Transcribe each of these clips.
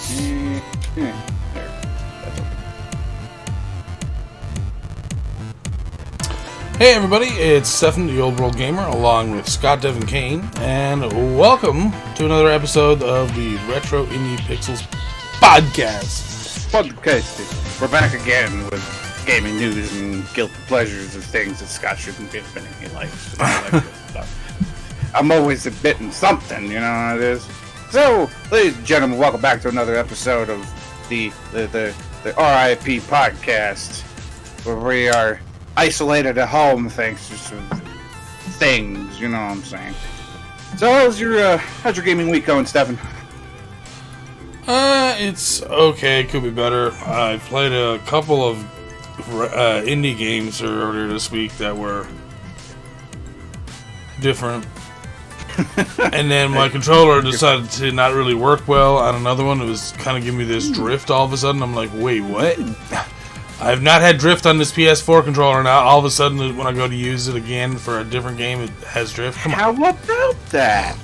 There. That's okay. Hey everybody, it's Stefan, the Old World Gamer, along with ScottDevonKane, and welcome to another episode of the Retro Indie Pixels podcast. We're back again with gaming news and guilty pleasures of things that Scott shouldn't be admitting he likes. And I like this stuff. I'm always admitting something, you know how it is. So, ladies and gentlemen, welcome back to another episode of the RIP podcast, where we are isolated at home thanks to some things, you know what I'm saying. So how's your gaming week going, Stefan? It's okay, could be better. I played a couple of indie games earlier this week that were different. And then my controller decided to not really work well on another one. It was kind of giving me this drift all of a sudden. I'm like, wait, what? I've not had drift on this PS4 controller. Now all of a sudden, when I go to use it again for a different game, it has drift. Come on. How about that?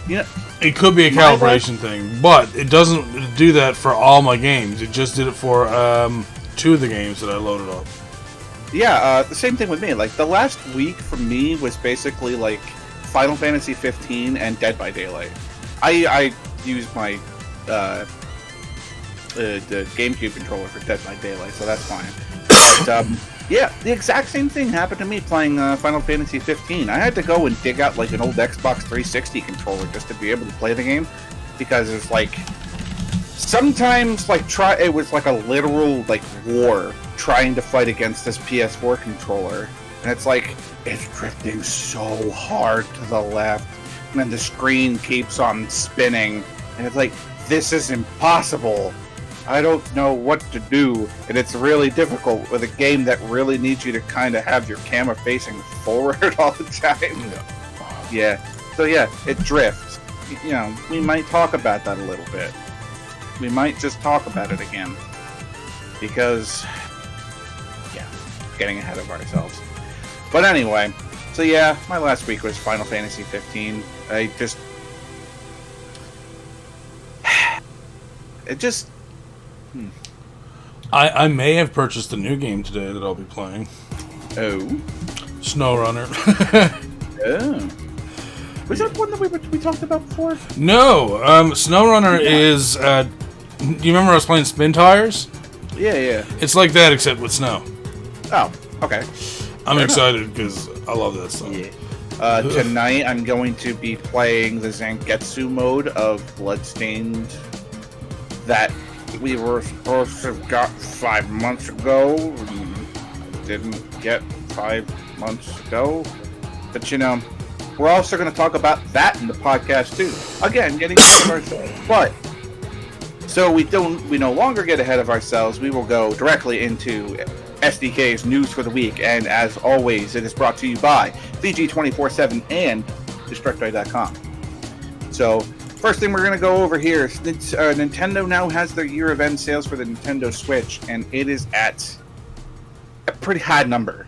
You know, it could be a calibration thing, but it doesn't do that for all my games. It just did it for 2 of the games that I loaded up. Yeah, the same thing with me. Like, the last week for me was basically like Final Fantasy 15 and Dead by Daylight. I used my the GameCube controller for Dead by Daylight, so that's fine. But, yeah, the exact same thing happened to me playing Final Fantasy 15. I had to go and dig out like an old Xbox 360 controller just to be able to play the game, because it's like sometimes like it was like a literal like war trying to fight against this PS4 controller, and it's like it's drifting so hard to the left, and then the screen keeps on spinning, and it's like, this is impossible. I don't know what to do, and it's really difficult with a game that really needs you to kind of have your camera facing forward all the time. Yeah. So yeah, it drifts. You know, we might talk about that a little bit. We might just talk about it again. Because, yeah, getting ahead of ourselves. But anyway, so yeah, my last week was Final Fantasy 15. I may have purchased a new game today that I'll be playing. Oh. SnowRunner. Oh. Was that one that we talked about before? No, SnowRunner is, do you remember I was playing Spin Tires? Yeah. It's like that, except with snow. Oh, okay. I'm excited because I love that stuff. Yeah. Tonight I'm going to be playing the Zangetsu mode of Bloodstained that we were supposed to have got 5 months ago. Didn't get 5 months ago. But you know, we're also going to talk about that in the podcast too. Again, getting ahead of ourselves. But so we no longer get ahead of ourselves. We will go directly into SDK's news for the week, and as always, it is brought to you by VG247 and Destructoid.com. So, first thing we're going to go over here is Nintendo now has their year of end sales for the Nintendo Switch, and it is at a pretty high number.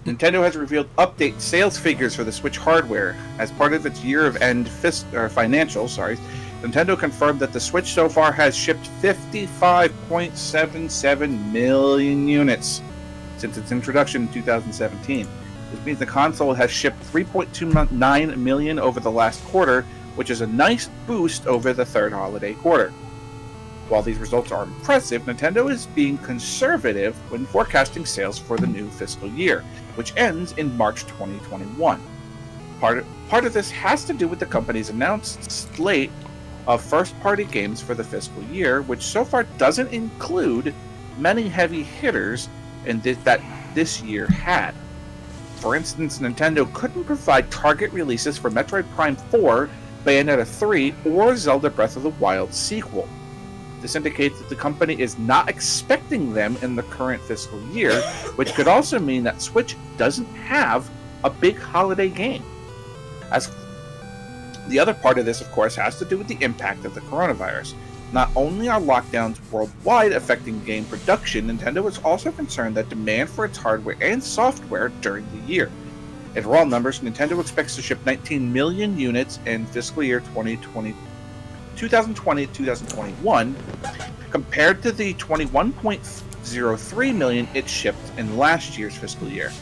Nintendo has revealed update sales figures for the Switch hardware. As part of its year of end financials, Nintendo confirmed that the Switch so far has shipped 55.77 million units since its introduction in 2017. This means the console has shipped 3.29 million over the last quarter, which is a nice boost over the third holiday quarter. While these results are impressive, Nintendo is being conservative when forecasting sales for the new fiscal year, which ends in March 2021. Part of this has to do with the company's announced slate of first-party games for the fiscal year, which so far doesn't include many heavy hitters that this year had. For instance, Nintendo couldn't provide target releases for Metroid Prime 4, Bayonetta 3, or Zelda Breath of the Wild sequel. This indicates that the company is not expecting them in the current fiscal year, which could also mean that Switch doesn't have a big holiday game. As the other part of this, of course, has to do with the impact of the coronavirus. Not only are lockdowns worldwide affecting game production, Nintendo is also concerned that demand for its hardware and software during the year. In raw numbers, Nintendo expects to ship 19 million units in fiscal year 2022 2020 to 2021, compared to the 21.03 million it shipped in last year's fiscal year.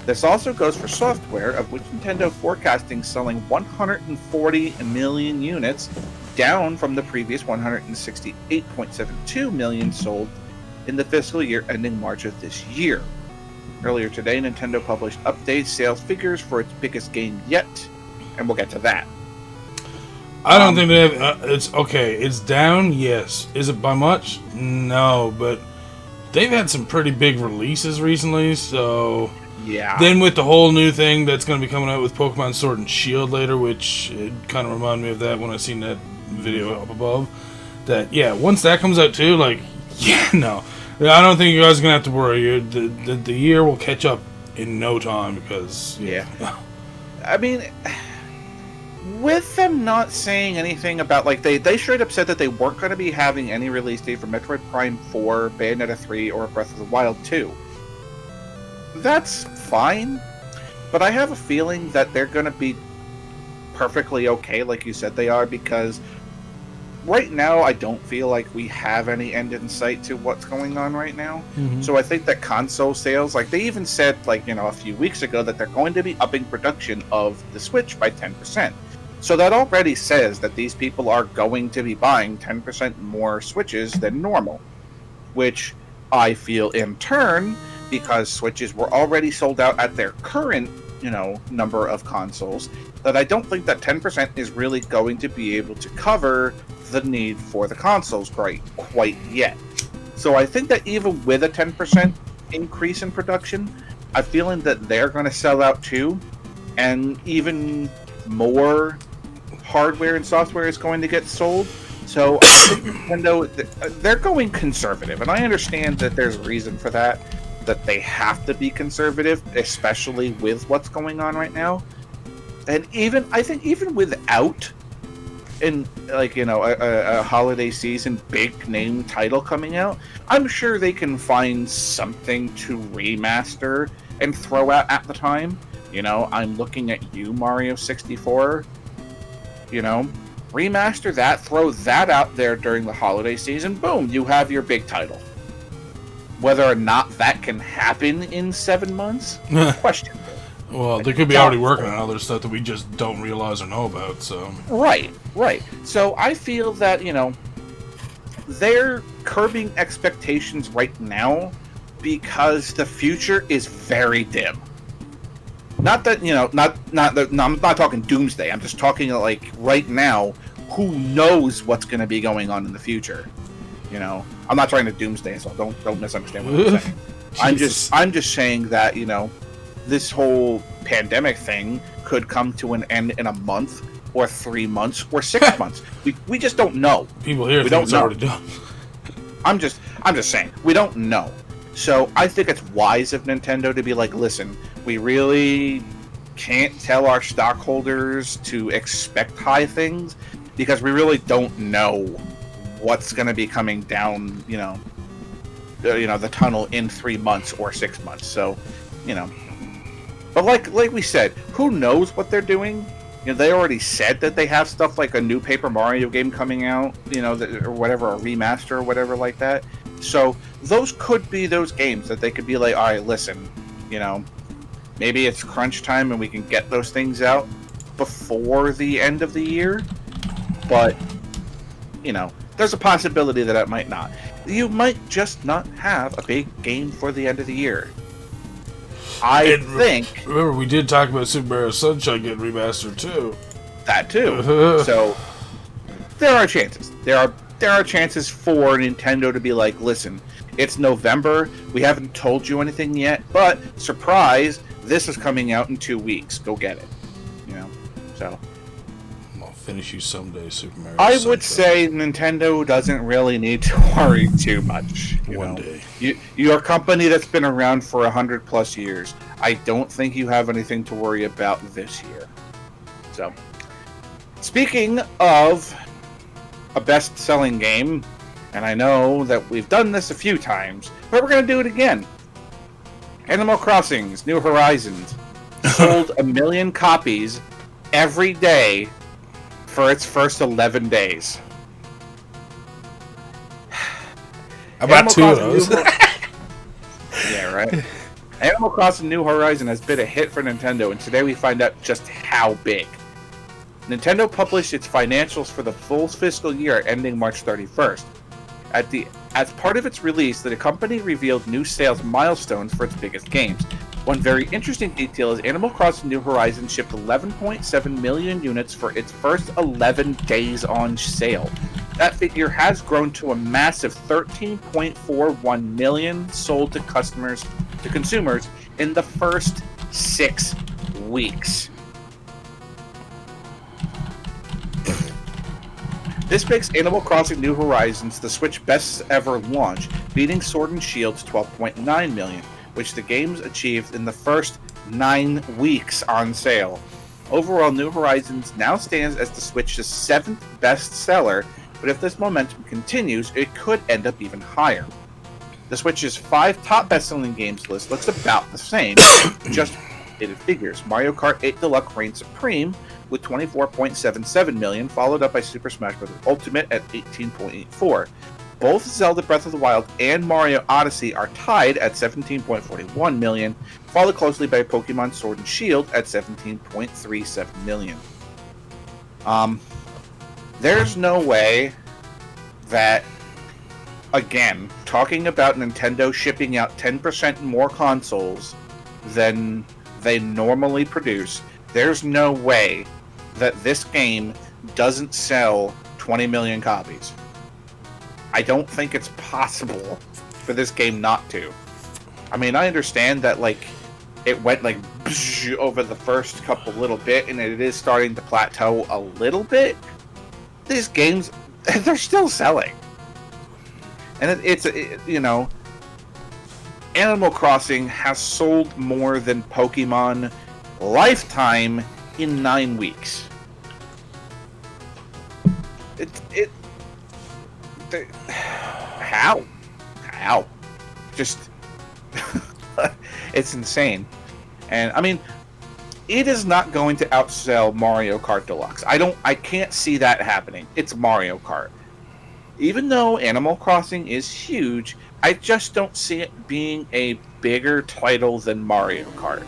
This also goes for software, of which Nintendo forecasting selling 140 million units, down from the previous 168.72 million sold in the fiscal year ending March of this year. Earlier today, Nintendo published updated sales figures for its biggest game yet, and we'll get to that. I don't think they have... it's okay. It's down, yes. Is it by much? No, but they've had some pretty big releases recently, so... Yeah. Then with the whole new thing that's going to be coming out with Pokemon Sword and Shield later, which it kind of reminded me of that when I seen that video up above. That, yeah, once that comes out too, like, yeah, no. I don't think you guys are going to have to worry. The year will catch up in no time because... Yeah. I mean... With them not saying anything about, like, they straight up said that they weren't going to be having any release date for Metroid Prime 4, Bayonetta 3, or Breath of the Wild 2. That's fine, but I have a feeling that they're going to be perfectly okay, like you said they are, because right now I don't feel like we have any end in sight to what's going on right now. Mm-hmm. So I think that console sales, like they even said, like, you know, a few weeks ago that they're going to be upping production of the Switch by 10%. So that already says that these people are going to be buying 10% more Switches than normal, which I feel in turn, because Switches were already sold out at their current, you know, number of consoles, that I don't think that 10% is really going to be able to cover the need for the consoles quite yet. So I think that even with a 10% increase in production, I'm feeling that they're going to sell out too, and even more hardware and software is going to get sold. So I think Nintendo, they're going conservative, and I understand that there's a reason for that they have to be conservative, especially with what's going on right now. And I think even without, in like, you know, a holiday season big name title coming out, I'm sure they can find something to remaster and throw out at the time. You know, I'm looking at you, Mario 64. You know, remaster that, throw that out there during the holiday season. Boom, you have your big title. Whether or not that can happen in 7 months, question. Well, they could be already working on other stuff that we just don't realize or know about, so... Right. So I feel that, you know, they're curbing expectations right now because the future is very dim. Not that, you know, not that, no, I'm not talking doomsday. I'm just talking, like, right now, who knows what's going to be going on in the future. You know, I'm not trying to doomsday, so don't misunderstand what I'm saying. I'm just saying that, you know, this whole pandemic thing could come to an end in a month, or 3 months, or 6 months. We just don't know. People here think it's already done. I'm just saying, we don't know. So I think it's wise of Nintendo to be like, listen, we really can't tell our stockholders to expect high things because we really don't know what's going to be coming down, you know, the tunnel in 3 months or 6 months. So, you know, but like we said, who knows what they're doing? You know, they already said that they have stuff like a new Paper Mario game coming out, you know, or whatever, a remaster or whatever like that. So those could be those games that they could be like, all right, listen, you know, maybe it's crunch time and we can get those things out before the end of the year. But, you know, there's a possibility that it might not. You might just not have a big game for the end of the year. I think... Remember, we did talk about Super Mario Sunshine getting remastered, too. That, too. So, there are chances. There are chances for Nintendo to be like, listen, it's November, we haven't told you anything yet, but, surprise, this is coming out in 2 weeks. Go get it. You know? So... I'll finish you someday, Super Mario I Sunshine. would say Nintendo doesn't really need to worry too much. One day. You're a company that's been around for 100+ years. I don't think you have anything to worry about this year. So, speaking of a best-selling game, and I know that we've done this a few times, but we're going to do it again. Animal Crossing's New Horizons sold 1 million copies every day for its first 11 days. I bought 2 of those. Yeah, right. Animal Crossing New Horizon has been a hit for Nintendo, and today we find out just how big. Nintendo published its financials for the full fiscal year ending March 31st. As part of its release, the company revealed new sales milestones for its biggest games. One very interesting detail is Animal Crossing New Horizons shipped 11.7 million units for its first 11 days on sale. That figure has grown to a massive 13.41 million sold to consumers in the first 6 weeks. This makes Animal Crossing New Horizons the Switch best ever launch, beating Sword and Shield's 12.9 million, which the games achieved in the first 9 weeks on sale. Overall, New Horizons now stands as the Switch's 7th best seller, but if this momentum continues, it could end up even higher. The Switch's 5 top best-selling games list looks about the same, just updated figures. Mario Kart 8 Deluxe reigns supreme with 24.77 million, followed up by Super Smash Bros. Ultimate at 18.84. Both Zelda Breath of the Wild and Mario Odyssey are tied at 17.41 million, followed closely by Pokemon Sword and Shield at 17.37 million. There's no way that, again, talking about Nintendo shipping out 10% more consoles than they normally produce, there's no way that this game doesn't sell 20 million copies. I don't think it's possible for this game not to. I mean, I understand that, like, it went, like, over the first couple little bit, and it is starting to plateau a little bit. These games, they're still selling. And it's you know, Animal Crossing has sold more than Pokemon Lifetime in 9 weeks. How? Just, it's insane. And I mean, it is not going to outsell Mario Kart Deluxe. I can't see that happening. It's Mario Kart. Even though Animal Crossing is huge, I just don't see it being a bigger title than Mario Kart.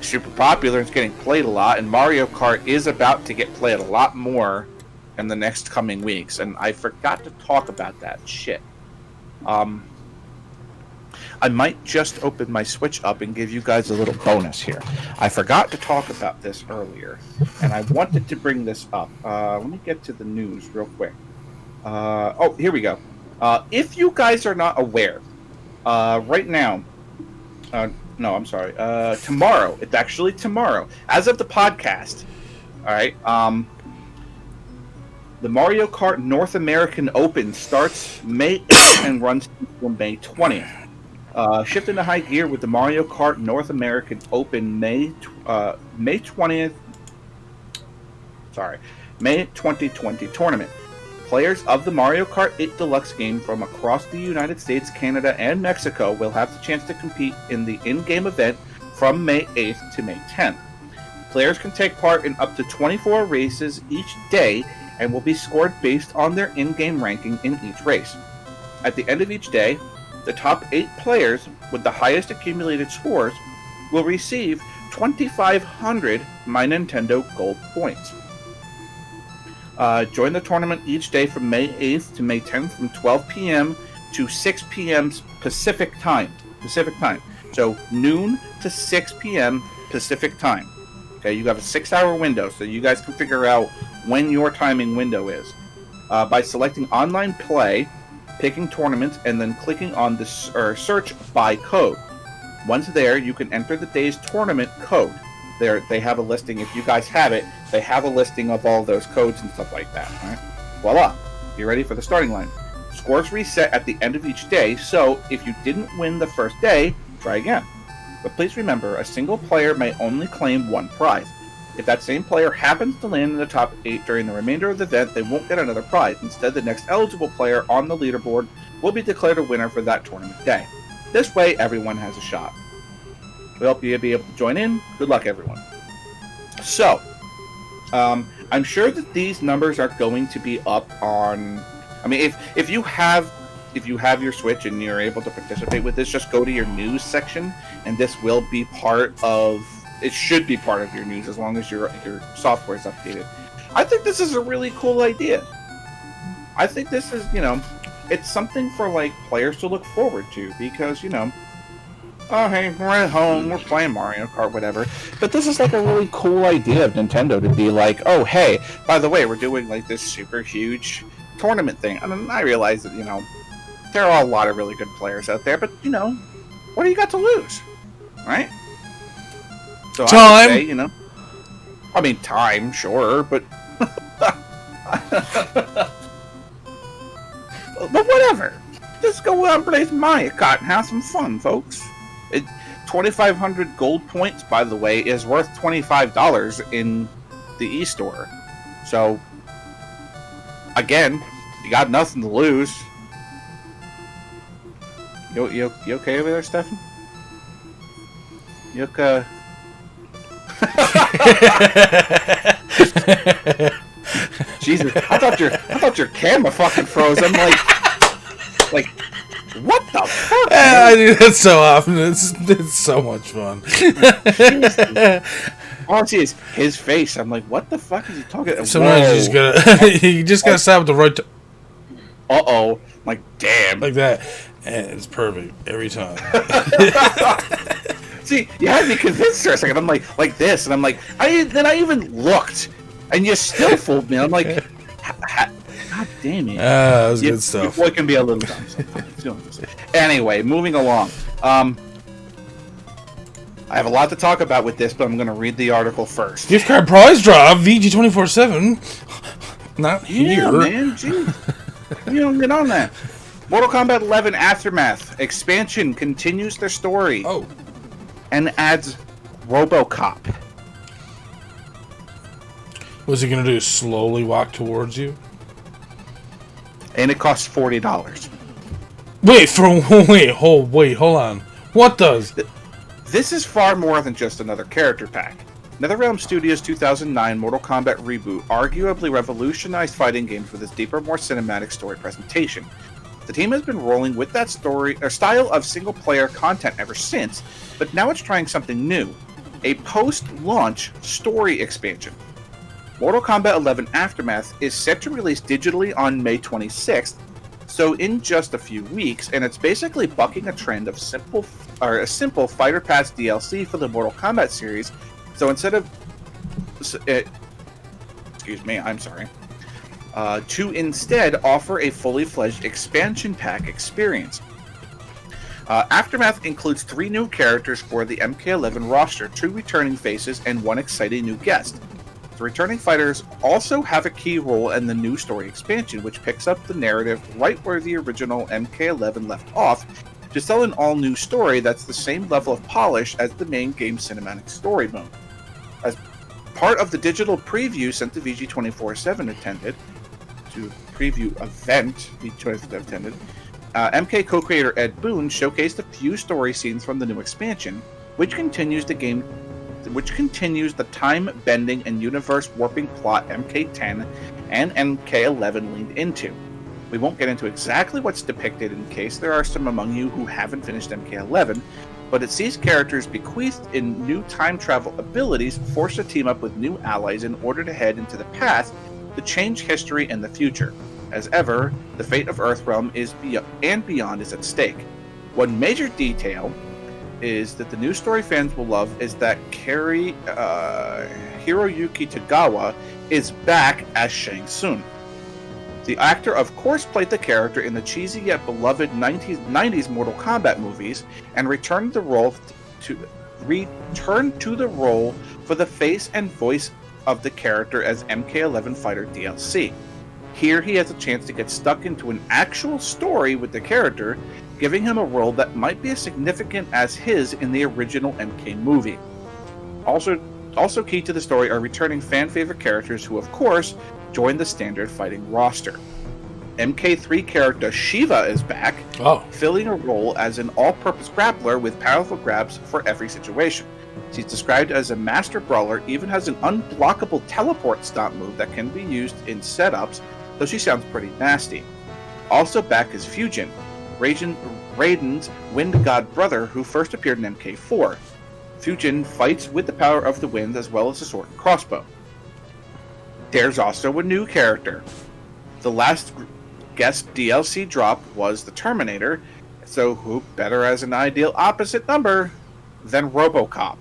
Super popular, it's getting played a lot, and Mario Kart is about to get played a lot more in the next coming weeks, and I forgot to talk about that shit. I might just open my Switch up and give you guys a little bonus here. I forgot to talk about this earlier, and I wanted to bring this up. Let me get to the news real quick. Oh, here we go. If you guys are not aware, right now, no, I'm sorry, tomorrow, it's actually tomorrow, as of the podcast, alright, the Mario Kart North American Open starts May 8th and runs until May 20th. Shift into high gear with the Mario Kart North American Open May 2020 tournament. Players of the Mario Kart 8 Deluxe game from across the United States, Canada, and Mexico will have the chance to compete in the in-game event from May 8th to May 10th. Players can take part in up to 24 races each day and will be scored based on their in-game ranking in each race. At the end of each day, the top 8 players with the highest accumulated scores will receive 2,500 My Nintendo Gold points. Join the tournament each day from May 8th to May 10th from 12 p.m. to 6 p.m. Pacific time. So noon to 6 p.m. Pacific time. Okay, you have a 6-hour window, so you guys can figure out when your timing window is. By selecting online play, picking tournaments, and then clicking on the search by code. Once there, you can enter the day's tournament code. They have a listing. If you guys have it, they have a listing of all those codes and stuff like that. All right? Voila! You're ready for the starting line. Scores reset at the end of each day, so if you didn't win the first day, try again. But please remember, a single player may only claim one prize. If that same player happens to land in the top 8 during the remainder of the event, they won't get another prize. Instead, the next eligible player on the leaderboard will be declared a winner for that tournament day. This way, everyone has a shot. We hope you'll be able to join in. Good luck, everyone. So, I'm sure that these numbers are going to be up on... I mean, if you have if you have your Switch and you're able to participate with this, just go to your news section, and this will be part of. It should be part of your news as long as your software is updated. I think this is a really cool idea. I think this is, it's something for like players to look forward to because, oh hey, we're at home, we're playing Mario Kart, whatever. But this is like a really cool idea of Nintendo to be like, oh hey, by the way, we're doing like this super huge tournament thing. I mean, I realize that, there are a lot of really good players out there, but what do you got to lose? Right? So time! I would say, I mean, time, sure, but but whatever. Just go out and play some Mario Kart and have some fun, folks. 2,500 gold points, by the way, is worth $25 in the e-store. So, again, you got nothing to lose. You okay over there, Stefan? You okay? Jesus, I thought your camera fucking froze. I'm like, what the fuck? I do that so often. It's so much fun. All I see is his face. I'm like, what the fuck is he talking about? Sometimes you just gotta stop at the right time. Uh-oh. Like, damn. Like that. And it's perfect every time. See, you had me convinced for a second. I'm like this, and I'm like, then I even looked, and you still fooled me. I'm like, God damn it. That was good stuff. Boy can be a little dumb sometimes. Anyway, moving along. I have a lot to talk about with this, but I'm going to read the article first. Gift card prize drop, VG247. Not here. Yeah, man, jeez. You don't get on that. Mortal Kombat 11 Aftermath expansion continues their story. Oh. And adds RoboCop. What's he gonna do? Slowly walk towards you? And it costs $40. Wait, hold on. What does? This is far more than just another character pack. NetherRealm Studios' 2009 Mortal Kombat reboot arguably revolutionized fighting games with its deeper, more cinematic story presentation. The team has been rolling with that style of single-player content ever since, but now it's trying something new, a post-launch story expansion. Mortal Kombat 11 Aftermath is set to release digitally on May 26th, so in just a few weeks, and it's basically bucking a trend of a simple Fighter Pass DLC for the Mortal Kombat series. So instead of, to instead offer a fully fledged expansion pack experience. Aftermath includes 3 new characters for the MK11 roster, 2 returning faces, and 1 exciting new guest. The returning fighters also have a key role in the new story expansion, which picks up the narrative right where the original MK11 left off, to tell an all-new story that's the same level of polish as the main game's cinematic story mode. As part of the digital preview sent to VG247 attended, to preview event VG247 attended, MK co-creator Ed Boon showcased a few story scenes from the new expansion, which continues the time-bending and universe-warping plot MK10 and MK11 leaned into. We won't get into exactly what's depicted in case there are some among you who haven't finished MK11, but it sees characters bequeathed in new time travel abilities forced to team up with new allies in order to head into the past to change history and the future. As ever, the fate of Earthrealm and beyond is at stake. One major detail is that the new story fans will love is that Hiroyuki Tagawa is back as Shang Tsung. The actor, of course, played the character in the cheesy yet beloved 90s Mortal Kombat movies and returned to the role for the face and voice of the character as MK11 Fighter DLC. Here he has a chance to get stuck into an actual story with the character, giving him a role that might be as significant as his in the original MK movie. Also key to the story are returning fan-favorite characters who, of course, join the standard fighting roster. MK3 character Shiva is back, filling a role as an all-purpose grappler with powerful grabs for every situation. She's described as a master brawler, even has an unblockable teleport stomp move that can be used in setups, though she sounds pretty nasty. Also back is Fujin, Raiden's wind god brother, who first appeared in MK4. Fujin fights with the power of the wind as well as a sword and crossbow. There's also a new character. The last guest DLC drop was the Terminator, so who better as an ideal opposite number than RoboCop?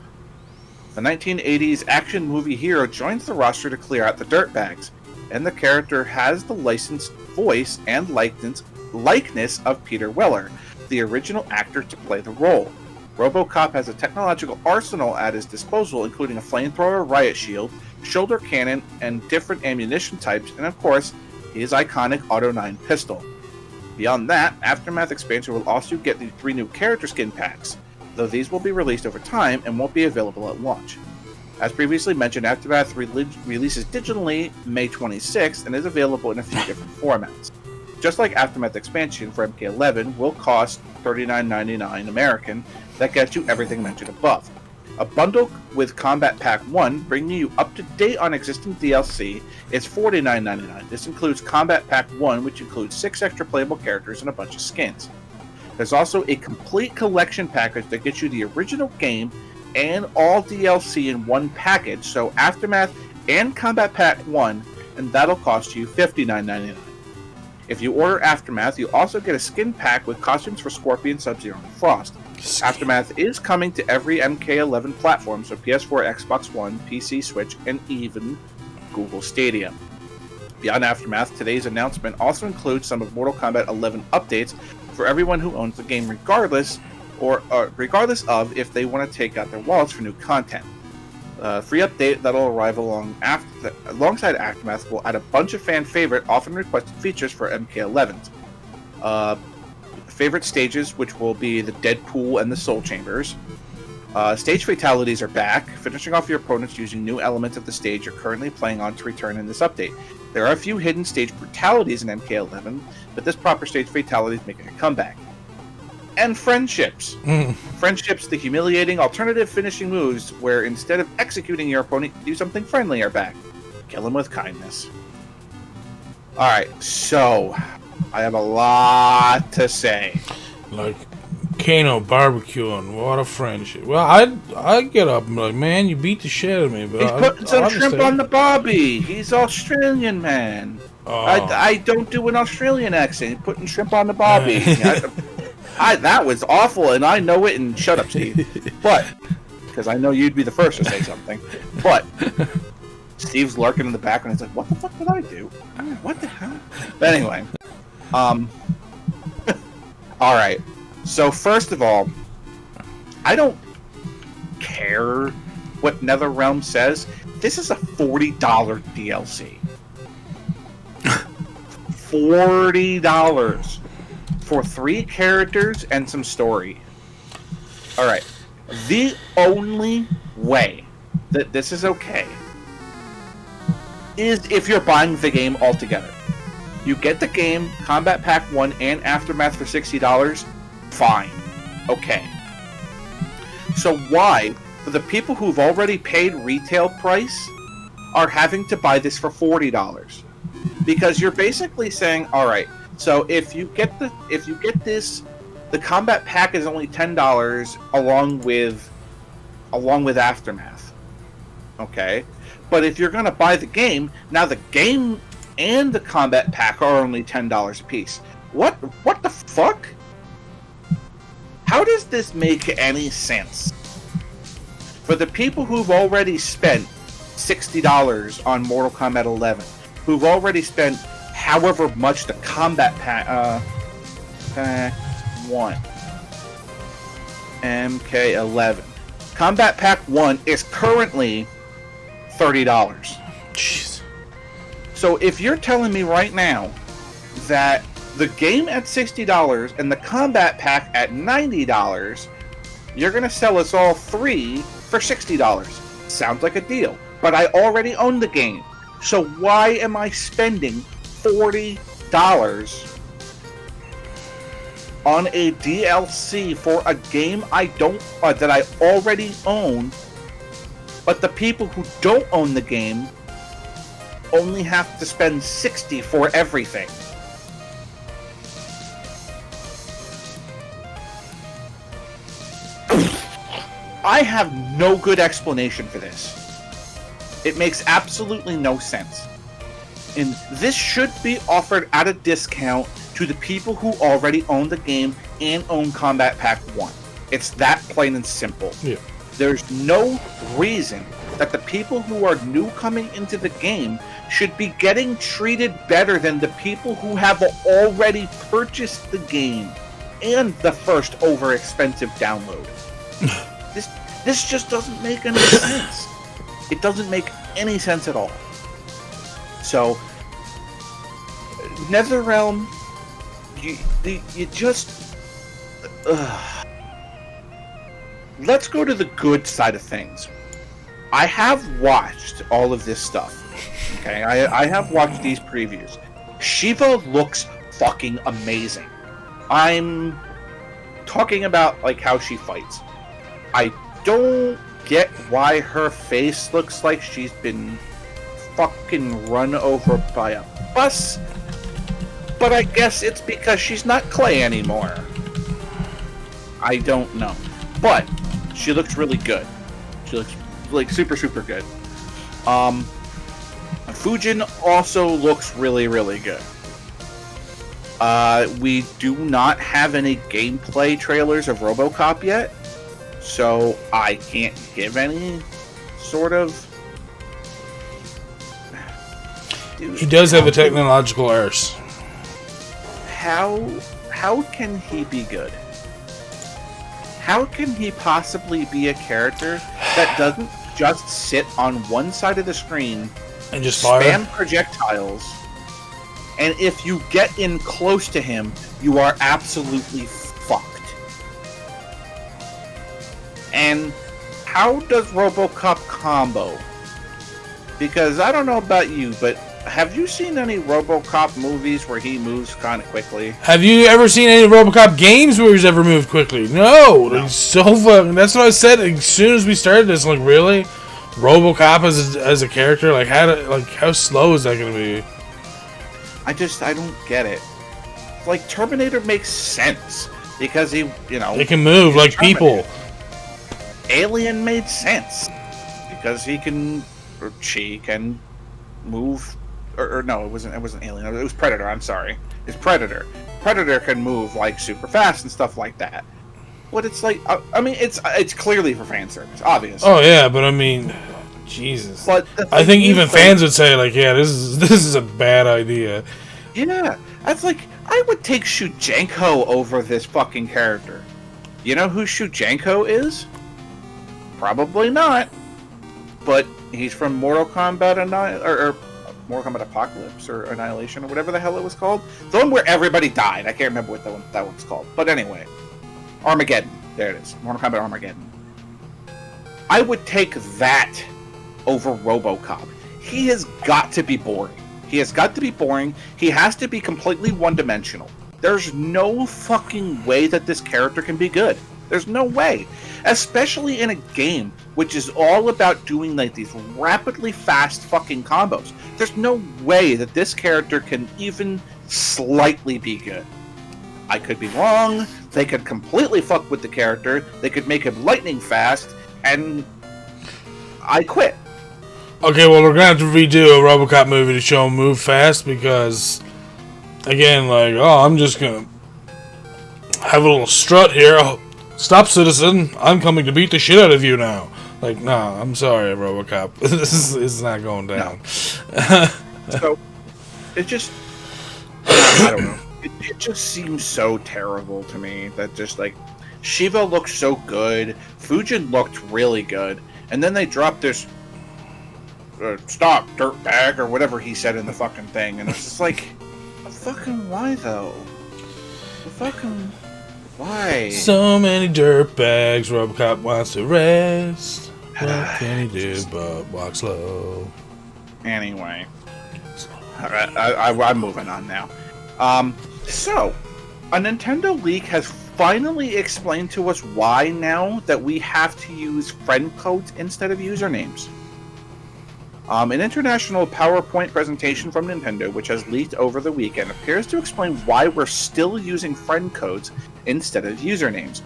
The 1980s action movie hero joins the roster to clear out the dirtbags, and the character has the licensed voice and likeness of Peter Weller, the original actor to play the role. RoboCop has a technological arsenal at his disposal, including a flamethrower, riot shield, shoulder cannon, and different ammunition types, and of course, his iconic Auto 9 pistol. Beyond that, Aftermath expansion will also get the 3 new character skin packs, though these will be released over time and won't be available at launch. As previously mentioned, Aftermath releases digitally May 26th and is available in a few different formats. Just like Aftermath expansion for MK11 will cost $39.99 American, that gets you everything mentioned above. A bundle with Kombat Pack 1, bringing you up to date on existing DLC, is $49.99. This includes Kombat Pack 1, which includes 6 extra playable characters and a bunch of skins. There's also a complete collection package that gets you the original game and all DLC in one package, so Aftermath and Kombat Pack 1, and that'll cost you $59.99. If you order Aftermath, you also get a skin pack with costumes for Scorpion, Sub-Zero, and Frost. Aftermath is coming to every MK11 platform, so PS4, Xbox One, PC, Switch, and even Google Stadia. Beyond Aftermath, today's announcement also includes some of Mortal Kombat 11 updates for everyone who owns the game, regardless of if they want to take out their wallets for new content. Free update that'll arrive alongside Aftermath will add a bunch of fan favorite, often requested features for MK11s. Favorite stages, which will be the Deadpool and the Soul Chambers. Stage fatalities are back, finishing off your opponents using new elements of the stage you're currently playing on to return in this update. There are a few hidden stage brutalities in MK11, but this proper stage fatality is making a comeback. And friendships. Friendships, the humiliating alternative finishing moves, where instead of executing your opponent, you do something friendly, are back. Kill him with kindness. Alright, so I have a lot to say. Like Kano barbecuing, what a friendship. Well, I'd get up and be like, man, you beat the shit out of me. But he's putting some shrimp on the barbie. He's Australian, man. Oh. I don't do an Australian accent. He's putting shrimp on the barbie. That was awful, and I know it, and shut up, Steve. But, because I know you'd be the first to say something. But, Steve's lurking in the background. He's like, what the fuck did I do? What the hell? But anyway. Alright. So, first of all, I don't care what NetherRealm says. This is a $40 DLC. $40 for 3 characters and some story. Alright. The only way that this is okay is if you're buying the game altogether. You get the game, Kombat Pack 1 and Aftermath for $60, fine. Okay. So why, for the people who've already paid retail price, are having to buy this for $40? Because you're basically saying, alright, so if you get this, the Kombat Pack is only $10 along with Aftermath. Okay? But if you're gonna buy the game, now the game and the Kombat Pack are only $10 a piece. What the fuck? How does this make any sense? For the people who've already spent $60 on Mortal Kombat 11, who've already spent however much the Kombat Pack 1, MK11. Kombat Pack 1 is currently $30. Jeez. So if you're telling me right now that the game at $60 and the Kombat Pack at $90, you're going to sell us all 3 for $60. Sounds like a deal. But I already own the game. So why am I spending $40 on a DLC for a game that I already own, but the people who don't own the game only have to spend $60 for everything? I have no good explanation for this. It makes absolutely no sense. And this should be offered at a discount to the people who already own the game and own Kombat Pack 1. It's that plain and simple. Yeah. There's no reason that the people who are new coming into the game should be getting treated better than the people who have already purchased the game and the first over-expensive download. This just doesn't make any sense. It doesn't make any sense at all. So, NetherRealm, you just... Let's go to the good side of things. I have watched all of this stuff. Okay, I have watched these previews. Shiva looks fucking amazing. I'm talking about like how she fights. I don't get why her face looks like she's been fucking run over by a bus, but I guess it's because she's not Clay anymore. I don't know, but she looks really good. She looks like super good. Fujin also looks really good. We do not have any gameplay trailers of RoboCop yet, so I can't give any sort of... Dude, he does have a technological arse. How can he be good? How can he possibly be a character that doesn't just sit on one side of the screen and just fire? Spam projectiles, and if you get in close to him, you are absolutely fucked. And how does RoboCop combo? Because I don't know about you, but have you seen any RoboCop movies where he moves kind of quickly? Have you ever seen any RoboCop games where he's ever moved quickly? No. He's so fucking... That's what I said as soon as we started this. Like, really? RoboCop as a character? Like, how slow is that going to be? I don't get it. Like, Terminator makes sense because he, He can move like people. Alien made sense because he can, or she can move, or no, it wasn't Alien. It was Predator. I'm sorry, it's Predator. Predator can move like super fast and stuff like that. But it's like, I mean, it's clearly for fan service, obviously. Oh yeah, but I mean, Jesus. But I think even fans would say like, yeah, this is a bad idea. Yeah, that's like, I would take Shujenko over this fucking character. You know who Shujenko is? Probably not. But he's from Mortal Kombat or Mortal Kombat Apocalypse or Annihilation or whatever the hell it was called. The one where everybody died. I can't remember what that one's called. But anyway, Armageddon. There it is. Mortal Kombat Armageddon. I would take that over RoboCop. He has got to be boring. He has got to be boring. He has to be completely one-dimensional. There's no fucking way that this character can be good. There's no way. Especially in a game which is all about doing like these rapidly fast fucking combos. There's no way that this character can even slightly be good. I could be wrong. They could completely fuck with the character. They could make him lightning fast, and I quit. Okay, well, we're gonna have to redo a RoboCop movie to show him move fast because, again, like, I'm just gonna have a little strut here. Oh, stop, citizen! I'm coming to beat the shit out of you now. Like, nah, I'm sorry, RoboCop. This is not going down. No. So, it just, I don't know. It just seems so terrible to me that just like Shiva looked so good, Fujin looked really good, and then they dropped this stop dirtbag or whatever he said in the fucking thing, and it's just like, fucking why though? Fucking why? So many dirtbags. RoboCop wants to rest. What can he do but walk slow? Anyway, all right, I'm moving on now. So, a Nintendo leak has finally explained to us why now that we have to use friend codes instead of usernames. An international PowerPoint presentation from Nintendo, which has leaked over the weekend, appears to explain why we're still using friend codes instead of usernames.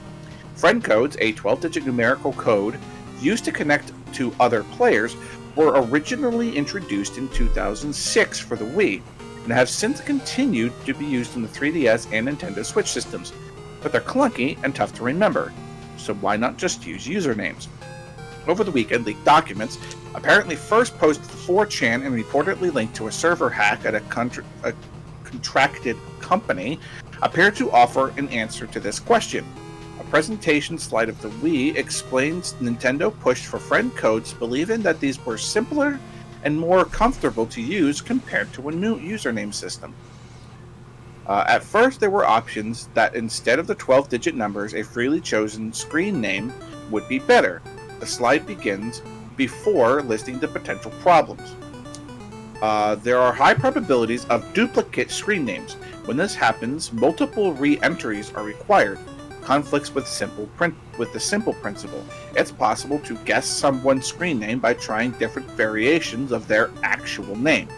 Friend codes, a 12-digit numerical code used to connect to other players, were originally introduced in 2006 for the Wii, and have since continued to be used in the 3DS and Nintendo Switch systems. But they're clunky and tough to remember, so why not just use usernames? Over the weekend, leaked documents, apparently first posted to 4chan and reportedly linked to a server hack at a contracted company, appear to offer an answer to this question. A presentation slide of the Wii explains Nintendo pushed for friend codes, believing that these were simpler and more comfortable to use compared to a new username system. At first, there were options that instead of the 12-digit numbers, a freely chosen screen name would be better. The slide begins before listing the potential problems. There are high probabilities of duplicate screen names. When this happens, multiple re-entries are required. Conflicts with the simple principle. It's possible to guess someone's screen name by trying different variations of their actual name.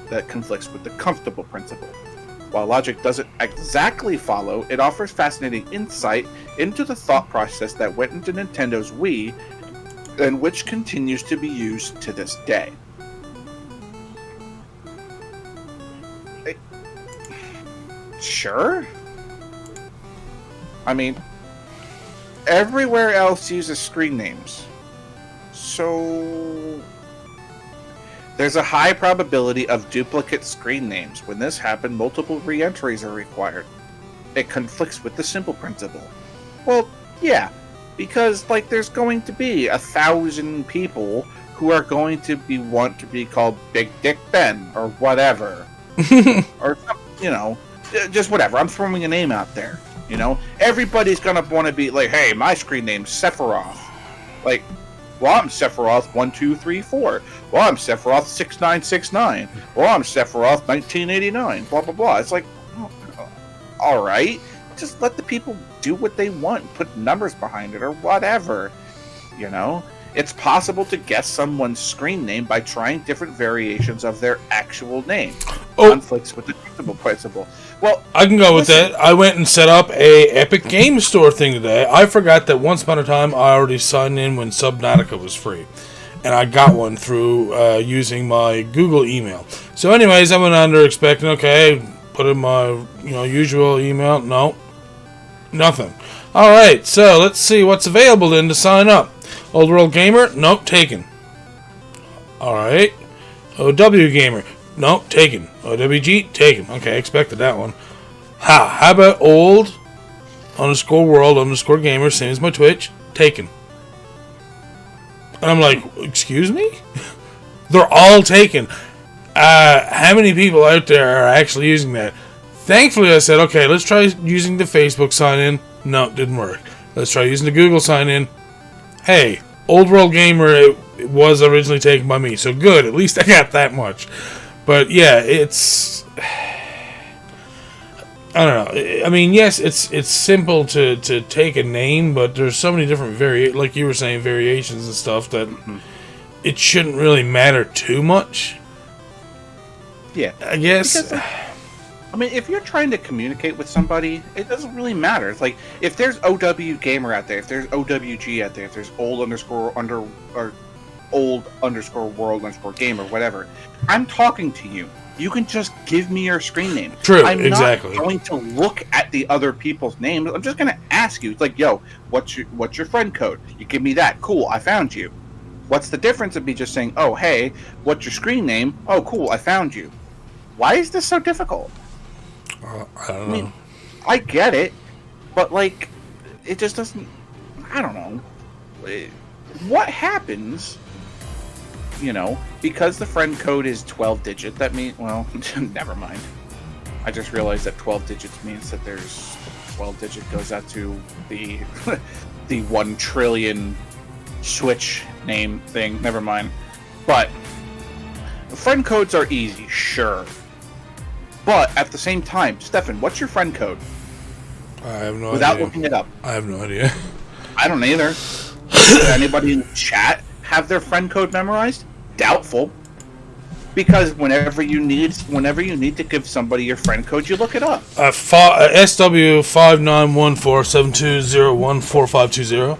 That conflicts with the comfortable principle. While logic doesn't exactly follow, it offers fascinating insight into the thought process that went into Nintendo's Wii, and which continues to be used to this day. Sure? I mean, everywhere else uses screen names. So there's a high probability of duplicate screen names. When this happens, multiple re-entries are required. It conflicts with the simple principle. Well, yeah, because there's going to be 1,000 people who are going to want to be called Big Dick Ben or whatever, or just whatever. I'm throwing a name out there. Everybody's gonna want to be like, hey, my screen name's Sephiroth. Well, I'm Sephiroth 1234. Well, I'm Sephiroth 6969. Well, I'm Sephiroth 1989. Blah blah blah. It's like, all right, just let the people do what they want. Put numbers behind it or whatever. It's possible to guess someone's screen name by trying different variations of their actual name. Conflicts with the comfortable principle. Well, I can go with that. I went and set up a Epic Game Store thing today. I forgot that once upon a time I already signed in when Subnautica was free. And I got one through using my Google email. So anyways, I went under expecting, okay, put in my usual email. No, nothing. Alright, so let's see what's available then to sign up. Old World Gamer? Nope, taken. Alright. OW Gamer? Nope, taken. OWG? Taken. Okay, expected that one. How about old_world_gamer, same as my Twitch? Taken. And I'm like, excuse me? They're all taken. How many people out there are actually using that? Thankfully, I said, okay, let's try using the Facebook sign-in. No, it didn't work. Let's try using the Google sign-in. Hey, Old World Gamer, it was originally taken by me, so good. At least I got that much. But yeah, it's, I don't know. I mean, yes, it's simple to take a name, but there's so many different like you were saying, variations and stuff that it shouldn't really matter too much. Yeah, I guess. Because, if you're trying to communicate with somebody, it doesn't really matter. It's like, if there's OW Gamer out there, if there's OWG out there, if there's old_world_gamer, whatever, I'm talking to you. You can just give me your screen name. True, I'm exactly. not going to look at the other people's names. I'm just going to ask you. It's like, yo, what's your friend code? You give me that. Cool, I found you. What's the difference of me just saying, oh, hey, what's your screen name? Oh, cool, I found you. Why is this so difficult? I don't know. I get it, but it just doesn't. I don't know. What happens? Because the friend code is 12-digit. That means, well, never mind. I just realized that 12 digits means that there's 12-digit goes out to the the 1 trillion Switch name thing. Never mind. But friend codes are easy, sure. But at the same time, Stefan, what's your friend code? I have no idea. Without looking it up. I have no idea. I don't either. Does anybody in chat have their friend code memorized? Doubtful. Because whenever you need to give somebody your friend code, you look it up. SW591472014520.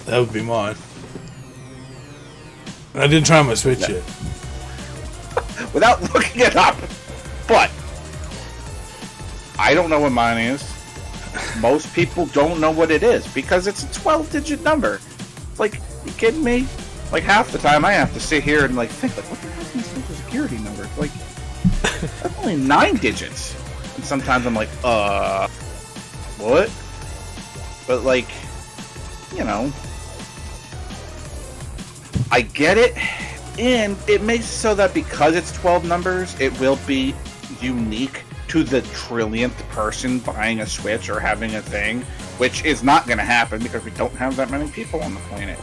That would be mine. I didn't try my Switch yet. Without looking it up. But I don't know what mine is. Most people don't know what it is because it's a 12-digit number. Like, you kidding me? Like, half the time I have to sit here and, like, think, like, what the hell is my social security number? Like, that's only 9 digits. And sometimes I'm like, what? But, like, you know, I get it. And it makes it so that because it's 12 numbers, it will be unique to the trillionth person buying a Switch or having a thing, which is not going to happen because we don't have that many people on the planet.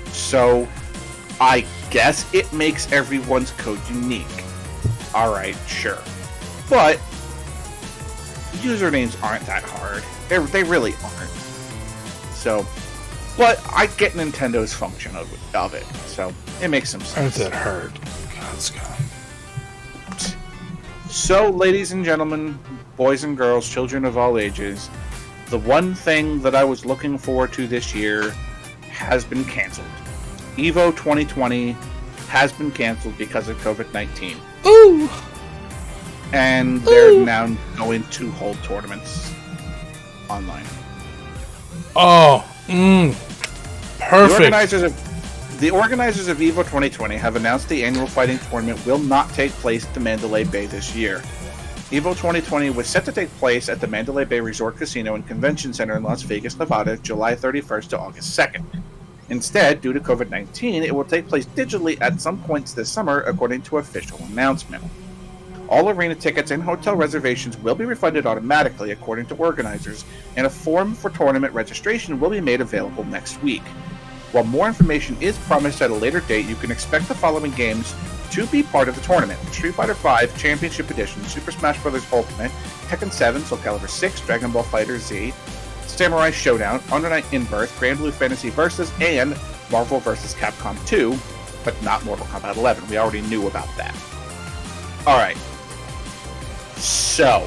So, I guess it makes everyone's code unique. Alright, sure. But, usernames aren't that hard. They really aren't. So, but I get Nintendo's function of it. So, it makes some sense. Aren't that hard? God, Scott. So, ladies and gentlemen, boys and girls, children of all ages, the one thing that I was looking forward to this year has been canceled. EVO 2020 has been canceled because of COVID-19. Ooh! And they're now going to hold tournaments online. Oh, perfect. The organizers of EVO 2020 have announced the annual fighting tournament will not take place at the Mandalay Bay this year. EVO 2020 was set to take place at the Mandalay Bay Resort Casino and Convention Center in Las Vegas, Nevada, July 31st to August 2nd. Instead, due to COVID-19, it will take place digitally at some points this summer, according to official announcement. All arena tickets and hotel reservations will be refunded automatically, according to organizers, and a form for tournament registration will be made available next week. While more information is promised at a later date, you can expect the following games to be part of the tournament: Street Fighter V Championship Edition, Super Smash Bros. Ultimate, Tekken 7, Soul Calibur 6, Dragon Ball FighterZ, Samurai Showdown, Under Night In-Birth, Grand Blue Fantasy Versus, and Marvel vs. Capcom 2, but not Mortal Kombat 11. We already knew about that. Alright. So,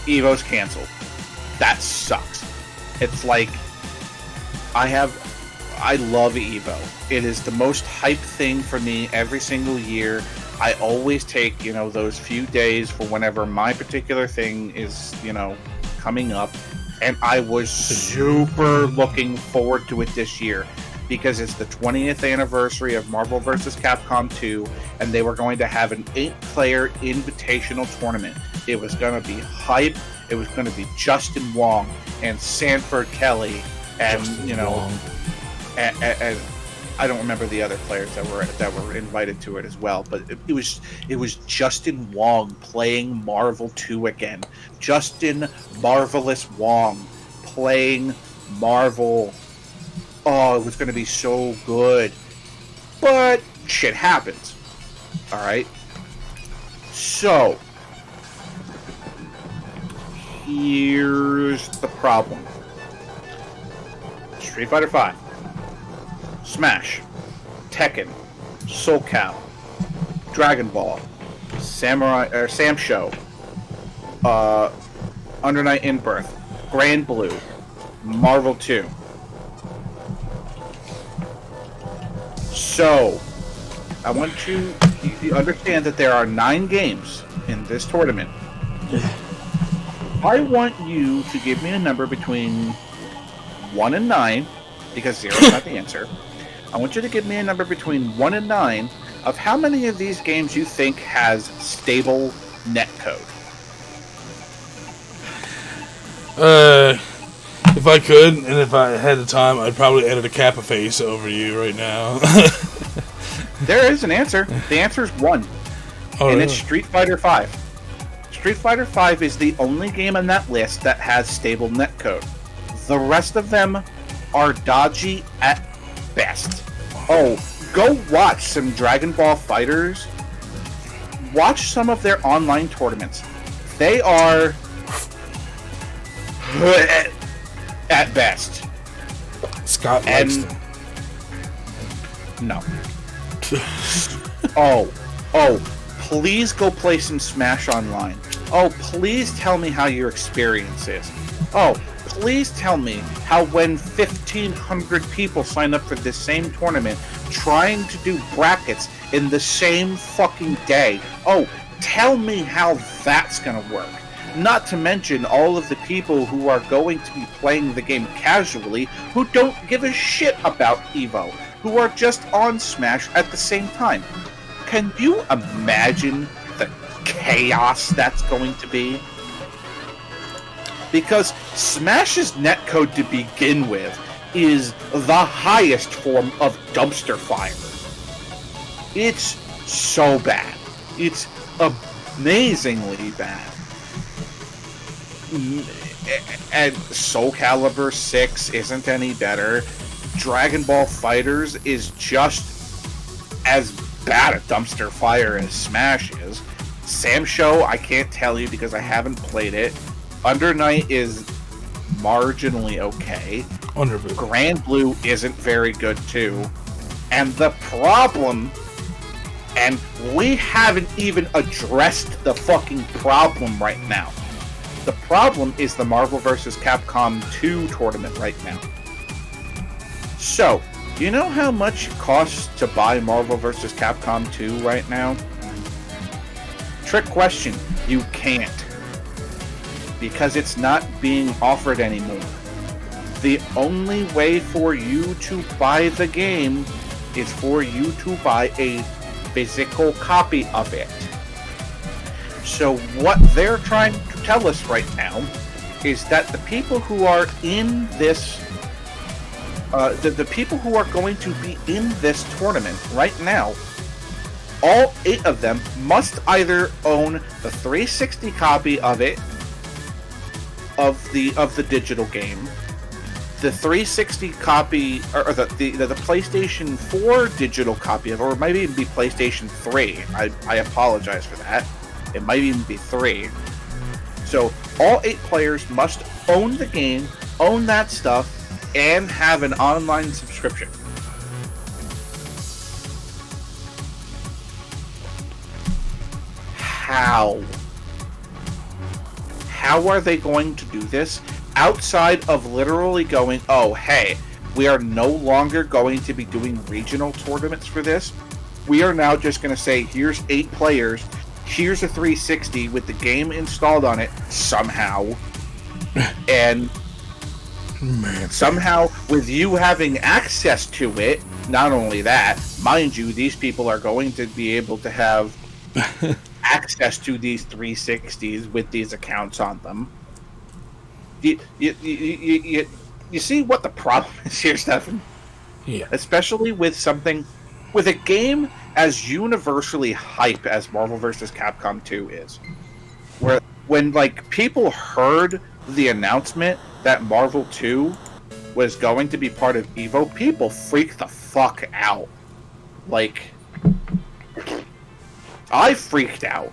EVO's canceled. That sucks. It's like, I love EVO. It is the most hype thing for me every single year. I always take, those few days for whenever my particular thing is, coming up. And I was super looking forward to it this year because it's the 20th anniversary of Marvel vs. Capcom 2, and they were going to have an 8-player invitational tournament. It was going to be hype. It was going to be Justin Wong and Sanford Kelly and, and I don't remember the other players that were invited to it as well, but it was Justin Wong playing Marvel 2 again. Justin Marvelous Wong playing Marvel. Oh, it was going to be so good. But shit happens. Alright? So, here's the problem. Street Fighter V, Smash, Tekken, Soul Cal, Dragon Ball, Sam Show, Under Night In-Birth, Grand Blue, Marvel 2. So, I want you to understand that there are 9 games in this tournament. I want you to give me a number between 1 and 9, because 0 is not the answer. I want you to give me a number between 1 and 9 of how many of these games you think has stable netcode. If I could, and if I had the time, I'd probably edit a Kappa face over you right now. There is an answer. The answer is 1. Oh, and really? it's Street Fighter V. Street Fighter V is the only game on that list that has stable netcode. The rest of them are dodgy at best. Oh, go watch some Dragon Ball Fighters. Watch some of their online tournaments. They are at best. Scott likes and them. no. Oh, Oh, please go play some Smash Online. Oh, please tell me how your experience is. Oh, please tell me how when 1,500 people sign up for this same tournament, trying to do brackets in the same fucking day. Oh, tell me how that's gonna work. Not to mention all of the people who are going to be playing the game casually, who don't give a shit about EVO, who are just on Smash at the same time. Can you imagine the chaos that's going to be? Because Smash's netcode to begin with is the highest form of dumpster fire. It's so bad. It's amazingly bad. And Soul Calibur 6 isn't any better. Dragon Ball Fighters is just as bad a dumpster fire as Smash is. Sam Show, I can't tell you because I haven't played it. Under Night is marginally okay. Wonderful. Grand Blue isn't very good too. And the problem, and we haven't even addressed the fucking problem right now. The problem is the Marvel vs. Capcom 2 tournament right now. So, you know how much it costs to buy Marvel vs. Capcom 2 right now? Trick question, you can't. Because it's not being offered anymore. The only way for you to buy the game is for you to buy a physical copy of it. So what they're trying to tell us right now is that the people who are in this, the people who are going to be in this tournament right now, all 8 of them must either own the 360 copy of it, of the digital game, the 360 copy, or the PlayStation 4 digital copy of it, or it might even be PlayStation 3. I apologize for that. It might even be 3. So all 8 players must own the game, own that stuff, and have an online subscription. How? How are they going to do this outside of literally going, oh, hey, we are no longer going to be doing regional tournaments for this. We are now just going to say, here's 8 players, here's a 360 with the game installed on it somehow, and somehow with you having access to it. Not only that, mind you, these people are going to be able to have access to these 360s with these accounts on them. You see what the problem is here, Stefan? Yeah. Especially with something, with a game as universally hype as Marvel vs. Capcom 2 is. Where, when, like, people heard the announcement that Marvel 2 was going to be part of EVO, people freaked the fuck out. Like, I freaked out.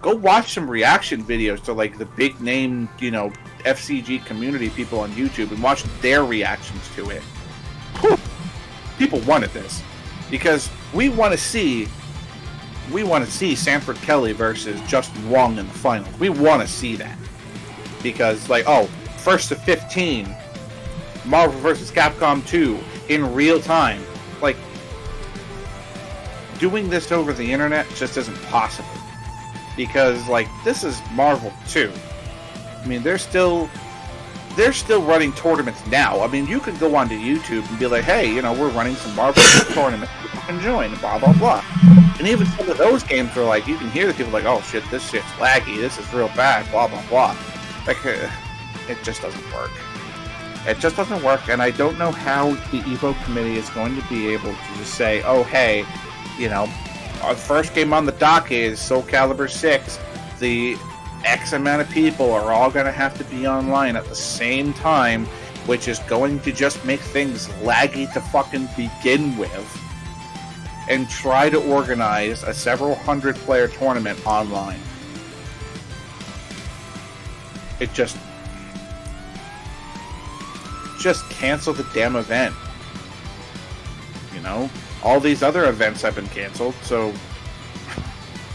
Go watch some reaction videos to, like, the big name, FCG community people on YouTube and watch their reactions to it. Whew. People wanted this because we want to see Sanford Kelly versus Justin Wong in the finals. We want to see that because, like, first to 15, Marvel vs. Capcom 2 in real time. Like, doing this over the internet just isn't possible because, like, this is Marvel 2. I mean, they're still running tournaments now. I mean, you could go onto YouTube and be like, hey, we're running some Marvel tournaments. You can join, blah, blah, blah. And even some of those games are like, you can hear the people like, oh, shit, this shit's laggy. This is real bad, blah, blah, blah. Like, it just doesn't work. It just doesn't work, and I don't know how the EVO committee is going to be able to just say, oh, hey, our first game on the docket is Soul Calibur 6. The X amount of people are all going to have to be online at the same time, which is going to just make things laggy to fucking begin with, and try to organize a several hundred player tournament online. It just cancel the damn event. All these other events have been canceled, so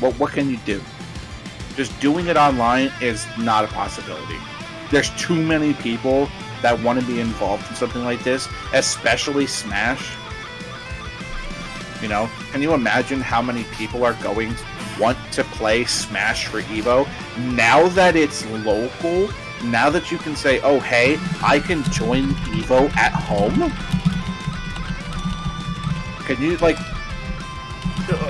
What can you do? Just doing it online is not a possibility. There's too many people that want to be involved in something like this, especially Smash. You know, can you imagine how many people are going to want to play Smash for Evo? Now that it's local, now that you can say, oh, hey, I can join Evo at home? Can you, like,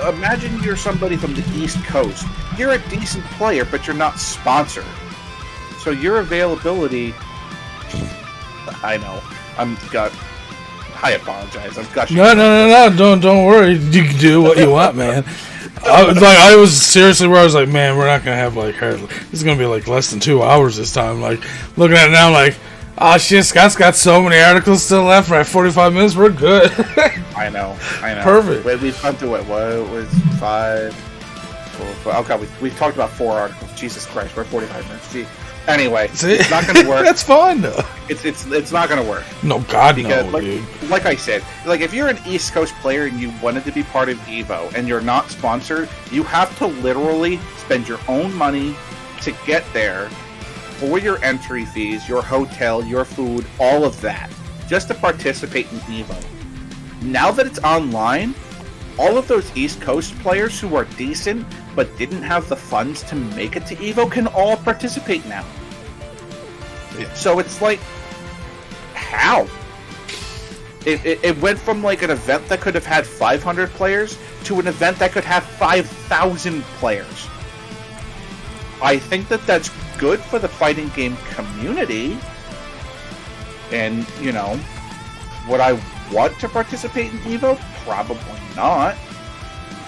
imagine you're somebody from the East Coast. You're a decent player, but you're not sponsored. So your availability... I know. I apologize. I'm gushing. No. Don't worry. You can do what you want, man. I was seriously where I was like, man, we're not gonna have like this is gonna be like less than 2 hours this time. Like looking at it now, like, oh shit, Scott's got so many articles still left. We're at 45 minutes. We're good. I know. Perfect. We've gone through what was 5, 4, oh god, we've talked about 4 articles. Jesus Christ, we're 45 minutes. Gee. Anyway, it's not going to work. That's fine though. It's not going to work. No, God, because, no, dude. Like I said, like if you're an East Coast player and you wanted to be part of Evo and you're not sponsored, you have to literally spend your own money to get there for your entry fees, your hotel, your food, all of that, just to participate in Evo. Now that it's online, all of those East Coast players who are decent but didn't have the funds to make it to Evo can all participate now. Yeah. So it's like, how? It went from like an event that could have had 500 players to an event that could have 5,000 players. I think that that's good for the fighting game community. And, you know, would I want to participate in Evo? Probably not.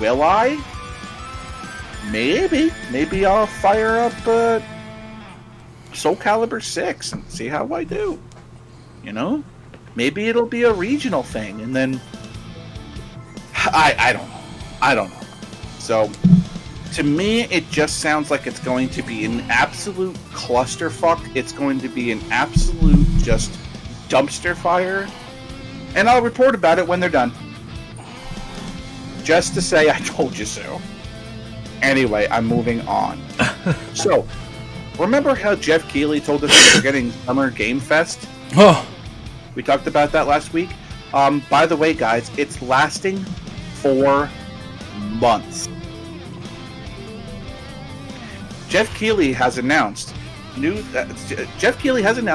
Will I? Maybe I'll fire up Soul Calibur 6 and see how I do. You know? Maybe it'll be a regional thing, and then I don't know. So to me, it just sounds like it's going to be an absolute clusterfuck. It's going to be an absolute just dumpster fire, and I'll report about it when they're done. Just to say I told you so. Anyway, I'm moving on. So, remember how Jeff Keighley told us we were getting Summer Game Fest? Oh. We talked about that last week. By the way, guys, it's lasting 4 months. Jeff Keighley has announced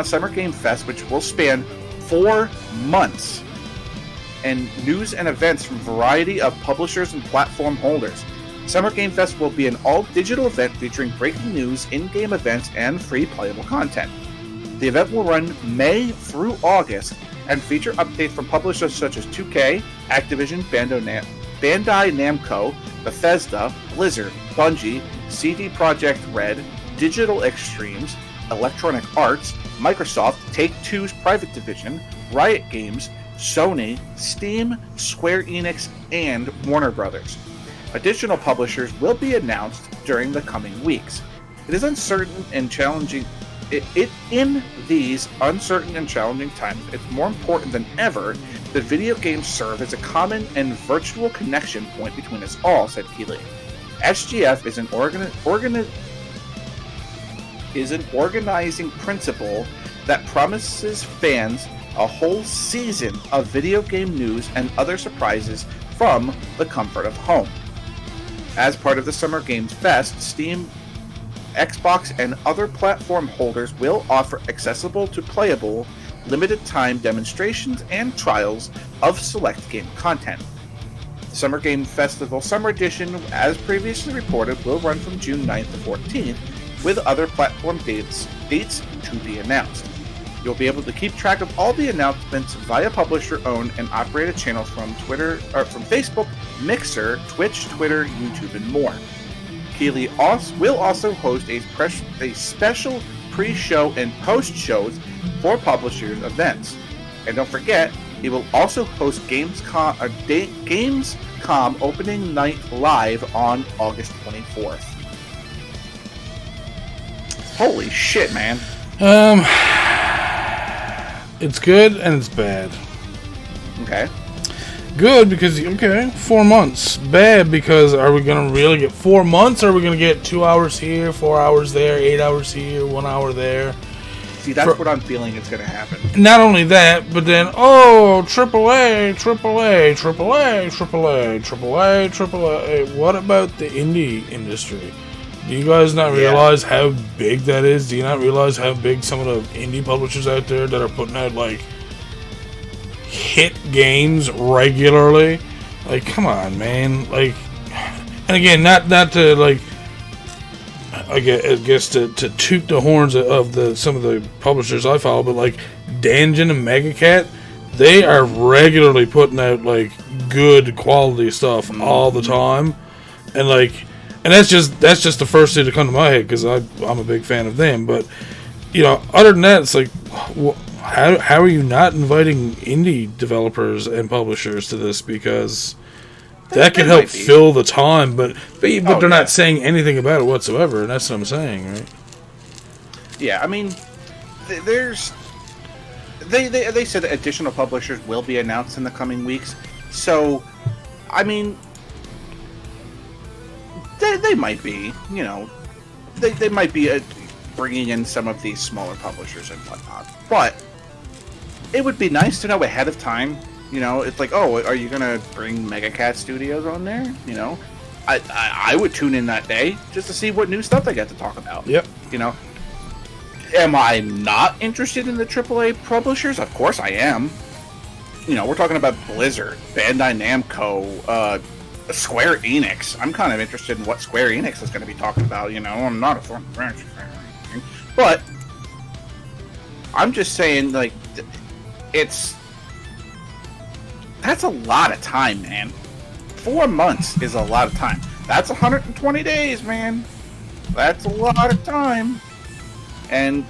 Summer Game Fest, which will span 4 months, and news and events from a variety of publishers and platform holders. Summer Game Fest will be an all-digital event featuring breaking news, in-game events, and free playable content. The event will run May through August and feature updates from publishers such as 2K, Activision, Bandai Namco, Bethesda, Blizzard, Bungie, CD Projekt Red, Digital Extremes, Electronic Arts, Microsoft, Take-Two's Private Division, Riot Games, Sony, Steam, Square Enix, and Warner Brothers. Additional publishers will be announced during the coming weeks. It is uncertain and challenging. In these uncertain and challenging times, it's more important than ever that video games serve as a common and virtual connection point between us all, said Keighley. SGF is an organizing principle that promises fans a whole season of video game news and other surprises from the comfort of home. As part of the Summer Games Fest, Steam, Xbox, and other platform holders will offer accessible to playable, limited-time demonstrations and trials of select game content. The Summer Game Festival Summer Edition, as previously reported, will run from June 9th to 14th, with other platform dates to be announced. You'll be able to keep track of all the announcements via publisher-owned and operated channels from Facebook, Mixer, Twitch, Twitter, YouTube, and more. Keighley will also host a special pre-show and post-shows for publishers' events. And don't forget, he will also host Gamescom opening night live on August 24th. Holy shit, man. It's good and it's bad. Okay. Good because, okay, 4 months. Bad because are we going to really get 4 months, or are we going to get 2 hours here, 4 hours there, 8 hours here, 1 hour there? See, that's what I'm feeling is going to happen. Not only that, but then, oh, AAA, AAA, AAA, AAA, AAA, AAA. What about the indie industry? Do you guys not realize how big that is? Do you not realize how big some of the indie publishers out there that are putting out, like, hit games regularly? Like, come on, man. Like, and again, not to, like, I guess to toot the horns of some of the publishers I follow, but like Danjin and Megacat, they are regularly putting out like good quality stuff all the time, and that's just the first thing to come to my head because I'm a big fan of them. But you know, other than that, it's like, how are you not inviting indie developers and publishers to this? Because that could help fill the time, but they're not saying anything about it whatsoever, and that's what I'm saying, right? Yeah, I mean, they said that additional publishers will be announced in the coming weeks, so, I mean, they might be, you know, they might be bringing in some of these smaller publishers and whatnot, but it would be nice to know ahead of time. You know, it's like, oh, are you gonna bring Megacat Studios on there? You know, I would tune in that day just to see what new stuff they got to talk about. Yep. You know, am I not interested in the AAA publishers? Of course I am. You know, we're talking about Blizzard, Bandai Namco, Square Enix. I'm kind of interested in what Square Enix is going to be talking about. You know, I'm not a fan, but I'm just saying, like, that's a lot of time, man. 4 months is a lot of time. That's 120 days, man. That's a lot of time. And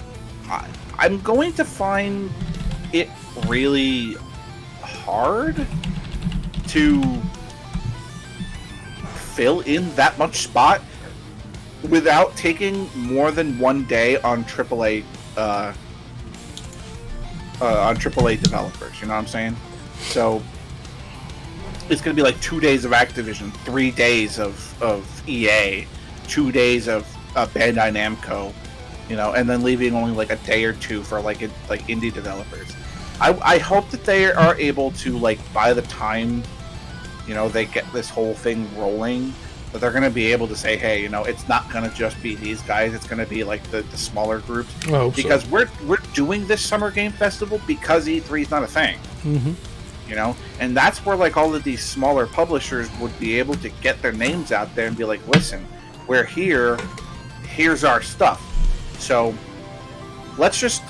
I'm going to find it really hard to fill in that much spot without taking more than 1 day on AAA developers. You know what I'm saying? So it's going to be like 2 days of Activision, 3 days of EA, 2 days of Bandai Namco, you know, and then leaving only like a day or two for like indie developers. I hope that they are able to, like, by the time, you know, they get this whole thing rolling, that they're going to be able to say, hey, you know, it's not going to just be these guys. It's going to be like the smaller groups. Because we're doing this Summer Game Festival because E3 is not a thing. Mm-hmm. You know, and that's where like all of these smaller publishers would be able to get their names out there and be like, listen, we're here, here's our stuff. So let's just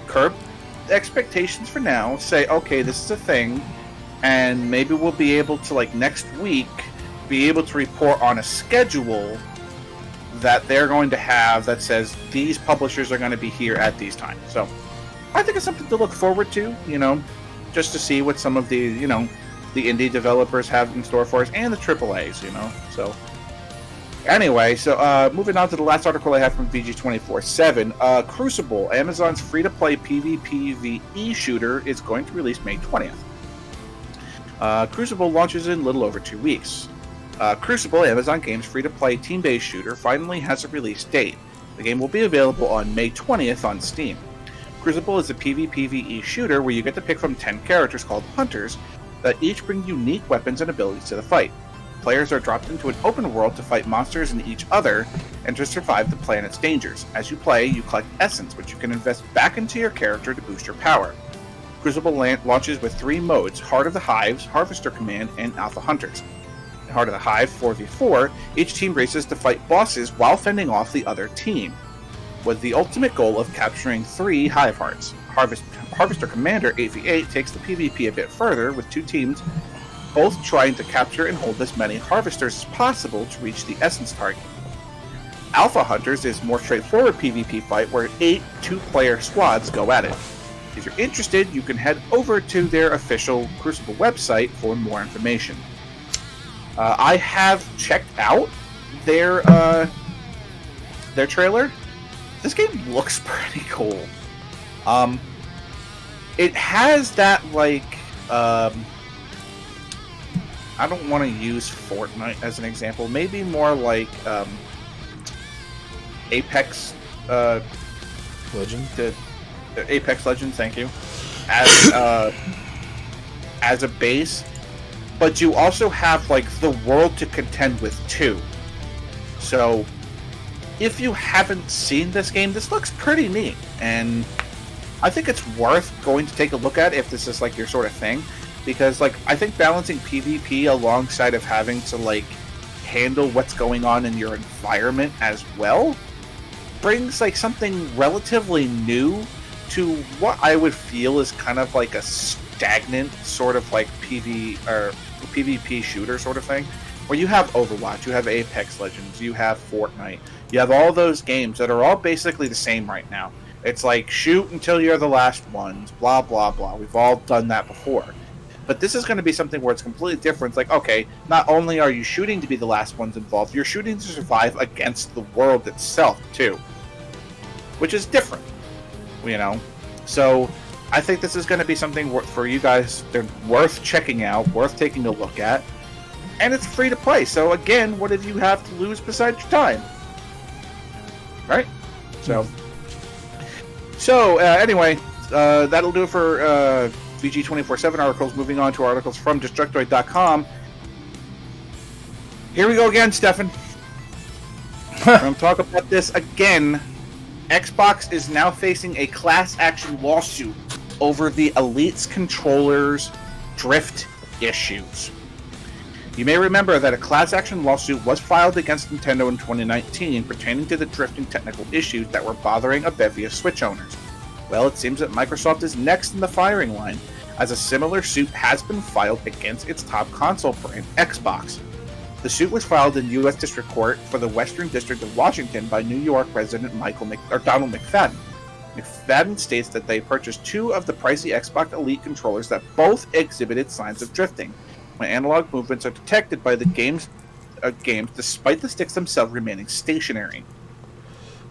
curb expectations for now, say, okay, this is a thing, and maybe we'll be able to, like, next week be able to report on a schedule that they're going to have that says these publishers are going to be here at these times. So I think it's something to look forward to, you know, just to see what some of the, you know, the indie developers have in store for us, and the AAAs, you know. So anyway, so moving on to the last article I have from VG247. Crucible, Amazon's free-to-play PvPvE shooter, is going to release May 20th. Crucible launches in a little over 2 weeks. Crucible, Amazon Games' free-to-play team-based shooter, finally has a release date. The game will be available on May 20th on Steam. Crucible is a PvPvE shooter where you get to pick from 10 characters called Hunters that each bring unique weapons and abilities to the fight. Players are dropped into an open world to fight monsters and each other and to survive the planet's dangers. As you play, you collect essence, which you can invest back into your character to boost your power. Crucible launches with 3 modes: Heart of the Hives, Harvester Command, and Alpha Hunters. In Heart of the Hive 4v4, each team races to fight bosses while fending off the other team, with the ultimate goal of capturing 3 Hive Hearts. Harvester Commander 8v8 takes the PvP a bit further, with 2 teams both trying to capture and hold as many Harvesters as possible to reach the Essence target. Alpha Hunters is a more straightforward PvP fight where 8 2-player squads go at it. If you're interested, you can head over to their official Crucible website for more information. I have checked out their trailer. This game looks pretty cool. It has that, like, I don't want to use Fortnite as an example. Maybe more like Apex Legend. Apex Legends, thank you. As a base, but you also have like the world to contend with too. So if you haven't seen this game, this looks pretty neat, and I think it's worth going to take a look at if this is like your sort of thing, because like I think balancing PvP alongside of having to like handle what's going on in your environment as well brings like something relatively new to what I would feel is kind of like a stagnant sort of like PvP shooter sort of thing, where you have Overwatch, you have Apex Legends, you have Fortnite, you have all those games that are all basically the same right now. It's like shoot until you're the last ones, blah blah blah. We've all done that before. But this is going to be something where it's completely different. It's like, okay, not only are you shooting to be the last ones involved, you're shooting to survive against the world itself too, which is different, you know. So I think this is going to be something for you guys. They're worth checking out, worth taking a look at, and it's free to play. So again, what did you have to lose besides your time, right? So anyway, that'll do it for VG 24/7 articles. Moving on to articles from Destructoid.com. Here we go again, Stefan. We're going to talk about this again. Xbox is now facing a class action lawsuit over the Elite's controllers drift issues. You may remember that a class action lawsuit was filed against Nintendo in 2019 pertaining to the drifting technical issues that were bothering a bevy of Switch owners. Well, it seems that Microsoft is next in the firing line, as a similar suit has been filed against its top console brand, Xbox. The suit was filed in U.S. District Court for the Western District of Washington by New York resident Donald McFadden. McFadden states that they purchased two of the pricey Xbox Elite controllers that both exhibited signs of drifting, when analog movements are detected by the games despite the sticks themselves remaining stationary.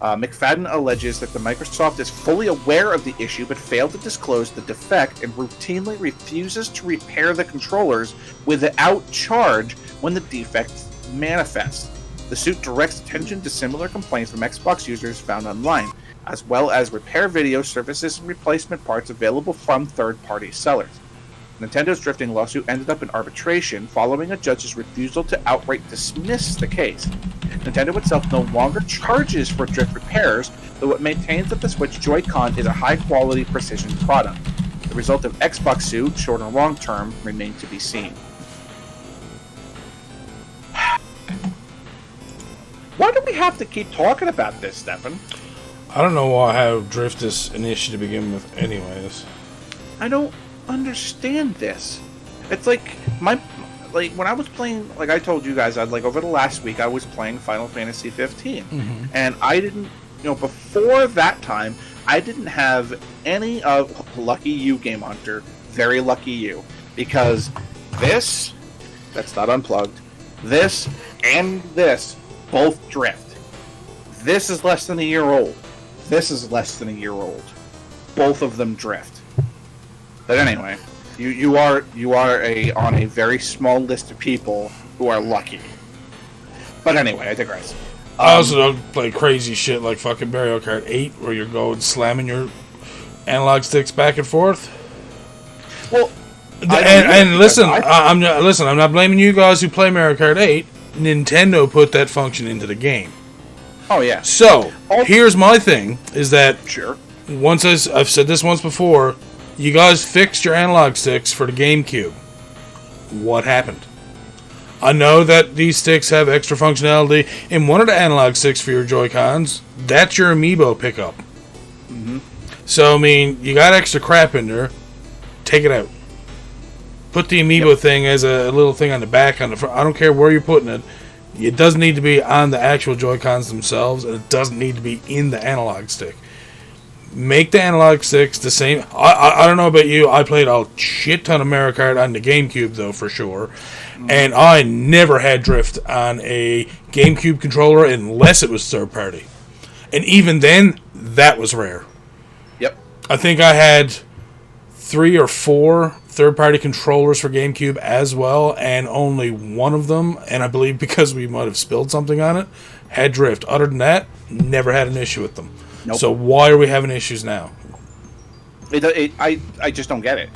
McFadden alleges that the Microsoft is fully aware of the issue but failed to disclose the defect and routinely refuses to repair the controllers without charge when the defect manifests. The suit directs attention to similar complaints from Xbox users found online, as well as repair video services and replacement parts available from third-party sellers. Nintendo's drifting lawsuit ended up in arbitration following a judge's refusal to outright dismiss the case. Nintendo itself no longer charges for drift repairs, though it maintains that the Switch Joy-Con is a high-quality precision product. The result of Xbox suit, short and long term, remain to be seen. Why do we have to keep talking about this, Stefan? I don't know why how drift is an issue to begin with anyways. I don't understand this. It's like when I was playing, like I told you guys, over the last week I was playing Final Fantasy 15, and I didn't, before that time I didn't have any of lucky you, Game Hunter, very lucky you, because that's not unplugged, this and this both drift. This is less than a year old. This is less than a year old. Both of them drift. But anyway, you are on a very small list of people who are lucky. But anyway, I digress. I also don't play crazy shit like fucking Mario Kart 8, where you're going slamming your analog sticks back and forth. Well, listen, I'm not blaming you guys who play Mario Kart 8. Nintendo put that function into the game. Oh yeah. So here's my thing: is that sure? I've said this once before. You guys fixed your analog sticks for the GameCube. What happened? I know that these sticks have extra functionality. In one of the analog sticks for your Joy-Cons, that's your amiibo pickup. Mm-hmm. So, I mean, you got extra crap in there. Take it out. Put the amiibo thing as a little thing on the back, on the front. I don't care where you're putting it. It doesn't need to be on the actual Joy-Cons themselves, and it doesn't need to be in the analog stick. Make the analog sticks the same. I don't know about you. I played a shit ton of Mario Kart on the GameCube, though, for sure. And I never had drift on a GameCube controller unless it was third party. And even then, that was rare. Yep. I think I had 3 or 4 third-party controllers for GameCube as well, and only one of them, and I believe because we might have spilled something on it, had drift. Other than that, never had an issue with them. Nope. So why are we having issues now? I just don't get it.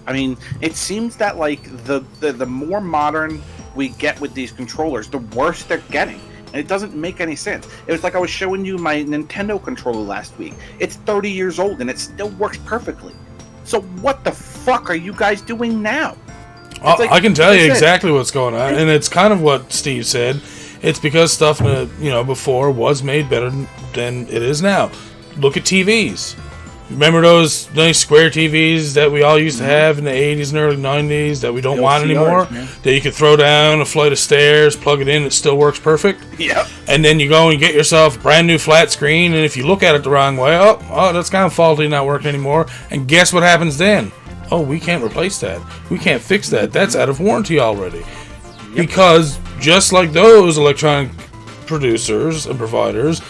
I mean, it seems that like the more modern we get with these controllers, the worse they're getting. And it doesn't make any sense. It was like I was showing you my Nintendo controller last week. It's 30 years old and it still works perfectly. So what the fuck are you guys doing now? Like, I can tell you exactly what's going on, and it's kind of what Steve said. It's because stuff, before was made better than it is now. Look at TVs. Remember those nice square TVs that we all used to have in the 80s and early 90s that we don't want anymore? That you could throw down a flight of stairs, plug it in, it still works perfect? Yep. And then you go and get yourself a brand new flat screen, and if you look at it the wrong way, oh, that's kind of faulty, not working anymore. And guess what happens then? Oh, we can't replace that. We can't fix that. That's out of warranty already. Yep. Because just like those electronic producers and providers,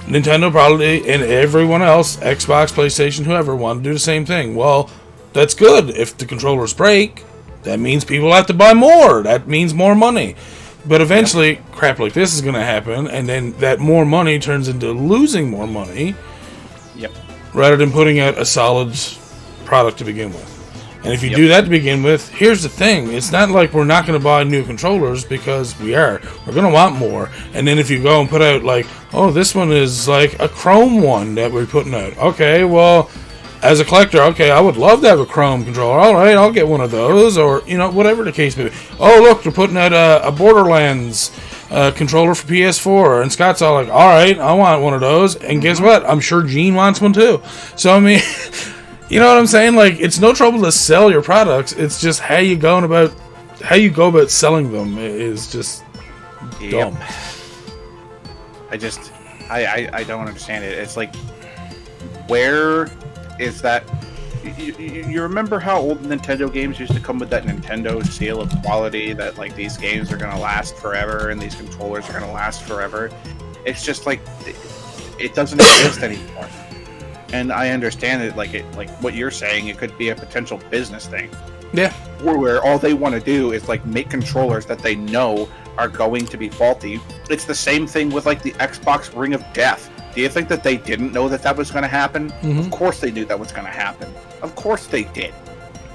Nintendo probably, and everyone else, Xbox, PlayStation, whoever, want to do the same thing. Well, that's good. If the controllers break, that means people have to buy more. That means more money. But eventually, crap like this is going to happen, and then that more money turns into losing more money. Yep. Rather than putting out a solid product to begin with. And if you do that to begin with, here's the thing. It's not like we're not going to buy new controllers, because we are. We're going to want more. And then if you go and put out, like, oh, this one is like a Chrome one that we're putting out. Okay, well, as a collector, okay, I would love to have a Chrome controller. All right, I'll get one of those. Or, whatever the case may be. Oh, look, they're putting out a Borderlands controller for PS4. And Scott's all like, all right, I want one of those. And guess what? I'm sure Gene wants one too. So, I mean... You know what I'm saying? Like, it's no trouble to sell your products. It's just how you go about selling them is just dumb. I don't understand it. It's like, where is that? You remember how old Nintendo games used to come with that Nintendo seal of quality that like these games are gonna last forever and these controllers are gonna last forever? It's just like it doesn't exist anymore. And I understand it, like what you're saying, it could be a potential business thing. Yeah. Where all they want to do is like make controllers that they know are going to be faulty. It's the same thing with like the Xbox Ring of Death. Do you think that they didn't know that was going to happen? Mm-hmm. Of course they knew that was going to happen. Of course they did.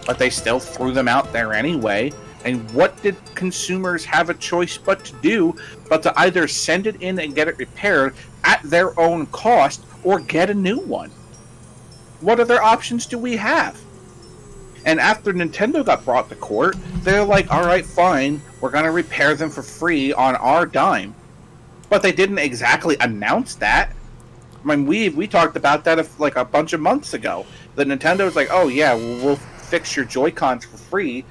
But they still threw them out there anyway. And what did consumers have a choice but to do but to either send it in and get it repaired at their own cost or get a new one? What other options do we have? And after Nintendo got brought to court, they're like, all right, fine, we're going to repair them for free on our dime. But they didn't exactly announce that. I mean, we talked about that like a bunch of months ago. The Nintendo's like, oh yeah, we'll fix your Joy-Cons for free,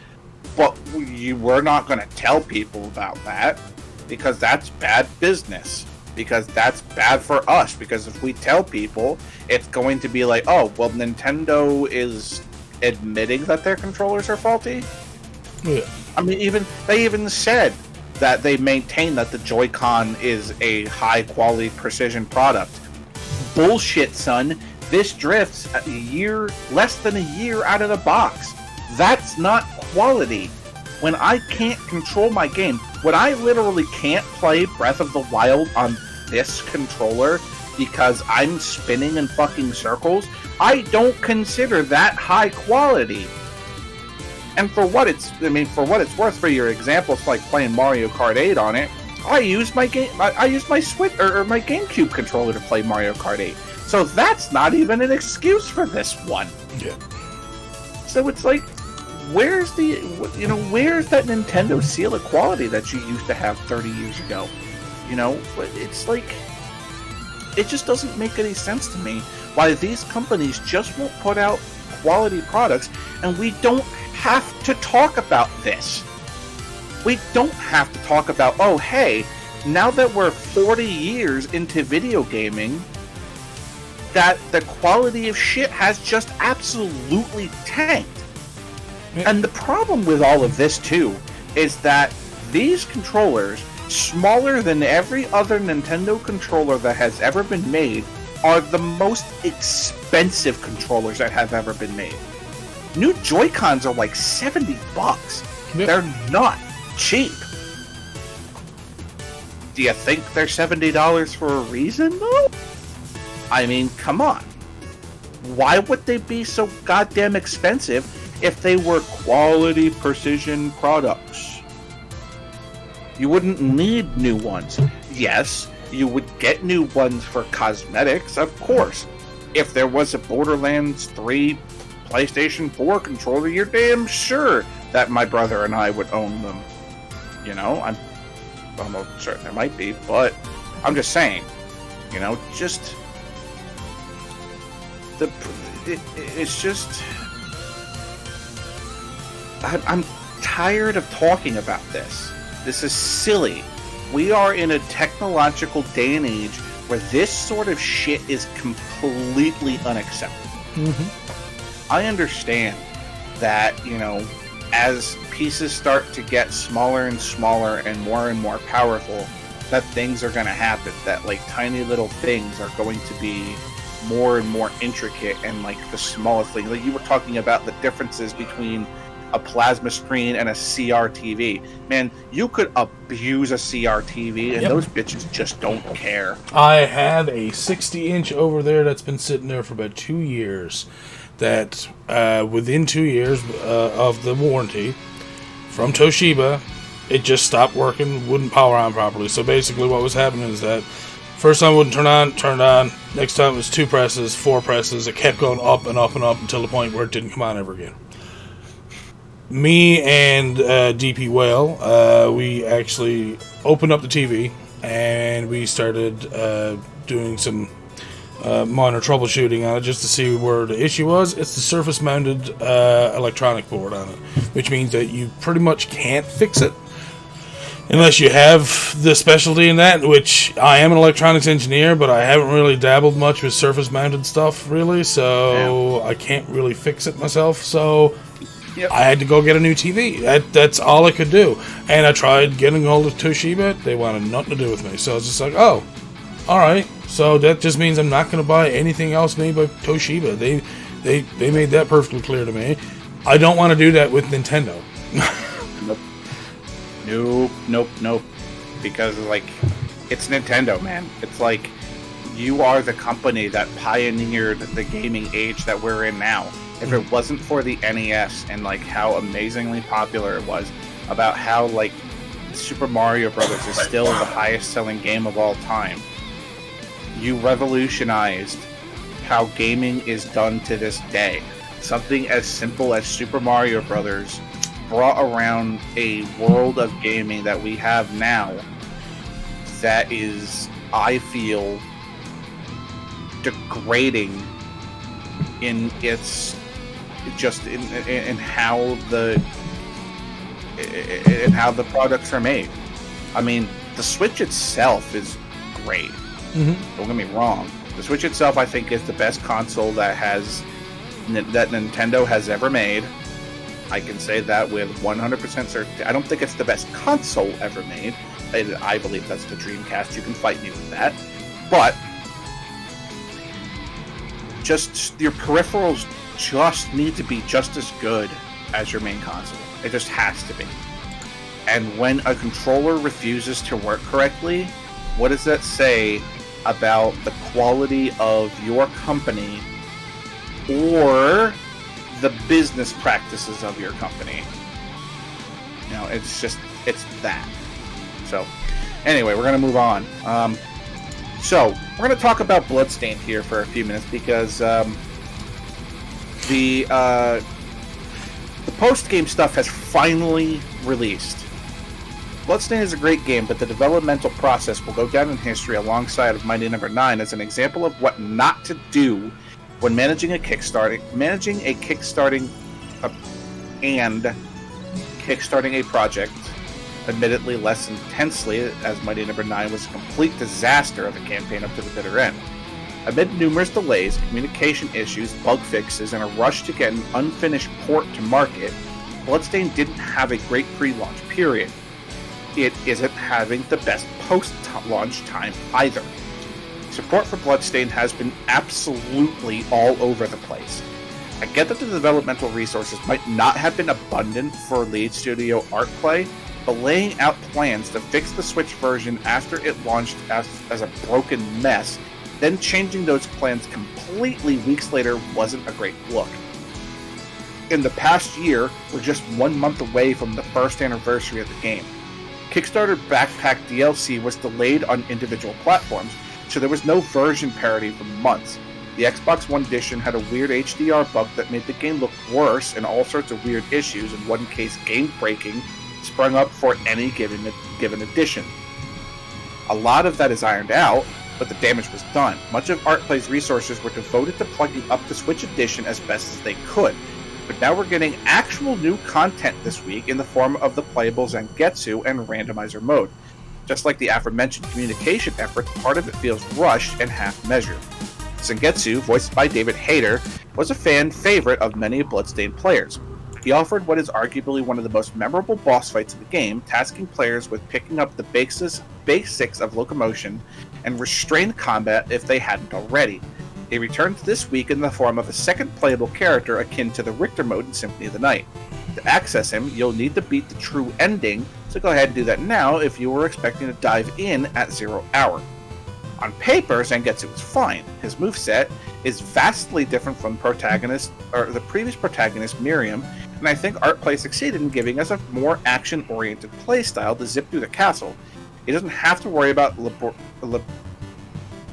but we're not going to tell people about that because that's bad business. Because that's bad for us. Because if we tell people, it's going to be like, oh, well, Nintendo is admitting that their controllers are faulty. Yeah. I mean, they even said that they maintain that the Joy-Con is a high-quality precision product. Bullshit, son. This drifts less than a year out of the box. That's not quality. When I can't control my game, when I literally can't play Breath of the Wild on this controller because I'm spinning in fucking circles, I don't consider that high quality. And for what it's worth, for your example, it's like playing Mario Kart 8 on it. I use my Switch or my GameCube controller to play Mario Kart 8. So that's not even an excuse for this one. Yeah. So it's like, where's that Nintendo seal of quality that you used to have 30 years ago? It's like, it just doesn't make any sense to me why these companies just won't put out quality products, and we don't have to talk about this. We don't have to talk about, oh, hey, now that we're 40 years into video gaming, that the quality of shit has just absolutely tanked. Yeah. And the problem with all of this, too, is that these controllers, smaller than every other Nintendo controller that has ever been made, are the most expensive controllers that have ever been made. New Joy-Cons are like $70. Yep. They're not cheap. Do you think they're $70 for a reason, though? I mean, come on. Why would they be so goddamn expensive if they were quality precision products? You wouldn't need new ones. Yes, you would get new ones for cosmetics, of course. If there was a Borderlands 3 PlayStation 4 controller, you're damn sure that my brother and I would own them. You know, I'm almost certain there might be, but I'm just saying, you know, just it's just I'm tired of talking about this. This is silly. We are in a technological day and age where this sort of shit is completely unacceptable. Mm-hmm. I understand that, you know, as pieces start to get smaller and smaller and more powerful, that things are going to happen. That, like, tiny little things are going to be more and more intricate and, like, the smallest thing. Like, you were talking about the differences between a plasma screen and a CRTV. Man, you could abuse a CRTV and those bitches just don't care. I have a 60-inch over there that's been sitting there for about 2 years. That within 2 years of the warranty from Toshiba, it just stopped working, wouldn't power on properly. So basically what was happening is that first time it wouldn't turn on, turned on. Next time it was 2 presses, 4 presses. It kept going up and up and up until the point where it didn't come on ever again. Me and DP Whale, we actually opened up the TV and we started doing some minor troubleshooting on it just to see where the issue was. It's the surface-mounted electronic board on it, which means that you pretty much can't fix it unless you have the specialty in that, which I am an electronics engineer, but I haven't really dabbled much with surface-mounted stuff, really, so I can't really fix it myself, so I had to go get a new TV. That's all I could do. And I tried getting hold of Toshiba. They wanted nothing to do with me, so I was just like, oh, alright. So that just means I'm not going to buy anything else made by Toshiba. They made that perfectly clear to me. I don't want to do that with Nintendo. Nope. Because, like, it's Nintendo, man. It's like, you are the company that pioneered the gaming age that we're in now. If it wasn't for the NES and, like, how amazingly popular it was, about how, like, Super Mario Brothers is still the highest selling game of all time, you revolutionized how gaming is done to this day. Something as simple as Super Mario Brothers brought around a world of gaming that we have now that is, I feel, degrading in its just in how the products are made. I mean, the Switch itself is great. Mm-hmm. Don't get me wrong. The Switch itself, I think, is the best console that Nintendo has ever made. I can say that with 100% certainty. I don't think it's the best console ever made. I believe that's the Dreamcast. You can fight me with that. But just your peripherals just need to be just as good as your main console. It just has to be. And when a controller refuses to work correctly, what does that say about the quality of your company or the business practices of your company? You know, it's that. So, anyway, we're going to move on. So, we're going to talk about Bloodstained here for a few minutes because the post-game stuff has finally released. Bloodstained is a great game, but the developmental process will go down in history alongside of Mighty Number 9 as an example of what not to do when managing a kickstarting a project, admittedly less intensely, as Mighty Number 9 was a complete disaster of a campaign up to the bitter end. Amid numerous delays, communication issues, bug fixes, and a rush to get an unfinished port to market, Bloodstained didn't have a great pre-launch period. It isn't having the best post-launch time either. Support for Bloodstained has been absolutely all over the place. I get that the developmental resources might not have been abundant for lead studio Artplay, but laying out plans to fix the Switch version after it launched as a broken mess, then changing those plans completely weeks later wasn't a great look. In the past year, we're just 1 month away from the first anniversary of the game. Kickstarter Backpack DLC was delayed on individual platforms, so there was no version parity for months. The Xbox One edition had a weird HDR bug that made the game look worse, and all sorts of weird issues, in one case game breaking, sprung up for any given edition. A lot of that is ironed out, but the damage was done. Much of Artplay's resources were devoted to plugging up the Switch edition as best as they could. But now we're getting actual new content this week in the form of the playable Zangetsu and randomizer mode. Just like the aforementioned communication efforts, part of it feels rushed and half-measured. Zangetsu, voiced by David Hayter, was a fan favorite of many Bloodstained players. He offered what is arguably one of the most memorable boss fights in the game, tasking players with picking up the basics of locomotion and restrained combat if they hadn't already. He returns this week in the form of a second playable character akin to the Richter mode in Symphony of the Night. To access him, you'll need to beat the true ending, so go ahead and do that now if you were expecting to dive in at 0 hour. On paper, Zangetsu is fine. His moveset is vastly different from the previous protagonist, Miriam, and I think Artplay succeeded in giving us a more action-oriented playstyle to zip through the castle. He doesn't have to worry about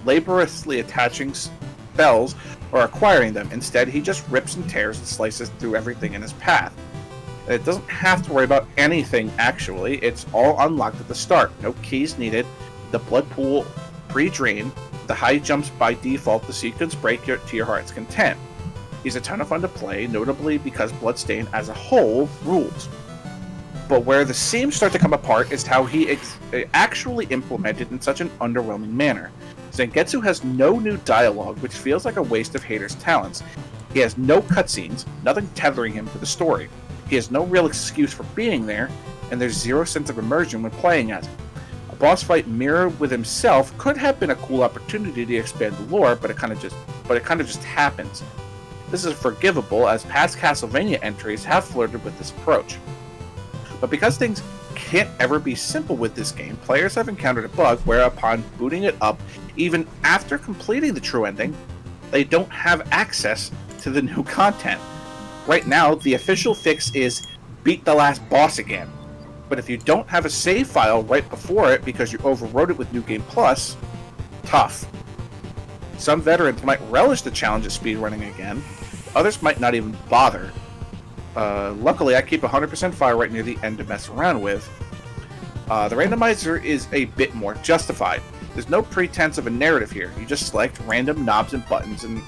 laboriously attaching spells or acquiring them. Instead, he just rips and tears and slices through everything in his path. And it doesn't have to worry about anything, actually. It's all unlocked at the start. No keys needed. The blood pool pre-drain. The high jumps by default. The sequence break to your heart's content. He's a ton of fun to play, notably because Bloodstained as a whole rules. But where the seams start to come apart is how he actually implemented in such an underwhelming manner. Zangetsu has no new dialogue, which feels like a waste of Hayter's talents. He has no cutscenes, nothing tethering him to the story. He has no real excuse for being there, and there's zero sense of immersion when playing as him. A boss fight mirrored with himself could have been a cool opportunity to expand the lore, but it kind of just happens. This is forgivable, as past Castlevania entries have flirted with this approach. But because things can't ever be simple with this game, players have encountered a bug where upon booting it up, even after completing the true ending, they don't have access to the new content. Right now, the official fix is beat the last boss again. But if you don't have a save file right before it because you overwrote it with New Game Plus, tough. Some veterans might relish the challenge of speedrunning again, others might not even bother. Luckily, I keep 100% fire right near the end to mess around with. The randomizer is a bit more justified. There's no pretense of a narrative here. You just select random knobs and buttons and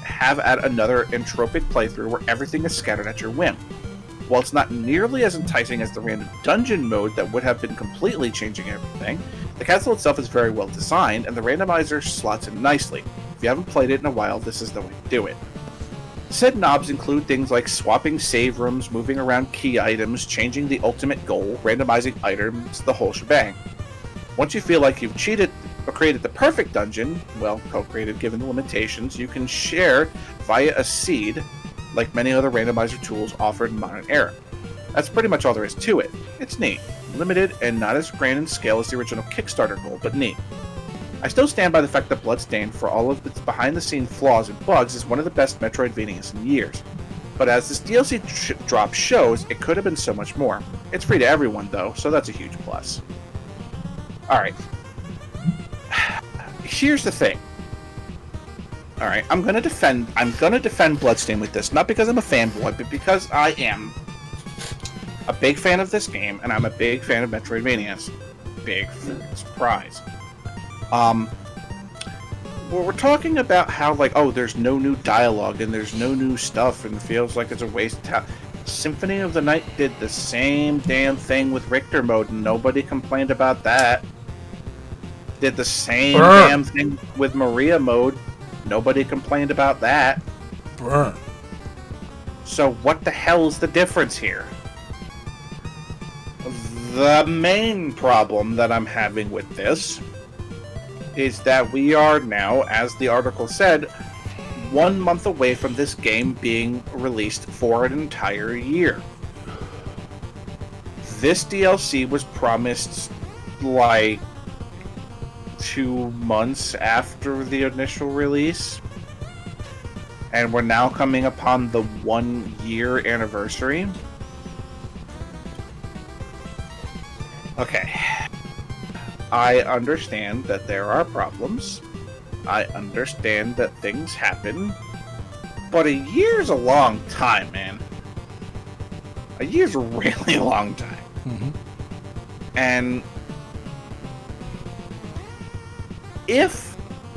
have at another entropic playthrough where everything is scattered at your whim. While it's not nearly as enticing as the random dungeon mode that would have been completely changing everything, the castle itself is very well designed and the randomizer slots in nicely. If you haven't played it in a while, this is the way to do it. Said knobs include things like swapping save rooms, moving around key items, changing the ultimate goal, randomizing items, the whole shebang. Once you feel like you've cheated or created the perfect dungeon, well, co-created given the limitations, you can share via a seed, like many other randomizer tools offered in modern era. That's pretty much all there is to it. It's neat, limited, and not as grand in scale as the original Kickstarter goal, but neat. I still stand by the fact that Bloodstained, for all of its behind-the-scenes flaws and bugs, is one of the best Metroidvanias in years. But as this DLC drop shows, it could have been so much more. It's free to everyone, though, so that's a huge plus. Alright. Here's the thing. Alright, I'm gonna defend Bloodstained with this, not because I'm a fanboy, but because I am a big fan of this game, and I'm a big fan of Metroidvanias. Big surprise. We're talking about how, like, oh, there's no new dialogue and there's no new stuff and it feels like it's a waste of time. Symphony of the Night did the same damn thing with Richter mode and nobody complained about that. Did the same damn thing with Maria mode. Nobody complained about that. So what the hell is the difference here? The main problem that I'm having with this is that we are now, as the article said, 1 month away from this game being released for an entire year. This DLC was promised like 2 months after the initial release, and we're now coming upon the 1 year anniversary. Okay, I understand that there are problems. I understand that things happen, but a year's a long time, man. A year's a really long time. Mm-hmm.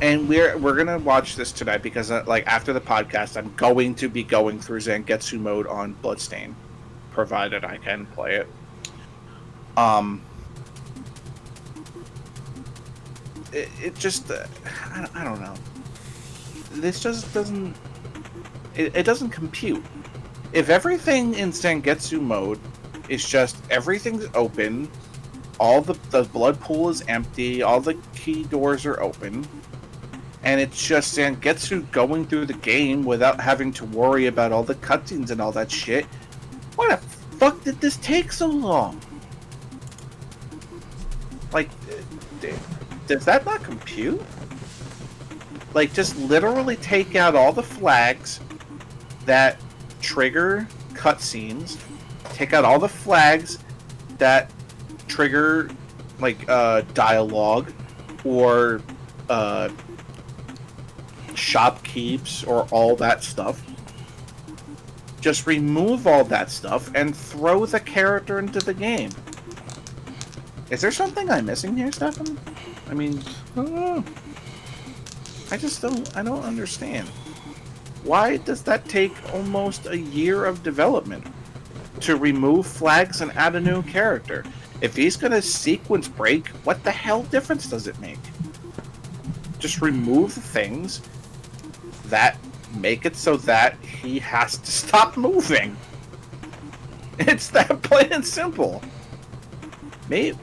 And we're gonna watch this tonight because like after the podcast, I'm going to be going through Zangetsu mode on Bloodstained, provided I can play it. It just I don't know. This just doesn't. It doesn't compute. If everything in Zangetsu mode is just everything's open, all the blood pool is empty, all the key doors are open, and it's just Zangetsu going through the game without having to worry about all the cutscenes and all that shit, why the fuck did this take so long? Like, does that not compute? Like, just literally take out all the flags that trigger cutscenes, take out all the flags that trigger, like, dialogue, or, shop keeps, or all that stuff. Just remove all that stuff and throw the character into the game. Is there something I'm missing here, Stefan? I mean, I don't know. I don't understand. Why does that take almost a year of development to remove flags and add a new character? If he's gonna sequence break, what the hell difference does it make? Just remove the things that make it so that he has to stop moving. It's that plain and simple. Maybe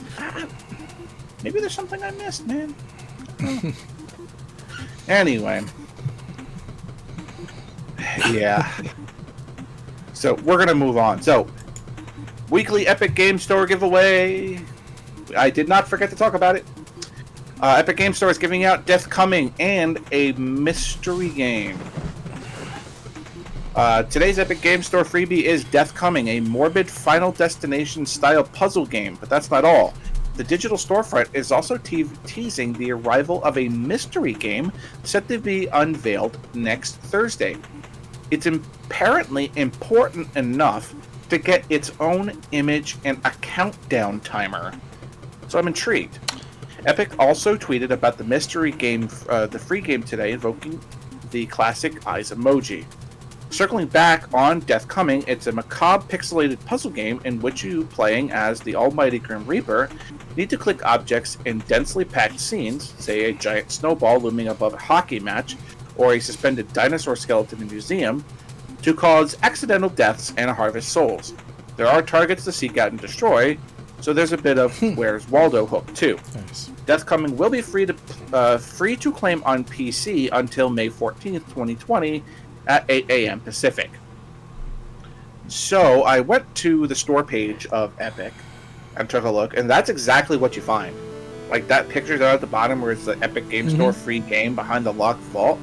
there's something I missed, man. Anyway. Yeah. So, we're going to move on. So, weekly Epic Game Store giveaway. I did not forget to talk about it. Epic Game Store is giving out Death Coming and a mystery game. Today's Epic Game Store freebie is Death Coming, a morbid Final Destination style puzzle game, but that's not all. The digital storefront is also teasing the arrival of a mystery game set to be unveiled next Thursday. It's apparently important enough to get its own image and a countdown timer. So I'm intrigued. Epic also tweeted about the mystery game, the free game today, invoking the classic eyes emoji. Circling back on Death Coming, it's a macabre pixelated puzzle game in which you, playing as the almighty Grim Reaper, need to click objects in densely packed scenes, say a giant snowball looming above a hockey match, or a suspended dinosaur skeleton in a museum, to cause accidental deaths and harvest souls. There are targets to seek out and destroy, so there's a bit of Where's Waldo hook too. Nice. Death Coming will be free to claim on PC until May 14th, 2020 at 8 a.m. Pacific. So I went to the store page of Epic and took a look, and that's exactly what you find. Like that picture there at the bottom where it's the Epic Game Store free game behind the locked vault.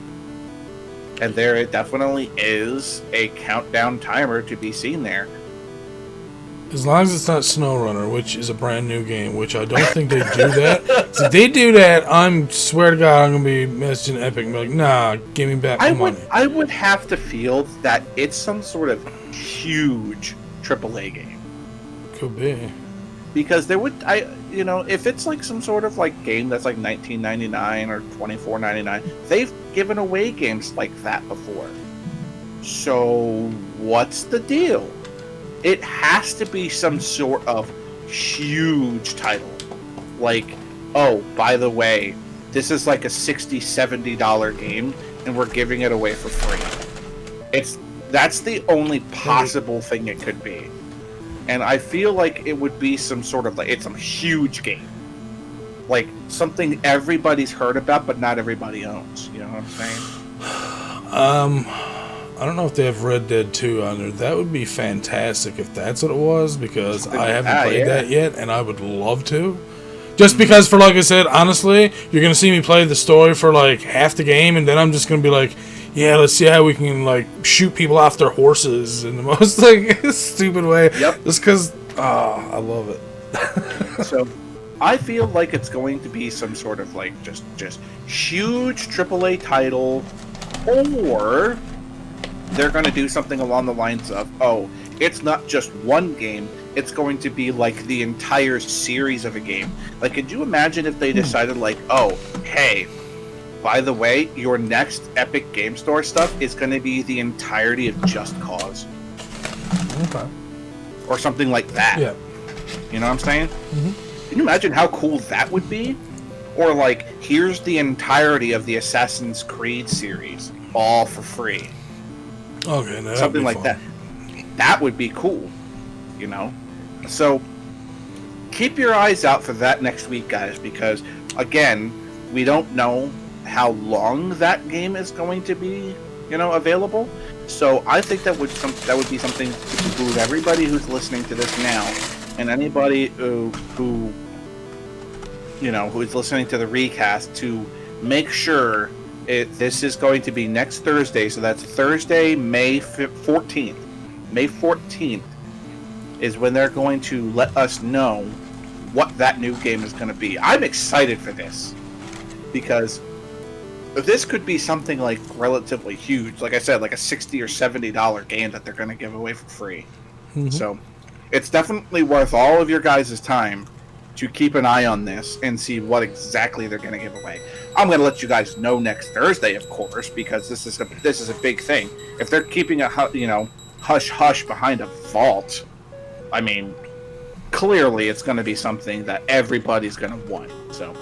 And there definitely is a countdown timer to be seen there. As long as it's not SnowRunner, which is a brand new game, which I don't think they do that. So if they do that, I swear to God, I'm going to be messaging Epic and be like, nah, give me back my money. I would have to feel that it's some sort of huge AAA game. Could be. Because there would, if it's like some sort of like game that's like $19.99 or $24.99, they've given away games like that before. So what's the deal? It has to be some sort of huge title. Like, oh, by the way, this is like a $60, $70 game, and we're giving it away for free. That's the only possible thing it could be. And I feel like it would be some sort of, like, it's a huge game. Like, something everybody's heard about, but not everybody owns. You know what I'm saying? I don't know if they have Red Dead 2 on there. That would be fantastic if that's what it was, because I haven't played that yet, and I would love to. Just because, for like I said, honestly, you're going to see me play the story for like half the game, and then I'm just going to be like, yeah, let's see how we can like shoot people off their horses in the most like stupid way. Yep. Just because, I love it. So, I feel like it's going to be some sort of like just huge AAA title, or they're going to do something along the lines of, oh, it's not just one game, it's going to be like the entire series of a game. Like, could you imagine if they decided like, oh, hey, by the way, your next Epic Game Store stuff is going to be the entirety of Just Cause. Okay. Or something like that. Yeah. You know what I'm saying? Mm-hmm. Can you imagine how cool that would be? Or like, here's the entirety of the Assassin's Creed series, all for free. Okay, no, something like fun. that. That would be cool, you know? So, keep your eyes out for that next week, guys, because, again, we don't know how long that game is going to be, you know, available. So, I think that would be something to behoove everybody who's listening to this now, and anybody who you know, who is listening to the recast, to make sure this is going to be next Thursday, so that's Thursday, May 14th. May 14th is when they're going to let us know what that new game is going to be. I'm excited for this, because this could be something like relatively huge. Like I said, like a $60 or $70 game that they're going to give away for free. Mm-hmm. So it's definitely worth all of your guys' time to keep an eye on this and see what exactly they're going to give away. I'm going to let you guys know next Thursday, of course, because this is a big thing. If they're keeping a hush behind a vault, I mean, clearly it's going to be something that everybody's going to want. So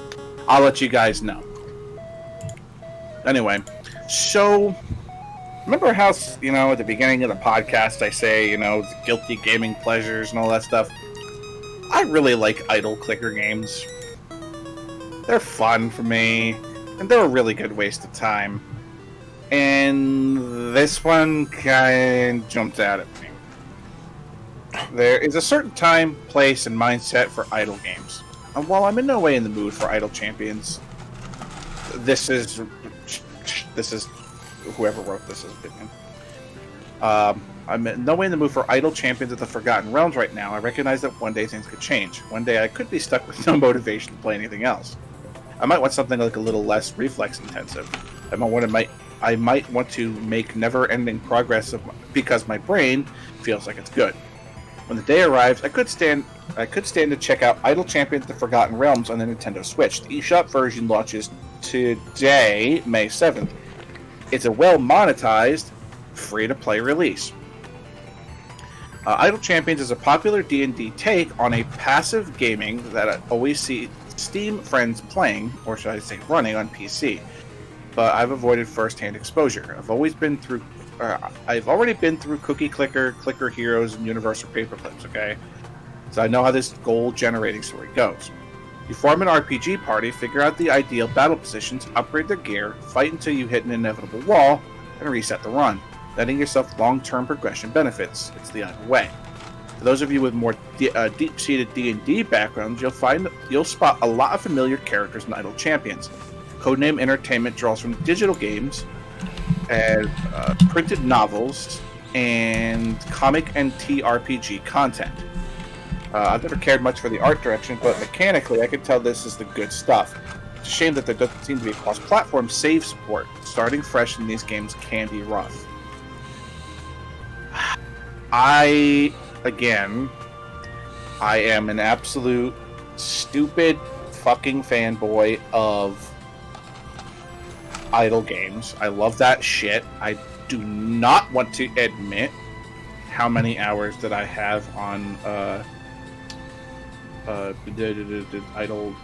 I'll let you guys know. Anyway, so remember how, you know, at the beginning of the podcast I say, you know, guilty gaming pleasures and all that stuff? I really like idle clicker games. They're fun for me, and they're a really good waste of time. And this one kind of jumped out at me. There is a certain time, place, and mindset for idle games. And while I'm in no way in the mood for idle champions, this is whoever wrote this opinion. I'm in no way in the mood for idle champions of the Forgotten Realms right now. I recognize that one day things could change. One day I could be stuck with no motivation to play anything else. I might want something like a little less reflex intensive. I might want to make never-ending progress because my brain feels like it's good. When the day arrives, I could stand to check out Idle Champions of the Forgotten Realms on the Nintendo Switch. The eShop version launches today, May 7th. It's a well-monetized, free-to-play release. Idle Champions is a popular D&D take on a passive gaming that I always see Steam friends playing, or should I say running, on PC. But I've avoided first-hand exposure. I've already been through Cookie Clicker, Clicker Heroes, and Universal Paperclips, okay? So I know how this goal-generating story goes. You form an RPG party, figure out the ideal battle positions, upgrade their gear, fight until you hit an inevitable wall, and reset the run, letting yourself long-term progression benefits. It's the other way. For those of you with more deep-seated D&D backgrounds, you'll spot a lot of familiar characters in Idle Champions. Codename Entertainment draws from digital games and printed novels and comic and TRPG content. I've never cared much for the art direction, but mechanically I can tell this is the good stuff. It's a shame that there doesn't seem to be cross-platform save support. Starting fresh in these games can be rough. I am an absolute stupid fucking fanboy of idle games. I love that shit. I do not want to admit how many hours that I have on idle.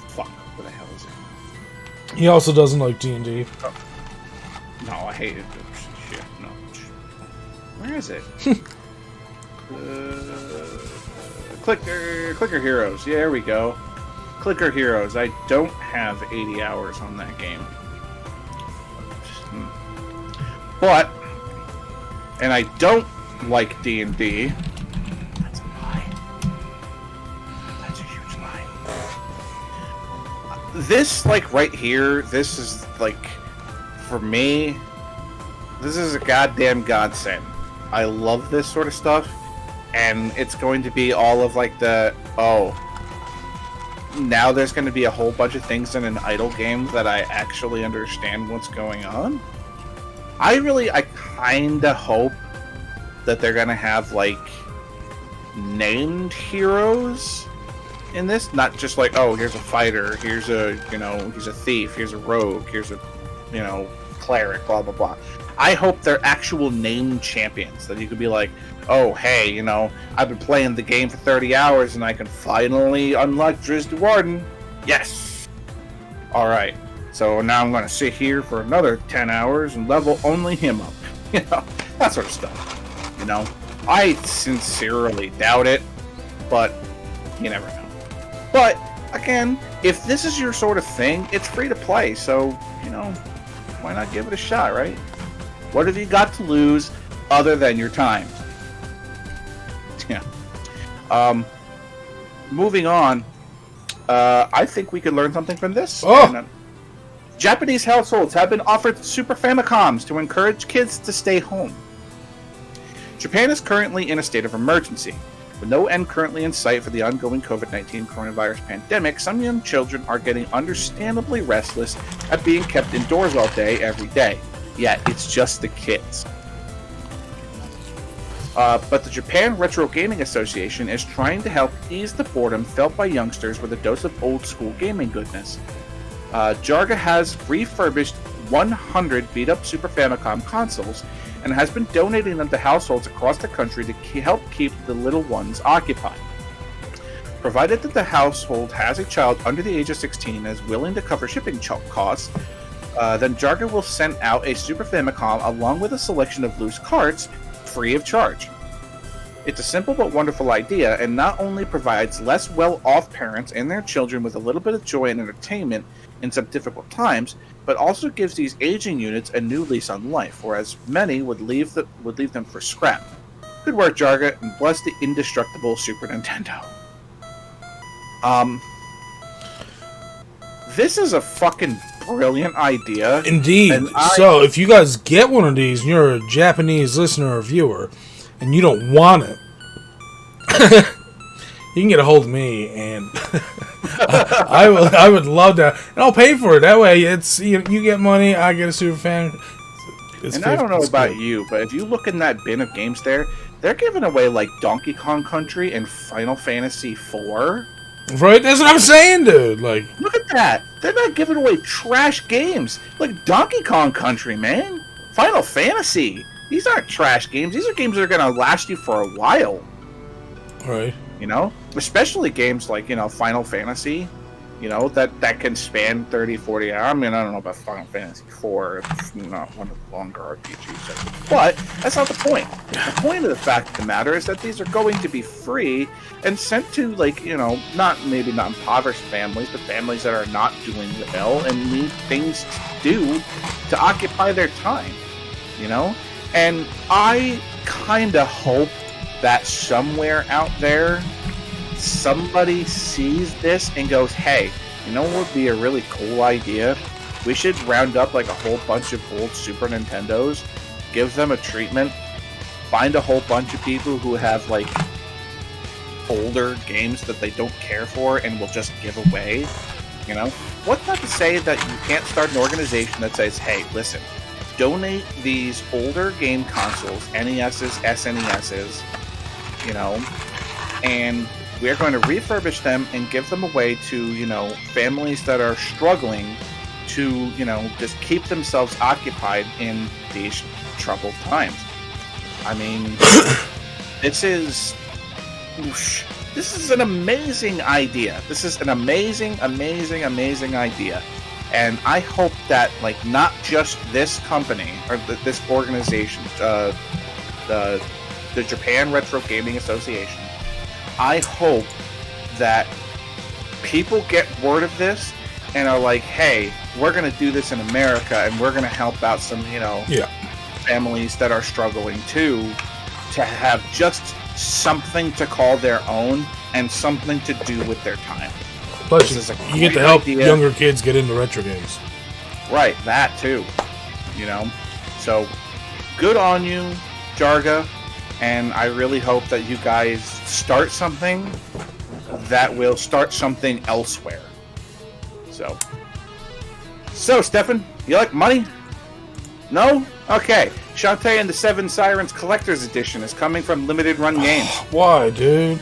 Fuck, what the hell is it? He also doesn't like D&D. Oh. No, I hate it. Shit, no. Where is it? Clicker Heroes. Yeah, there we go. Clicker Heroes. I don't have 80 hours on that game. But, and I don't like D&D. That's a lie. That's a huge lie. This, like, right here, this is, like, for me, this is a goddamn godsend. I love this sort of stuff, and it's going to be all of, like, now there's going to be a whole bunch of things in an idle game that I actually understand what's going on. I kind of hope that they're going to have, like, named heroes in this. Not just like, oh, here's a fighter, here's a, he's a thief, here's a rogue, here's a, cleric, blah, blah, blah. I hope they're actual named champions, that you could be like, oh, hey, I've been playing the game for 30 hours and I can finally unlock Driz Warden. Yes! Alright, so now I'm going to sit here for another 10 hours and level only him up. That sort of stuff. I sincerely doubt it, but you never know. But, again, if this is your sort of thing, it's free to play, so, why not give it a shot, right? What have you got to lose other than your time? Yeah. Moving on, I think we could learn something from this. Oh. Japanese households have been offered Super Famicoms to encourage kids to stay home. Japan is currently in a state of emergency. With no end currently in sight for the ongoing COVID-19 coronavirus pandemic, some young children are getting understandably restless at being kept indoors all day, every day. Yet, it's just the kids. But the Japan Retro Gaming Association is trying to help ease the boredom felt by youngsters with a dose of old-school gaming goodness. Jarga has refurbished 100 beat-up Super Famicom consoles and has been donating them to households across the country to help keep the little ones occupied. Provided that the household has a child under the age of 16 and is willing to cover shipping costs, then Jarga will send out a Super Famicom along with a selection of loose carts, free of charge. It's a simple but wonderful idea, and not only provides less well-off parents and their children with a little bit of joy and entertainment in some difficult times, but also gives these aging units a new lease on life, whereas many would leave them for scrap. Good work, Jarga, and bless the indestructible Super Nintendo. This is a fucking brilliant idea. Indeed. So, if you guys get one of these and you're a Japanese listener or viewer, and you don't want it, you can get a hold of me, and I would love that. And I'll pay for it. That way, it's you get money, I get a Super Fan. And I don't know about you, but if you look in that bin of games there, they're giving away, like, Donkey Kong Country and Final Fantasy IV. Right? That's what I'm saying, dude. Like, look at that. They're not giving away trash games. Like Donkey Kong Country, man. Final Fantasy. These aren't trash games. These are games that are going to last you for a while. Right. Especially games like, Final Fantasy, that can span 30, 40 hours. I mean, I don't know about Final Fantasy IV. It's not one of the longer RPGs. But that's not the point. The point of the fact of the matter is that these are going to be free and sent to, like, not impoverished families, but families that are not doing well and need things to do to occupy their time, And I kind of hope that somewhere out there, somebody sees this and goes, hey, what would be a really cool idea? We should round up, like, a whole bunch of old Super Nintendos, give them a treatment, find a whole bunch of people who have, like, older games that they don't care for and will just give away, What's not to say that you can't start an organization that says, hey, listen, donate these older game consoles, NESs, SNESs, and we're going to refurbish them and give them away to, families that are struggling to, just keep themselves occupied in these troubled times. I mean, this is an amazing idea. This is an amazing idea. And I hope that, like, not just this company or this organization, the Japan Retro Gaming Association, I hope that people get word of this and are like, hey, we're going to do this in America and we're going to help out some, families that are struggling too to have just something to call their own and something to do with their time. Plus, you get to help younger kids get into retro games. Right, that too. You know? So, good on you, Jarga, and I really hope that you guys start something that will start something elsewhere. So, Stefan, you like money? No? Okay. Shantae and the Seven Sirens Collector's Edition is coming from Limited Run Games. Why, dude?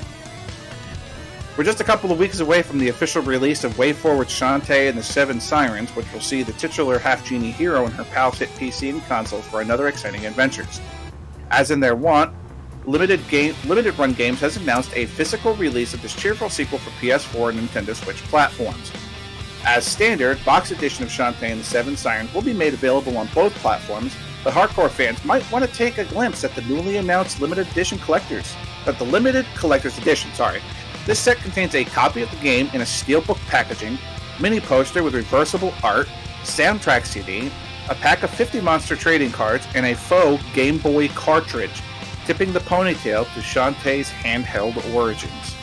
We're just a couple of weeks away from the official release of Way Forward Shantae and the Seven Sirens, which will see the titular half-genie hero and her pals hit PC and consoles for another exciting adventures. As in their wont, Limited Run Games has announced a physical release of this cheerful sequel for PS4 and Nintendo Switch platforms. As standard, box edition of Shantae and the Seven Sirens will be made available on both platforms, but hardcore fans might want to take a glimpse at the newly announced Limited Collector's Edition. This set contains a copy of the game in a steelbook packaging, mini poster with reversible art, soundtrack CD, a pack of 50 monster trading cards, and a faux Game Boy cartridge, tipping the ponytail to Shantae's handheld origins.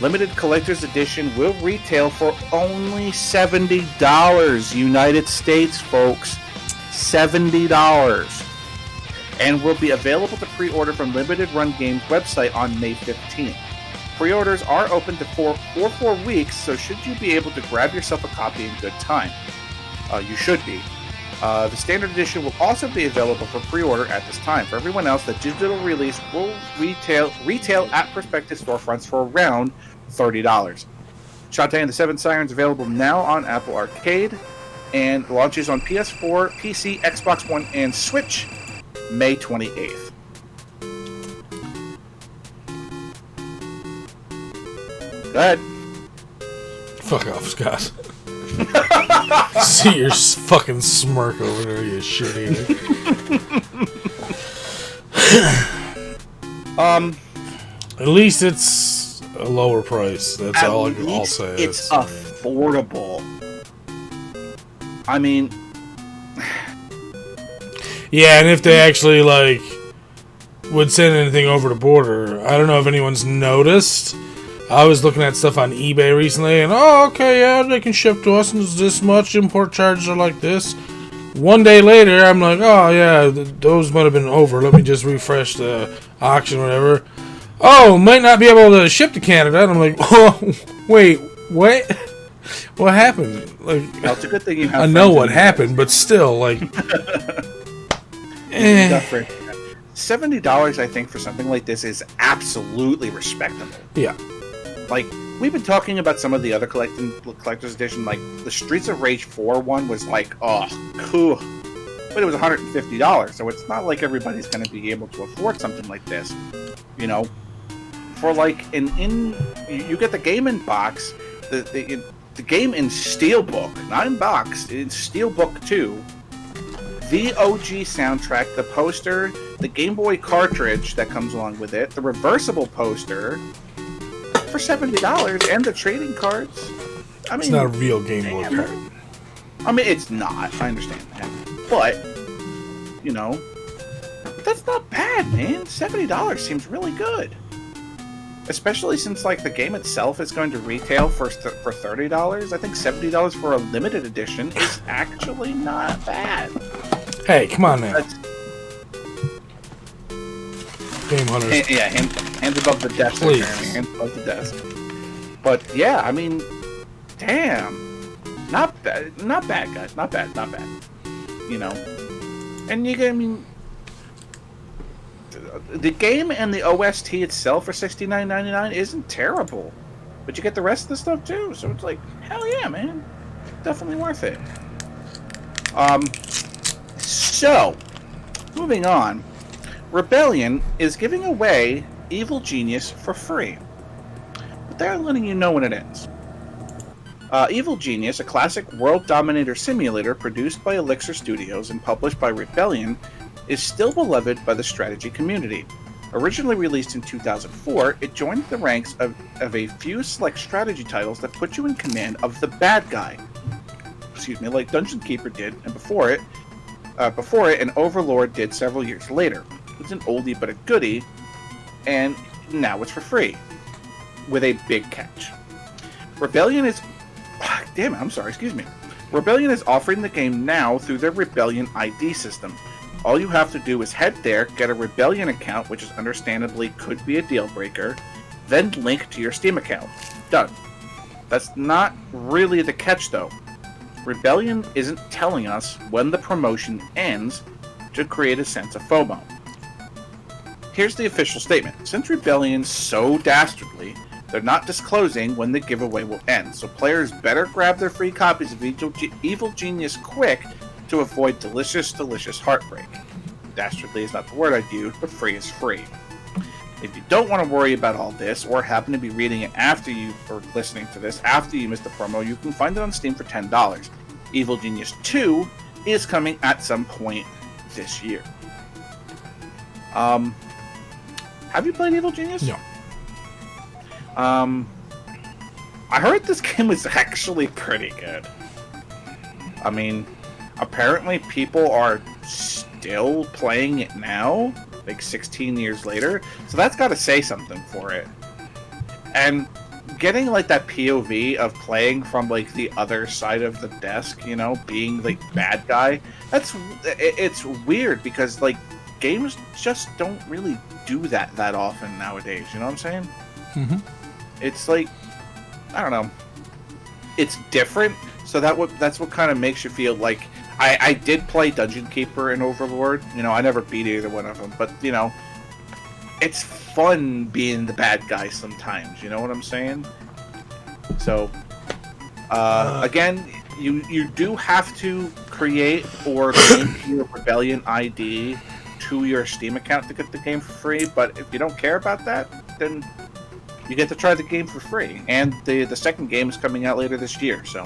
Limited Collector's Edition will retail for only $70 United States, folks. $70. And will be available to pre-order from Limited Run Games website on May 15th. Pre-orders are open for 4 weeks, so should you be able to grab yourself a copy in good time? You should be. The standard edition will also be available for pre-order at this time. For everyone else, the digital release will retail at prospective storefronts for around $30. Shantae and the Seven Sirens available now on Apple Arcade and launches on PS4, PC, Xbox One, and Switch May 28th. Go ahead. Fuck off, Scott. See your fucking smirk over there, you shit eater. At least it's a lower price. That's all I'll say. It's affordable. I mean, yeah, and if they actually would send anything over the border, I don't know if anyone's noticed. I was looking at stuff on eBay recently, and okay, yeah, they can ship to us, and it's this much. Import charges are like this. One day later, I'm like, oh yeah, those might have been over. Let me just refresh the auction, or whatever. Oh, might not be able to ship to Canada. And I'm like, oh, wait, what? What happened? Well, it's a good thing you have. I know what happened, but still, $70, I think, for something like this is absolutely respectable. Yeah. We've been talking about some of the other collector's edition, the Streets of Rage 4 one was cool. But it was $150, so it's not like everybody's going to be able to afford something like this. You know, for you get the game in box, the game in steelbook, not in box, in steelbook too. The OG soundtrack, the poster, the Game Boy cartridge that comes along with it, the reversible poster for $70, and the trading cards. I mean, it's not a real Game Boy card. I mean, it's not. I understand that, but that's not bad, man. $70 seems really good, especially since the game itself is going to retail for $30. I think $70 for a limited edition is actually not bad. Hey, come on now. Game Hunters. Hands above the desk. Please. Hands above the desk. But yeah, I mean, damn, not bad, guys, not bad. And the game and the OST itself for $69.99 isn't terrible, but you get the rest of the stuff too. So it's hell yeah, man, definitely worth it. So moving on. Rebellion is giving away Evil Genius for free, but they're letting you know when it ends. Evil Genius, a classic world dominator simulator produced by Elixir Studios and published by Rebellion, is still beloved by the strategy community. Originally released in 2004, it joined the ranks of a few select strategy titles that put you in command of the bad guy. Like Dungeon Keeper did, and before it, before it, and Overlord did several years later. It's an oldie but a goodie, and now it's for free, with a big catch. Rebellion is... Damn it, I'm sorry, excuse me. Rebellion is offering the game now through their Rebellion ID system. All you have to do is head there, get a Rebellion account, which is understandably could be a deal breaker, then link to your Steam account. Done. That's not really the catch, though. Rebellion isn't telling us when the promotion ends to create a sense of FOMO. Here's the official statement. Since Rebellion's so dastardly, they're not disclosing when the giveaway will end, so players better grab their free copies of Evil Genius quick to avoid delicious, delicious heartbreak. Dastardly is not the word I'd use, but free is free. If you don't want to worry about all this, or happen to be reading it after you, or listening to this after you missed the promo, you can find it on Steam for $10. Evil Genius 2 is coming at some point this year. Have you played Evil Genius? No. I heard this game was actually pretty good. I mean, apparently people are still playing it now, like 16 years later, so that's got to say something for it. And getting like that POV of playing from like the other side of the desk, you know, being the bad guy, it's weird because like games just don't really do that often nowadays, you know what I'm saying? Mm-hmm. It's like, I don't know, it's different, so that's what kind of makes you feel like... I did play Dungeon Keeper and Overlord, you know, I never beat either one of them, but, you know, it's fun being the bad guy sometimes, you know what I'm saying? So, again, you do have to create or link your Rebellion ID to your Steam account to get the game for free, but if you don't care about that, then you get to try the game for free. And the second game is coming out later this year, so...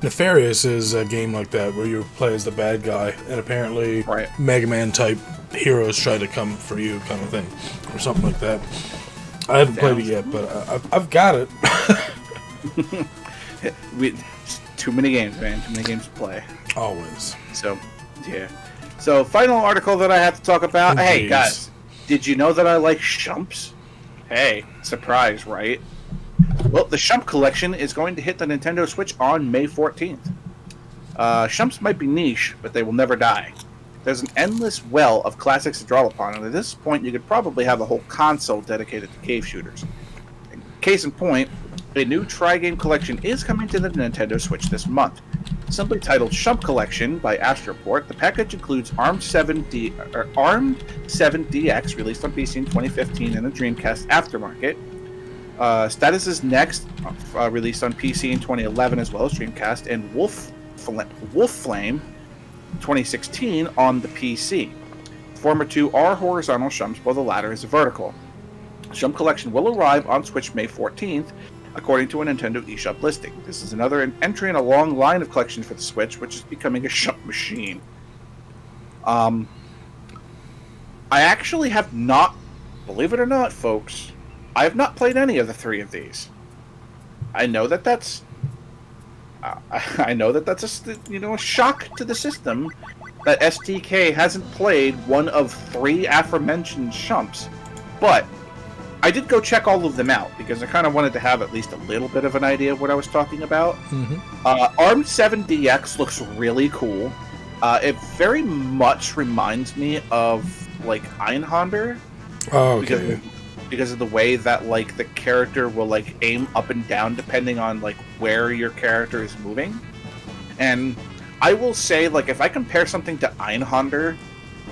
Nefarious is a game like that where you play as the bad guy, and apparently Mega Man type heroes try to come for you, kind of thing, or something like that. I haven't played it yet, but I've got it. Too many games, man. Too many games to play. Always. So, yeah. So, final article that I have to talk about. Hey, guys, did you know that I like Shumps? Hey, surprise, right? Well, the Shmup collection is going to hit the Nintendo Switch on May 14th. Shumps might be niche, but they will never die. There's an endless well of classics to draw upon, and at this point you could probably have a whole console dedicated to cave shooters. Case in point, a new tri-game collection is coming to the Nintendo Switch this month. Simply titled Shmup Collection by Astroport, the package includes Armed 7DX, released on PC in 2015 and the Dreamcast aftermarket. Status is Next, released on PC in 2011 as well as Dreamcast, and Wolf Flame 2016 on the PC. The former two are horizontal Shumps, while the latter is a vertical. Shmup Collection will arrive on Switch May 14th, according to a Nintendo eShop listing. This is another entry in a long line of collections for the Switch, which is becoming a Shmup machine. I actually have not, believe it or not, folks, I have not played any of the three of these. I know that that's a shock to the system that SDK hasn't played one of three aforementioned Shumps, but I did go check all of them out because I kind of wanted to have at least a little bit of an idea of what I was talking about. Mm-hmm. Armed 7DX looks really cool. It very much reminds me of like Einhander. Oh, okay. Because of the way that like the character will like aim up and down depending on like where your character is moving. And I will say, like, if I compare something to Einhander,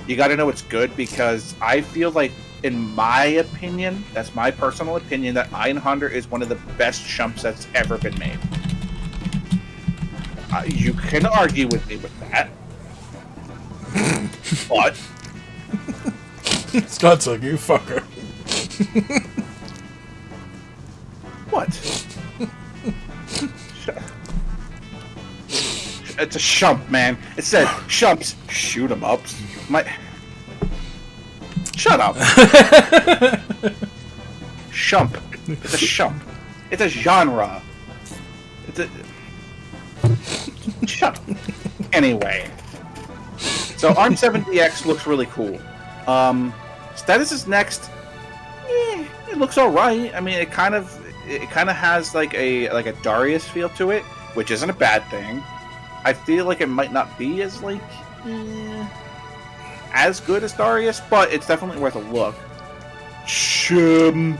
you got to know it's good because I feel like, in my opinion, that's my personal opinion, that Einhander is one of the best Shumps that's ever been made. You can argue with me with that, but Scott's like, you fucker. What? It's a Shump, man. It said Shumps, shoot 'em ups. Shut up. Shump. It's a Shump. It's a genre. Shut up. Anyway. So ARM 7DX looks really cool. Status is next. It looks all right. I mean, it kind of has like a Darius feel to it, which isn't a bad thing. I feel like it might not be as as good as Darius, but it's definitely worth a look. Shmup.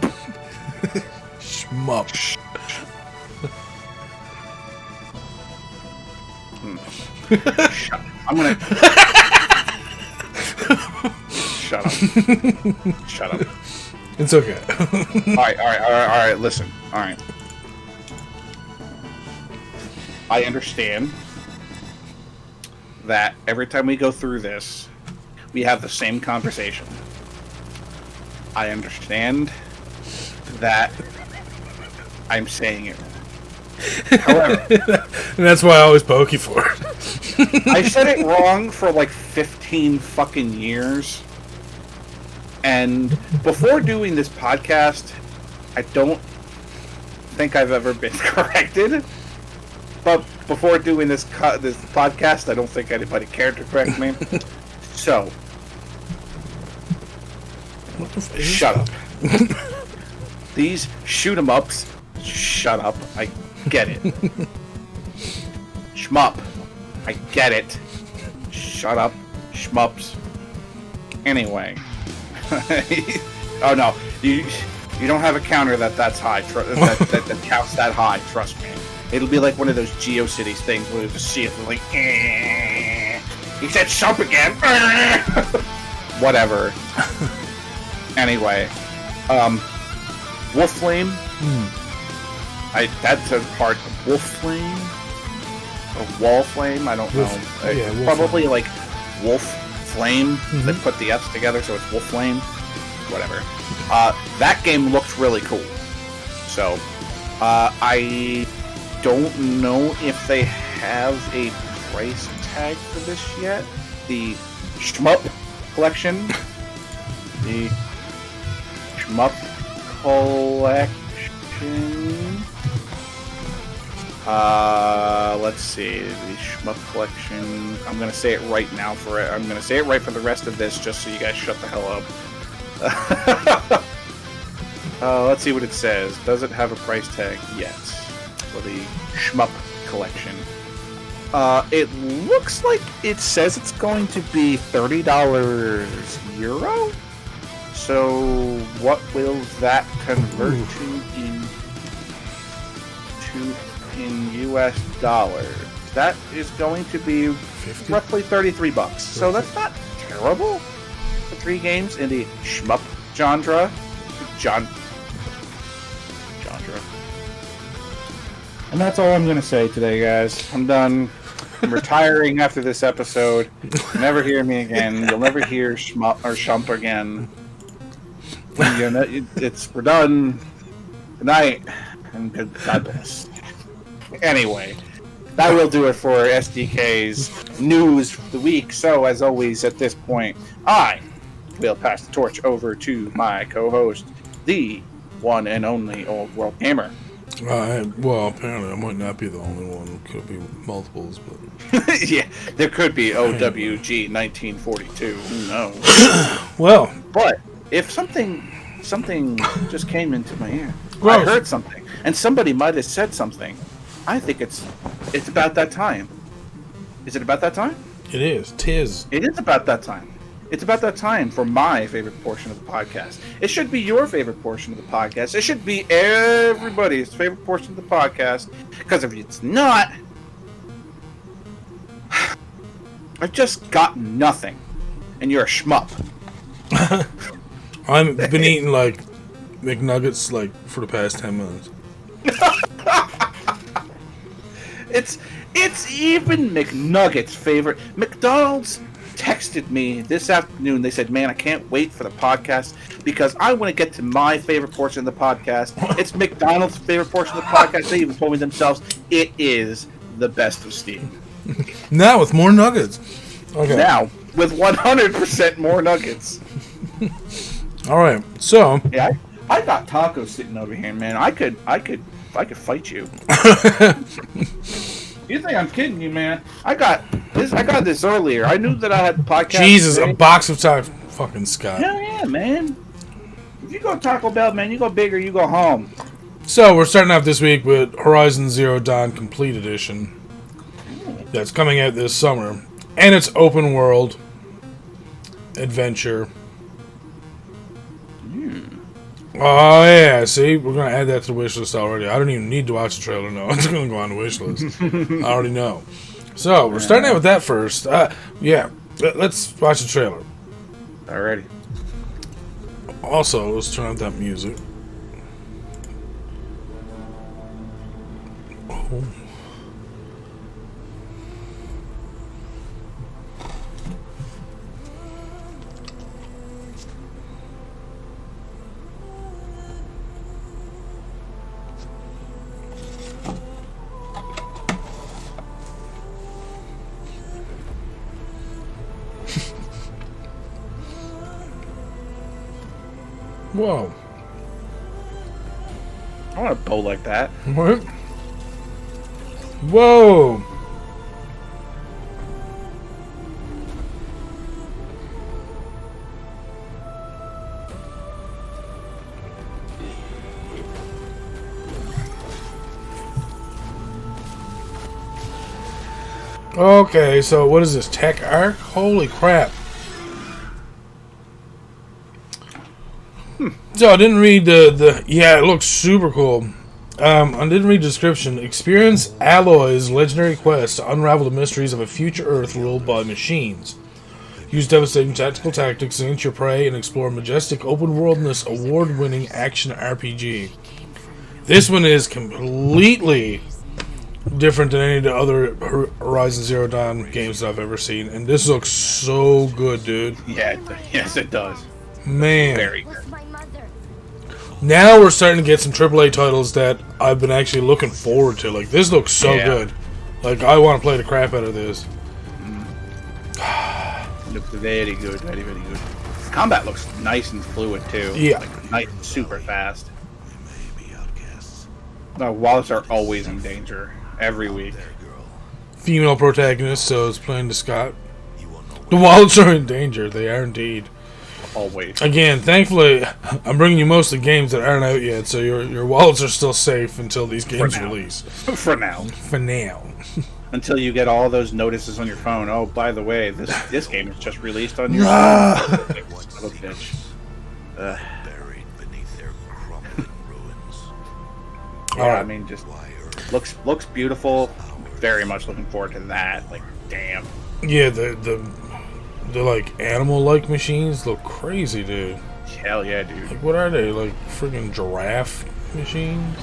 I'm gonna shut up. Shut up. It's okay. All right. Listen. All right. I understand that every time we go through this, we have the same conversation. I understand that I'm saying it wrong. However, and that's why I always poke you for it. I said it wrong for like 15 fucking years. And before doing this podcast, I don't think I've ever been corrected. But before doing this podcast, I don't think anybody cared to correct me. So, shut up. These shoot 'em ups, shut up. I get it. Shmup, I get it. Shut up, shmups. Anyway. Oh no, you don't have a counter that's high. That counts that high. Trust me. It'll be like one of those GeoCities things where you just see it like, he said Shmup again. Whatever. Anyway, Wolf Flame. That's a part. Wolf Flame or Wall Flame. I don't know. Yeah, probably flame. Like Wolf Flame. They put the F's together, so it's Wolf Flame. Whatever. That game looks really cool. So, I don't know if they have a price tag for this yet. The Shmup collection. The Shmup collection. Let's see. The Shmup collection. I'm gonna say it right now I'm gonna say it right for the rest of this, just so you guys shut the hell up. Let's see what it says. Does it have a price tag yet for the Shmup collection? It looks like it says it's going to be $30 euro. So what will that convert to in US dollars? That is going to be 50? Roughly $33. So that's not terrible for 3 games in the Shmup genre. Genre. And that's all I'm going to say today, guys. I'm done. I'm retiring after this episode. You'll never hear me again. You'll never hear Shmup again. We're done. Good night. And God bless. Anyway, that will do it for SDK's news for the week. So, as always, at this point, I will pass the torch over to my co-host, the one and only Old World Gamer. Well, apparently I might not be the only one. Could be multiples, but yeah, there could be OWG 1942. Who knows? Well, but if something just came into my ear, gross. I heard something, and somebody might have said something. I think it's about that time. Is it about that time? It is. Tis. It is about that time. It's about that time for my favorite portion of the podcast. It should be your favorite portion of the podcast. It should be everybody's favorite portion of the podcast. Because if it's not, I've just got nothing. And you're a shmup. I've been eating, like, McNuggets, like, for the past 10 minutes. It's even McNuggets' favorite. McDonald's texted me this afternoon. They said, man, I can't wait for the podcast because I want to get to my favorite portion of the podcast. It's McDonald's favorite portion of the podcast. They even told me themselves it is the best of Steve. Now with more nuggets. Okay. Now with 100% more nuggets. All right. So yeah, I got tacos sitting over here, man. I could fight you. You think I'm kidding you, man? I got I got this earlier. I knew that I had the podcast. Jesus, today. a box of time. Fucking Scott. Hell yeah, man. If you go Taco Bell, man, you go big or you go home. So, we're starting off this week with Horizon Zero Dawn Complete Edition. That's coming out this summer. And it's open world adventure. Oh, yeah, see? We're going to add that to the wish list already. I don't even need to watch the trailer, no. It's going to go on the wish list. I already know. So, we're starting out with that first. Yeah, let's watch the trailer. Alrighty. Also, let's turn up that music. Oh. Whoa. I want a bow like that. What? Whoa. Okay, so what is this? Tech Arc? Holy crap. So I didn't read yeah, it looks super cool. I didn't read the description. Experience Alloy's legendary quest to unravel the mysteries of a future Earth ruled by machines. Use devastating tactical tactics against your prey and explore majestic open-worldness award-winning action RPG. This one is completely different than any of the other Horizon Zero Dawn games that I've ever seen, and this looks so good, dude. Yeah, yes, it does. Man. Very good. Now we're starting to get some AAA titles that I've been actually looking forward to. Like, this looks so good. Like, I want to play the crap out of this. Looks very good, very, very good. Combat looks nice and fluid, too. Yeah. Like, nice and super fast. The wallets are always in danger. Every week. Female protagonist, so it's playing to Scott. The wallets are in danger. They are indeed. Always. Again, thankfully, I'm bringing you most of the games that aren't out yet, so your wallets are still safe until these games release. For now. For now. Until you get all those notices on your phone. Oh, by the way, this game is just released on your little bitch. Buried beneath their crumbling ruins. Yeah, I mean, just looks beautiful. Very much looking forward to that. Like, damn. Yeah, the like animal-like machines look crazy, dude. Hell yeah, dude. Like, what are they? Like freaking giraffe machines?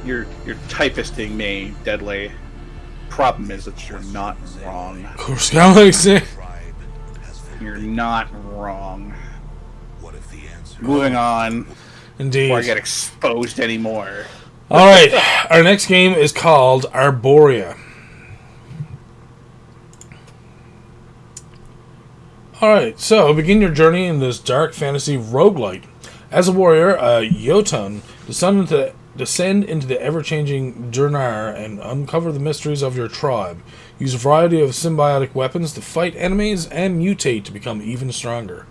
You're typisting me, Deadly. Problem is that you're not wrong. Of course, Scott likes it. You're not wrong. What if the answer? Moving on. Indeed. Before I get exposed anymore. Alright, our next game is called Arboria. Alright, so begin your journey in this dark fantasy roguelite. As a warrior, Jotun, descend into the ever-changing Durnar and uncover the mysteries of your tribe. Use a variety of symbiotic weapons to fight enemies and mutate to become even stronger.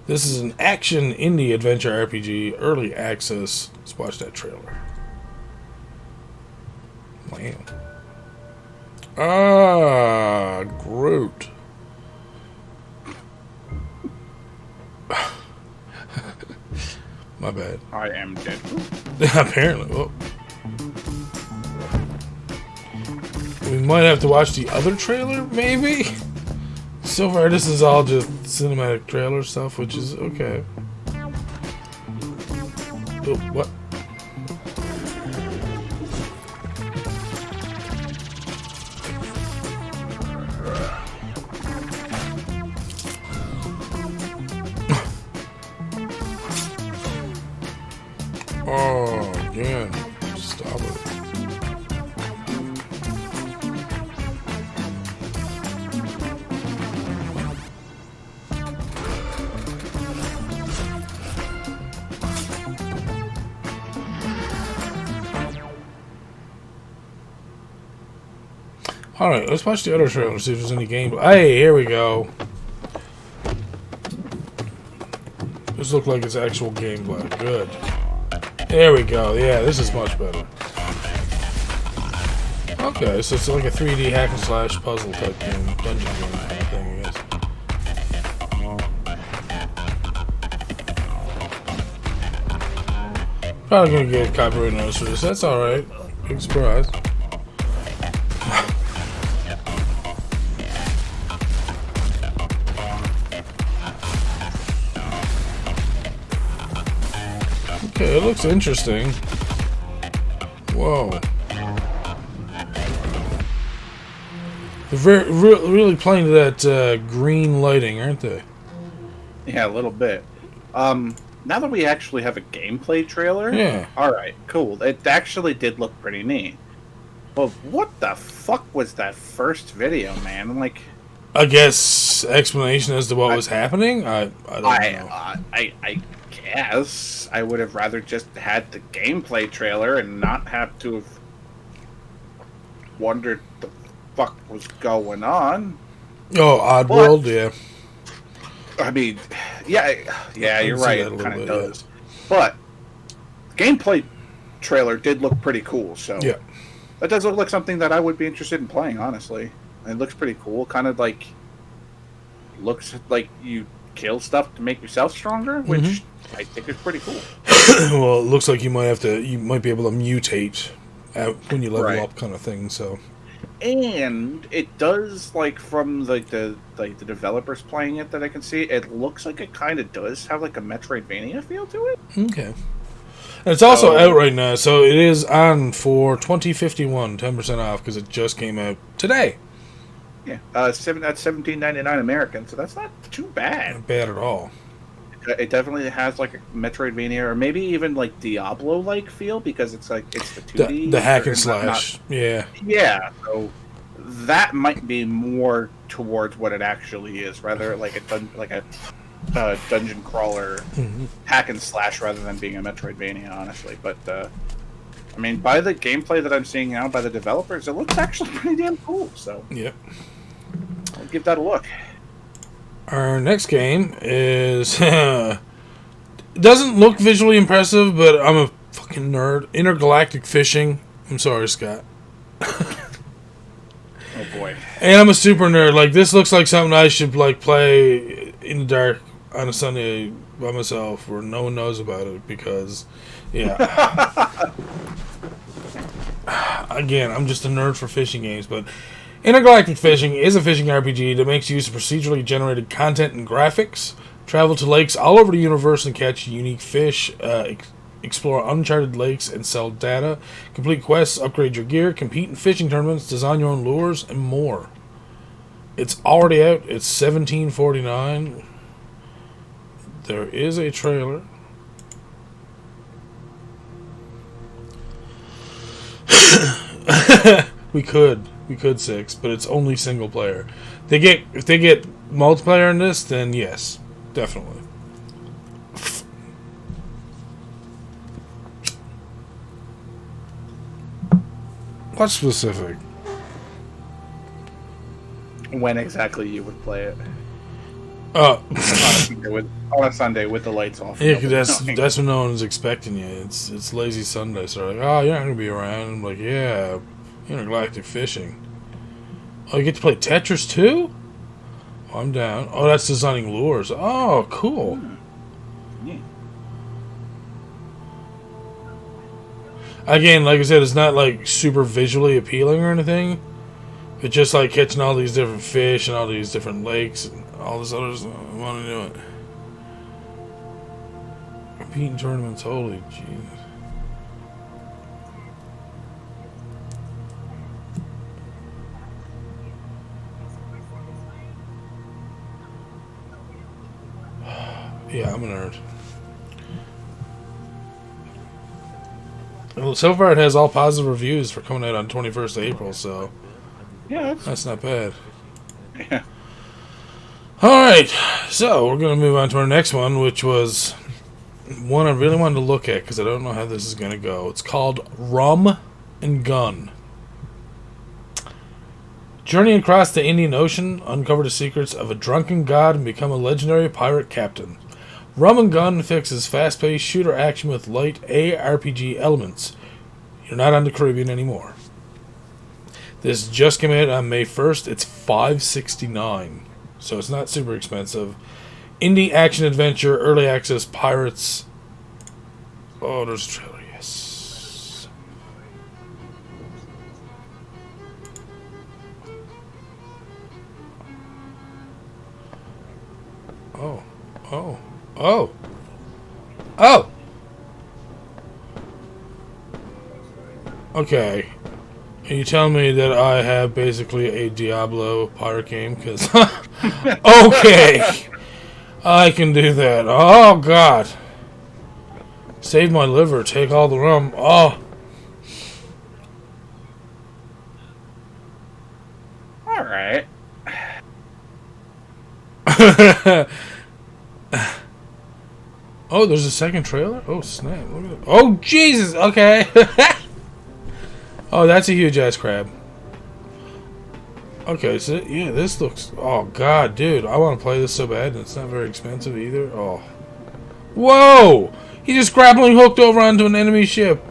This is an action indie adventure RPG, early access. Let's watch that trailer. Wow. Ah, Groot. My bad. I am dead. Apparently. Well, we might have to watch the other trailer, maybe? So far, this is all just cinematic trailer stuff, which is okay. Oh, what? Oh, again. Stop it. Alright, let's watch the other trailer, see if there's any gameplay. Hey, here we go. This looks like it's actual gameplay. Good. There we go. Yeah, this is much better. Okay, so it's like a 3D hack and slash puzzle type game, dungeon game kind of thing, I guess. Probably gonna get copyright notice for this. That's alright. Big surprise. Okay, it looks interesting. Whoa. They're really playing to that green lighting, aren't they? Yeah, a little bit. Now that we actually have a gameplay trailer, yeah. Alright, cool. It actually did look pretty neat. But what the fuck was that first video, man? Like, I guess explanation as to what was happening? I don't know. I guess I would have rather just had the gameplay trailer and not have to have wondered the fuck was going on. Oh, Oddworld, yeah. I mean, yeah, you're right. It kind of does. Yeah. But gameplay trailer did look pretty cool. So yeah, that does look like something that I would be interested in playing. Honestly, it looks pretty cool. Kind of like looks like you kill stuff to make yourself stronger, which I think is pretty cool. Well, it looks like you might be able to mutate when you level up, kind of thing. So. And it does, like, from the developers playing it that I can see, it looks like it kind of does have like a Metroidvania feel to it. Okay. And it's also out right now, so it is on for 2051, 10% off, because it just came out today. Yeah, that's $17.99 American, so that's not too bad. Not bad at all. It definitely has like a Metroidvania, or maybe even like Diablo-like feel, because it's like it's the 2D, the hack and slash. Yeah. So that might be more towards what it actually is, rather like a dungeon crawler hack and slash, rather than being a Metroidvania, honestly. But I mean, by the gameplay that I'm seeing now by the developers, it looks actually pretty damn cool. So yep, I'll give that a look. Our next game is doesn't look visually impressive, but I'm a fucking nerd. Intergalactic Fishing. I'm sorry, Scott. Oh boy. And I'm a super nerd. Like, this looks like something I should like play in the dark on a Sunday by myself, where no one knows about it, because yeah. Again, I'm just a nerd for fishing games, but Intergalactic Fishing is a fishing RPG that makes use of procedurally generated content and graphics. Travel to lakes all over the universe and catch unique fish. Explore uncharted lakes and sell data. Complete quests, upgrade your gear, compete in fishing tournaments, design your own lures, and more. It's already out. It's $17.49. There is a trailer. We could 6, but it's only single player. If they get multiplayer in this, then yes, definitely. What's specific? When exactly you would play it? On a Sunday with the lights off. Yeah, because that's when no one's expecting you. It's lazy Sunday, so they're like, oh, you're not gonna be around. I'm like, yeah, Intergalactic Fishing. Oh, you get to play Tetris too? Oh, I'm down. Oh, that's designing lures. Oh, cool. Yeah. Again, like I said, it's not like super visually appealing or anything. It's just like catching all these different fish and all these different lakes and all this other stuff. I want to do it. Competing tournaments, holy jeez. Yeah, I'm a nerd. Well, so far it has all positive reviews for coming out on 21st of April, so yeah, that's not bad. Yeah. Alright, so we're going to move on to our next one, which was one I really wanted to look at because I don't know how this is going to go. It's called Rum Gun. Journey across the Indian Ocean, uncover the secrets of a drunken god, and become a legendary pirate captain. Rum Gun fixes fast-paced shooter action with light ARPG elements. You're not on the Caribbean anymore. This just came out on May 1st. It's $5.69, so it's not super expensive. Indie action adventure, early access pirates. Oh, there's a trailer, yes. Oh, oh, oh, oh! Okay. Are you telling me that I have basically a Diablo pirate game? Because, okay, I can do that. Oh, God. Save my liver, take all the rum. Oh. Alright. Oh, there's a second trailer? Oh, snap. Look at that. Oh, Jesus. Okay. Oh, that's a huge ass crab. Okay, so yeah, this looks. Oh God, dude, I want to play this so bad, and it's not very expensive either. Oh, whoa! He just grappling hooked over onto an enemy ship.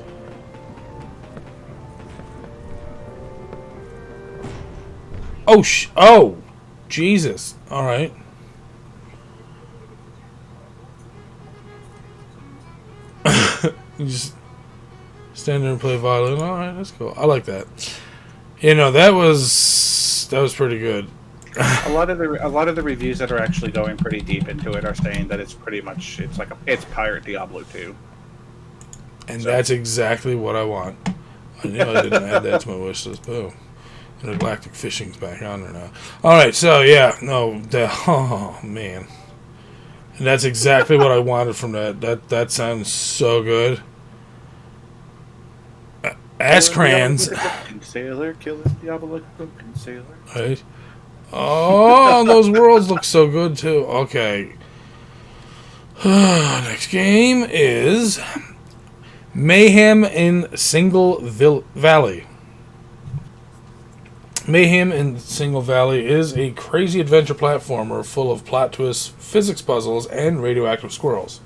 Oh oh, Jesus! All right. You just stand there and play violin. All right, that's cool. I like that. You know, that was pretty good. a lot of the reviews that are actually going pretty deep into it are saying that it's pretty much it's Pirate Diablo 2. And so. That's exactly what I want. I knew I didn't add that to my wish list. Boom. Intergalactic Fishing's back on there now. All right, so yeah, no, oh man, and that's exactly what I wanted from that. That sounds so good. Ass crayons. Sailor, kill Diablo like a broken sailor. Right. Oh, those worlds look so good too. Okay. Next game is Mayhem in Single Valley. Mayhem in Single Valley is a crazy adventure platformer full of plot twists, physics puzzles, and radioactive squirrels.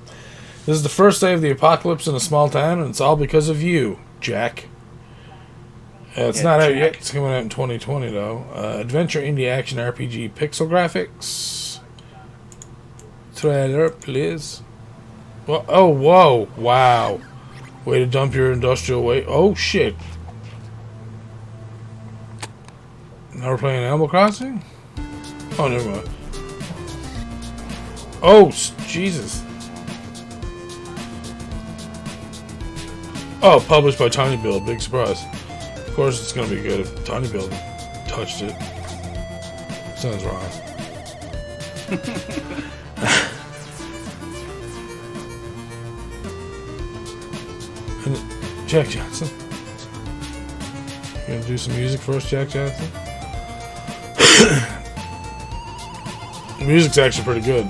This is the first day of the apocalypse in a small town, and it's all because of you, Jack. It's not out yet. It's coming out in 2020, though. Adventure indie action RPG pixel graphics. Trailer, please. Well, oh, whoa. Wow. Way to dump your industrial waste. Oh, shit. Now we're playing Animal Crossing? Oh, never mind. Oh, Jesus. Oh, published by Tiny Build. Big surprise. Of course it's going to be good if Tiny Build touched it. Sounds wrong. And Jack Johnson. You going to do some music for us, Jack Johnson? The music's actually pretty good.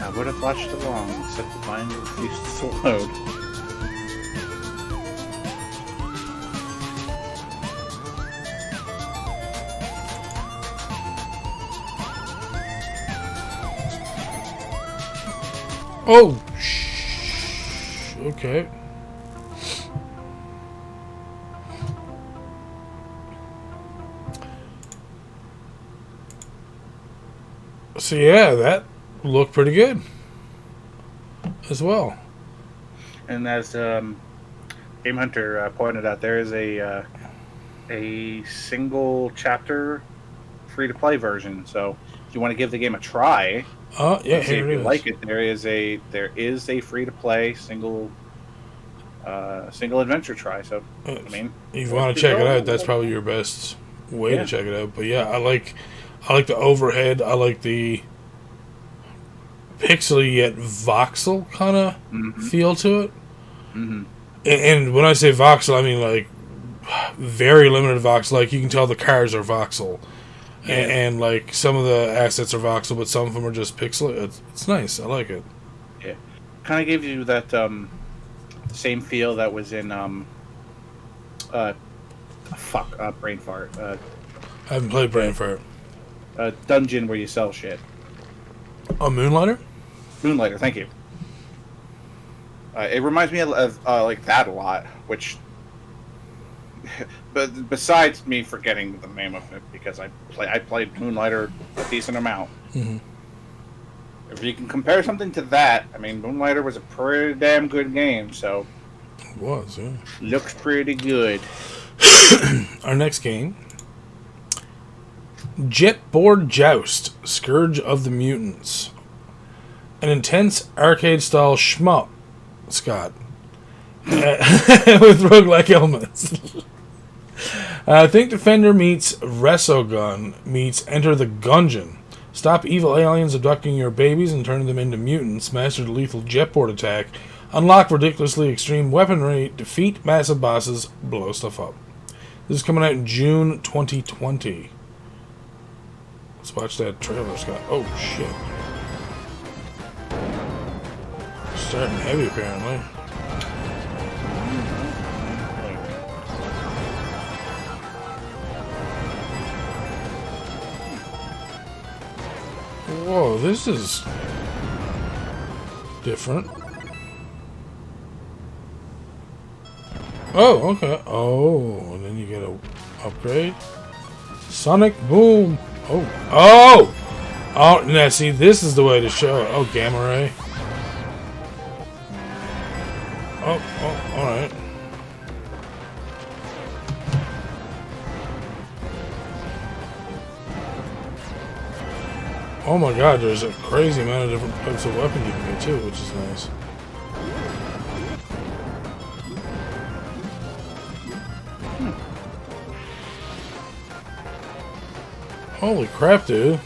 I would have watched along, except the mind refused to load. Oh, okay. So yeah, that looked pretty good as well. And as Game Hunter pointed out, there is a single chapter free-to-play version. So if you want to give the game a try, yeah, see here if it you is. like it, there is a free-to-play single adventure try. So I mean, if you want to check it out, that's probably your best way to check it out. But yeah, I like the overhead. I like the pixely yet voxel kind of feel to it. Mm-hmm. And when I say voxel, I mean like very limited voxel. Like you can tell the cars are voxel. Yeah. And like some of the assets are voxel, but some of them are just pixel. It's nice. I like it. Yeah, kind of gives you that same feel that was in Brain fart. I haven't played Brain Fart. Dungeon where you sell shit. A Moonlighter? Moonlighter, thank you. It reminds me of like that a lot, which... But besides me forgetting the name of it, because I played Moonlighter a decent amount. Mm-hmm. If you can compare something to that, I mean, Moonlighter was a pretty damn good game, so... It was, yeah. Looks pretty good. Our next game... Jetboard Joust, Scourge of the Mutants. An intense arcade-style shmup, Scott. With roguelike elements. Think Defender meets Resogun meets Enter the Gungeon. Stop evil aliens abducting your babies and turning them into mutants. Master the lethal jetboard attack. Unlock ridiculously extreme weaponry. Defeat massive bosses. Blow stuff up. This is coming out in June 2020. Let's watch that trailer, Scott. Oh, shit. Starting heavy, apparently. Whoa, this is different. Oh, okay. Oh, and then you get a upgrade. Sonic Boom. Oh, oh, oh. Now see, this is the way to show it. Oh, Gamma Ray. Oh, oh, all right. Oh my God, there's a crazy amount of different types of weapons you can get too, which is nice. Holy crap, dude.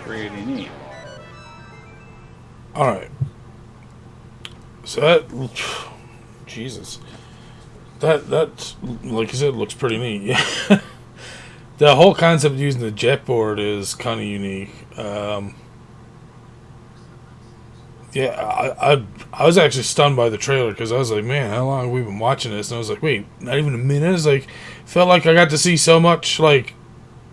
Pretty neat. Alright. So that... Jesus. That, like you said, looks pretty neat. Yeah. The whole concept of using the jetboard is kind of unique. Yeah, I was actually stunned by the trailer because I was like, man, how long have we been watching this? And I was like, wait, not even a minute? It's like, felt like I got to see so much, like,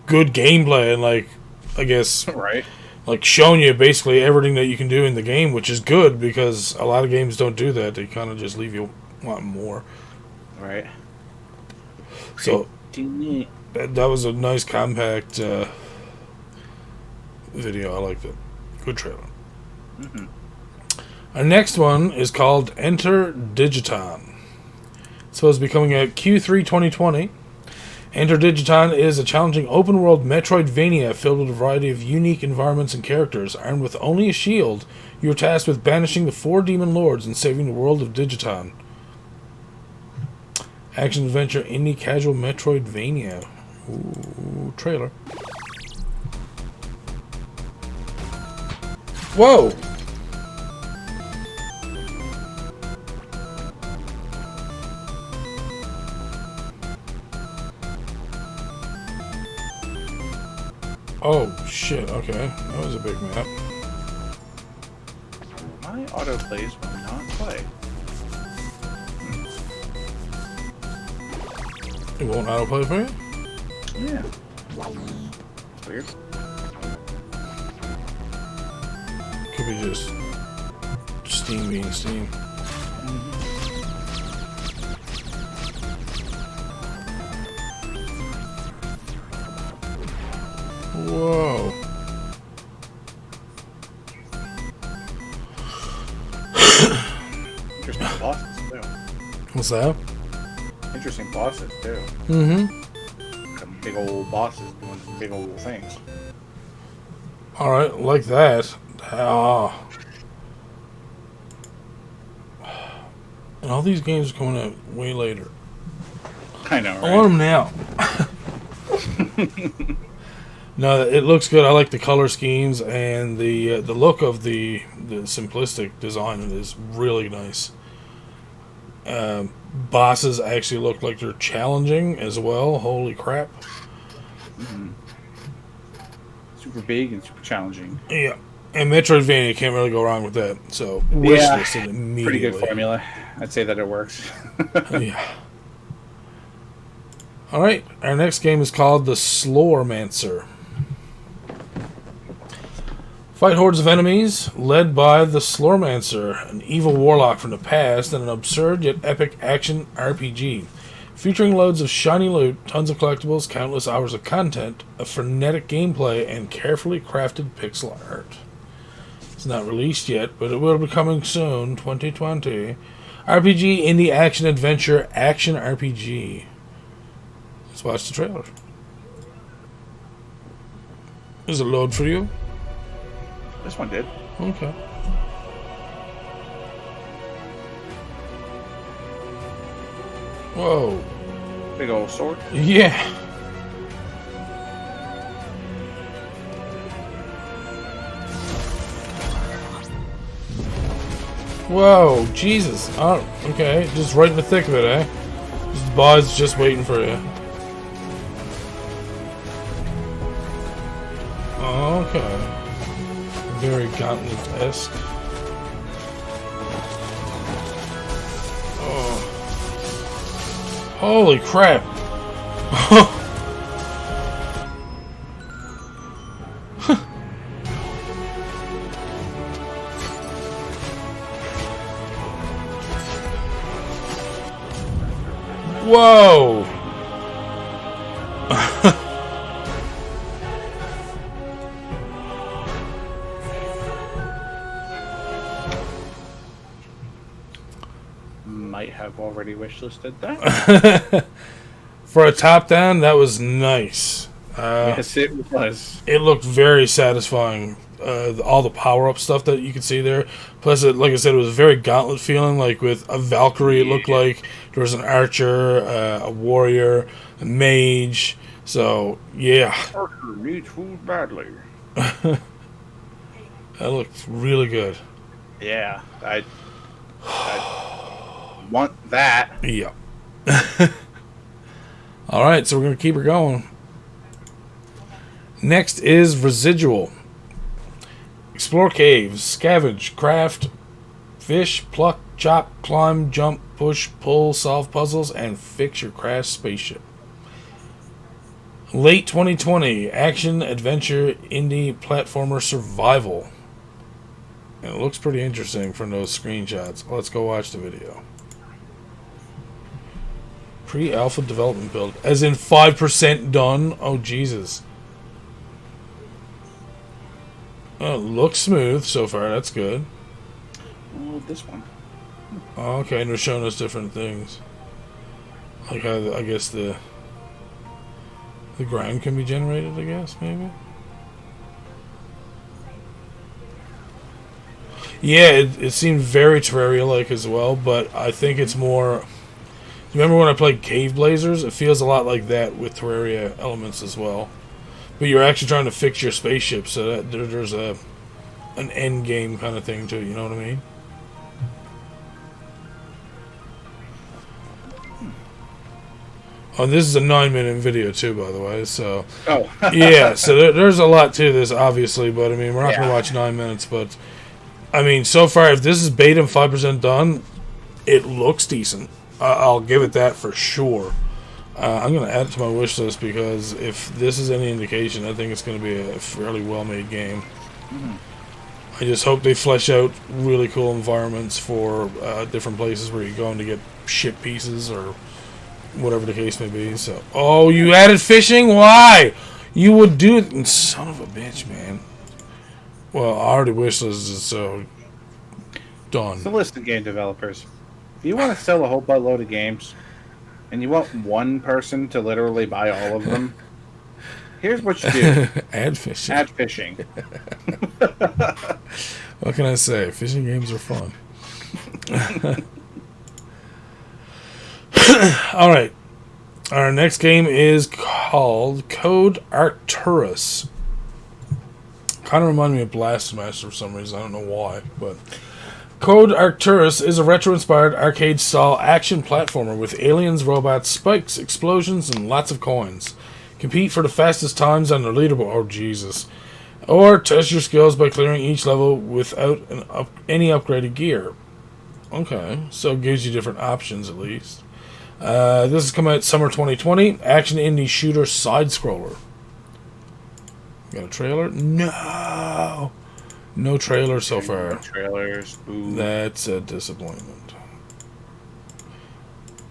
good gameplay and, like, I guess, right, like, showing you basically everything that you can do in the game, which is good because a lot of games don't do that. They kind of just leave you wanting more. Right. So... Pretty neat. That was a nice, compact video. I liked it. Good trailer. Mm-hmm. Our next one is called Enter Digiton. It's supposed to be coming out Q3 2020. Enter Digiton is a challenging open-world Metroidvania filled with a variety of unique environments and characters. Armed with only a shield, you are tasked with banishing the 4 demon lords and saving the world of Digiton. Action-adventure indie casual Metroidvania. Ooh, trailer. Whoa! Oh, shit, okay. That was a big map. My autoplays will not play. It won't autoplay for you? Yeah. It's weird. Could be just Steam being Steam. Whoa. Interesting bosses, too. What's that? Interesting bosses, too. Mm-hmm. Big old bosses doing big old things. Alright, like that. And all these games are coming out way later. I know, right? I want them now. No, it looks good. I like the color schemes and the look of the simplistic design is really nice. bosses actually look like they're challenging as well. Holy crap. Super big and super challenging. Yeah. And Metroidvania, can't really go wrong with that. So, wishlisted immediately. Pretty good formula. I'd say that it works. Yeah. Alright, our next game is called the Slormancer. Fight hordes of enemies, led by the Slormancer, an evil warlock from the past, and an absurd yet epic action RPG. Featuring loads of shiny loot, tons of collectibles, countless hours of content, a frenetic gameplay, and carefully crafted pixel art. It's not released yet, but it will be coming soon, 2020. RPG, indie, action, adventure, action RPG. Let's watch the trailer. Does it load for you? This one did. Okay. Whoa. Big old sword. Yeah. Whoa, Jesus. Oh, okay. Just right in the thick of it, eh? This boss just waiting for you. Okay. Very Gauntlet-esque. Oh. Holy crap. Whoa! Might have already wishlisted that. For a top-down, that was nice. Yes, it was. It looked very satisfying. All the power-up stuff that you could see there. Plus, like I said, it was very Gauntlet feeling. Like with a Valkyrie, it looked like there was an archer, a warrior, a mage. So, yeah. Archer needs food badly. That looked really good. Yeah, I want that. Yeah. Alright, so we're going to keep her going. Next is Residual. Explore caves, scavenge, craft, fish, pluck, chop, climb, jump, push, pull, solve puzzles, and fix your crash spaceship. Late 2020, action, adventure, indie, platformer, survival. And it looks pretty interesting from those screenshots. Let's go watch the video. Pre-alpha development build. As in 5% done? Oh, Jesus. Oh, looks smooth so far. That's good. Oh, this one. Oh, okay, and they're showing us different things. Like how, I guess, the ground can be generated, I guess, maybe? Yeah, it seemed very Terraria-like as well, but I think it's more... Remember when I played Cave Blazers? It feels a lot like that with Terraria elements as well. But you're actually trying to fix your spaceship, so that there's an end game kind of thing to it, you know what I mean? Oh, this is a 9-minute video too, by the way, so... Oh. Yeah, so there's a lot to this, obviously, but I mean, we're not going to watch 9 minutes, but... I mean, so far, if this is beta and 5% done, it looks decent. I'll give it that for sure. I'm going to add it to my wish list because if this is any indication, I think it's going to be a fairly well-made game. I just hope they flesh out really cool environments for different places where you're going to get ship pieces or whatever the case may be. So, oh, you added fishing? Why? You would do it. Son of a bitch, man. Well, I already wish list is so done. So listen, game developers. If you want to sell a whole buttload of games, and you want one person to literally buy all of them, here's what you do. Add fishing. Add fishing. What can I say? Fishing games are fun. Alright. Our next game is called Code Arcturus. Kind of reminded me of Blast Master for some reason. I don't know why, but Code Arcturus is a retro-inspired arcade-style action platformer with aliens, robots, spikes, explosions, and lots of coins. Compete for the fastest times on the leaderboard. Oh, Jesus. Or test your skills by clearing each level without any upgraded gear. Okay, so it gives you different options at least. This has come out summer 2020. Action indie shooter side-scroller. Got a trailer? No! No trailer so far. No trailers. Ooh. That's a disappointment.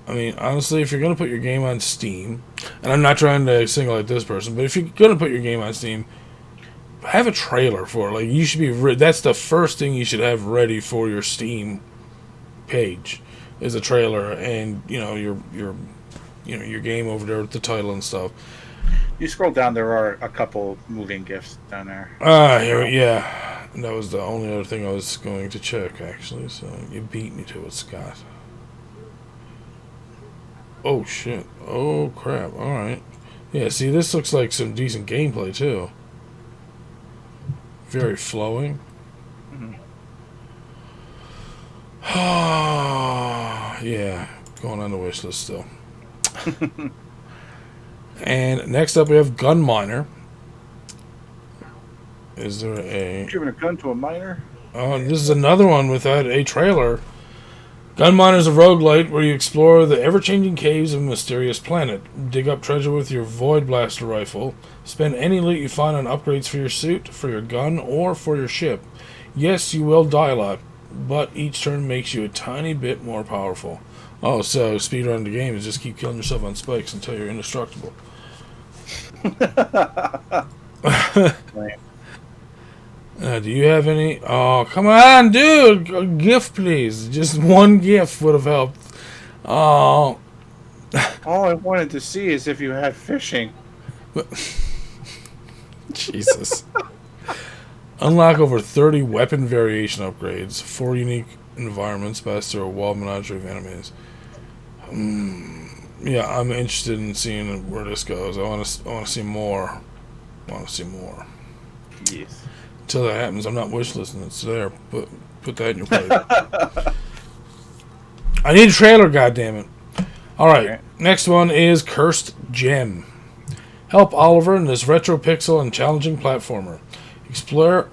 I mean, honestly, if you're going to put your game on Steam, and I'm not trying to single out this person, but if you're going to put your game on Steam, have a trailer for it. Like, you should be... that's the first thing you should have ready for your Steam page, is a trailer and, you know, your game over there with the title and stuff. You scroll down, there are a couple moving GIFs down there. Yeah. That was the only other thing I was going to check, actually, so you beat me to it, Scott. Oh, shit. Oh, crap. Alright. Yeah, see, this looks like some decent gameplay, too. Very flowing. Yeah, going on the wish list still. And next up we have Gun Miner. Is there a... Giving a gun to a miner? Oh, this is another one without a trailer. Gun Miner is a roguelite where you explore the ever-changing caves of a mysterious planet. Dig up treasure with your Void Blaster rifle. Spend any loot you find on upgrades for your suit, for your gun, or for your ship. Yes, you will die a lot, but each turn makes you a tiny bit more powerful. Oh, so speedrun the game is just keep killing yourself on spikes until you're indestructible. Do you have any? Oh, come on, dude! A gift, please. Just one gift would have helped. Oh. All I wanted to see is if you had fishing. Jesus. Unlock over 30 weapon variation upgrades, 4 unique environments, pass through a wild menagerie of enemies. Yeah, I'm interested in seeing where this goes. I want to see more. Yes. Until that happens, I'm not wishlisting. It's there. Put that in your plate. I need a trailer, goddammit. Alright, okay. Next one is Cursed Gem. Help Oliver in this retro pixel and challenging platformer. Explore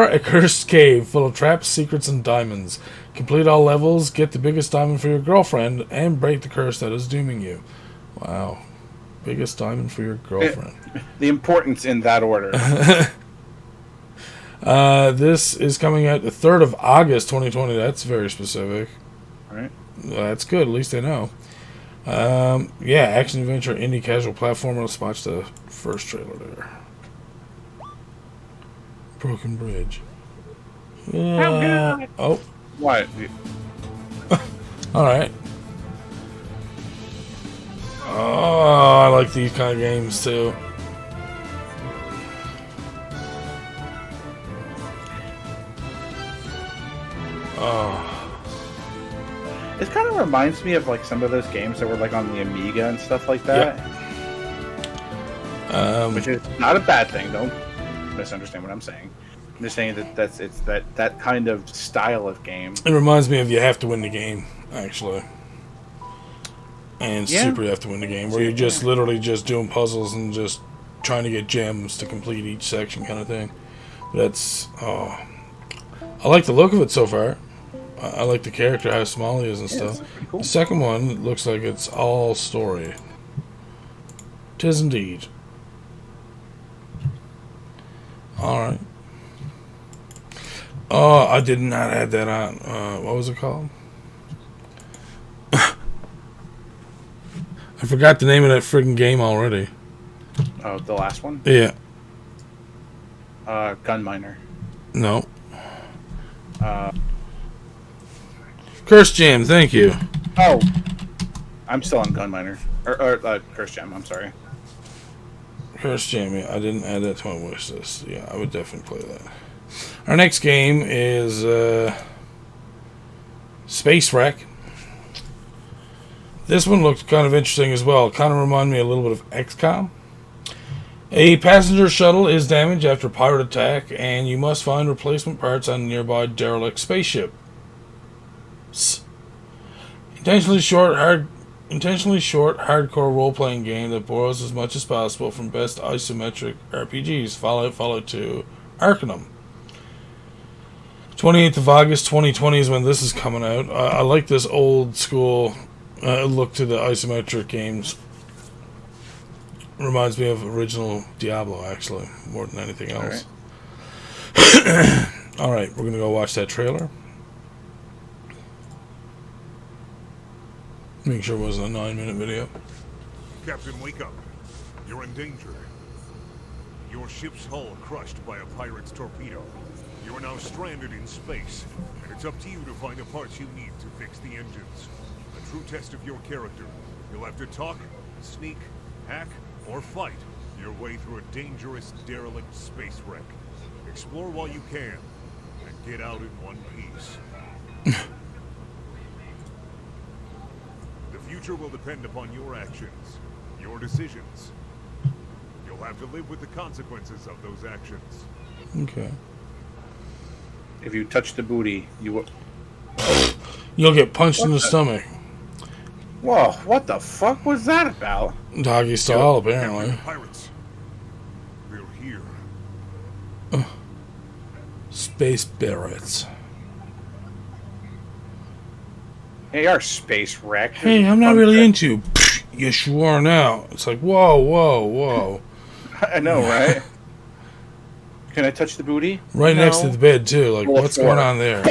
a cursed cave full of traps, secrets, and diamonds. Complete all levels, get the biggest diamond for your girlfriend, and break the curse that is dooming you. Wow. Biggest diamond for your girlfriend. The importance in that order. This is coming out the 3rd of August, 2020. That's very specific. Right. That's good. At least I know. Yeah, action adventure, indie casual platformer. Let's watch the first trailer there. Broken Bridge. Oh. What? Alright. Oh, I like these kind of games too. Oh. It kind of reminds me of like some of those games that were like on the Amiga and stuff like that. Yep. Which is not a bad thing. Don't misunderstand what I'm saying. I'm just saying that it's that kind of style of game. It reminds me of You Have to Win the Game, actually. And Super You Have to Win the Game, where you're just literally just doing puzzles and just trying to get gems to complete each section kind of thing. But that's... Oh. I like the look of it so far. I like the character, how small he is and stuff. Cool. The second one looks like it's all story. 'Tis indeed. Alright. Oh, I did not add that on. What was it called? I forgot the name of that friggin' game already. Oh, the last one? Yeah. Gun Miner. No. Curse Jam, thank you. Oh. I'm still on Gun Miner. Or Curse Jam, I'm sorry. Curse Jam, yeah, I didn't add that to my wish list. Yeah, I would definitely play that. Our next game is Space Wreck. This one looked kind of interesting as well. Kind of reminded me a little bit of XCOM. A passenger shuttle is damaged after pirate attack, and you must find replacement parts on a nearby derelict spaceship. Intentionally short, hardcore role-playing game that borrows as much as possible from best isometric RPGs. Fallout 2, Arcanum. 28th of August 2020 is when this is coming out. I like this old school look to the isometric games. Reminds me of original Diablo, actually, more than anything else. Alright, we're going to go watch that trailer. Make sure it wasn't a 9-minute video. Captain, wake up. You're in danger. Your ship's hull crushed by a pirate's torpedo. You are now stranded in space, and it's up to you to find the parts you need to fix the engines. A true test of your character. You'll have to talk, sneak, hack, or fight your way through a dangerous, derelict space wreck. Explore while you can, and get out in one piece. The future will depend upon your actions, your decisions. You'll have to live with the consequences of those actions. Okay. If you touch the booty, you will... You'll get punched in the stomach. Whoa, what the fuck was that about? Doggy style, apparently. Pirates. They're here. Space pirates. Hey, our space wreck. Hey, I'm not really into you. Yes, you are now. It's like, whoa, whoa, whoa. I know, right? Can I touch the booty? Right next to the bed, too. Like, Well, what's four. going on there?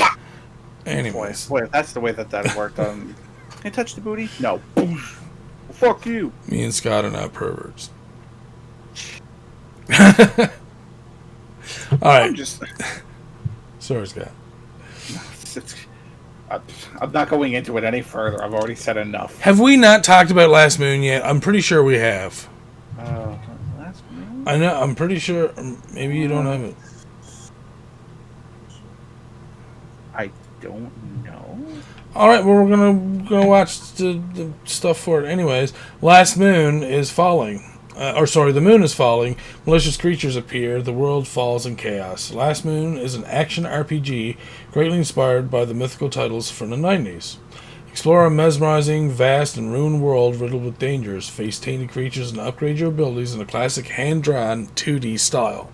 Anyways. Boy, if that's the way that worked. Can I touch the booty? No. Well, fuck you. Me and Scott are not perverts. Alright. I'm just... Sorry, Scott. I'm not going into it any further. I've already said enough. Have we not talked about Last Moon yet? I'm pretty sure we have. Last Moon? I know, I'm pretty sure. Maybe you don't have it. I don't know. Alright, well, we're gonna go watch the stuff for it anyways. Last Moon is falling. The moon is falling. Malicious creatures appear. The world falls in chaos. Last Moon is an action RPG greatly inspired by the mythical titles from the 90s. Explore a mesmerizing, vast, and ruined world riddled with dangers. Face tainted creatures and upgrade your abilities in a classic hand-drawn 2D style.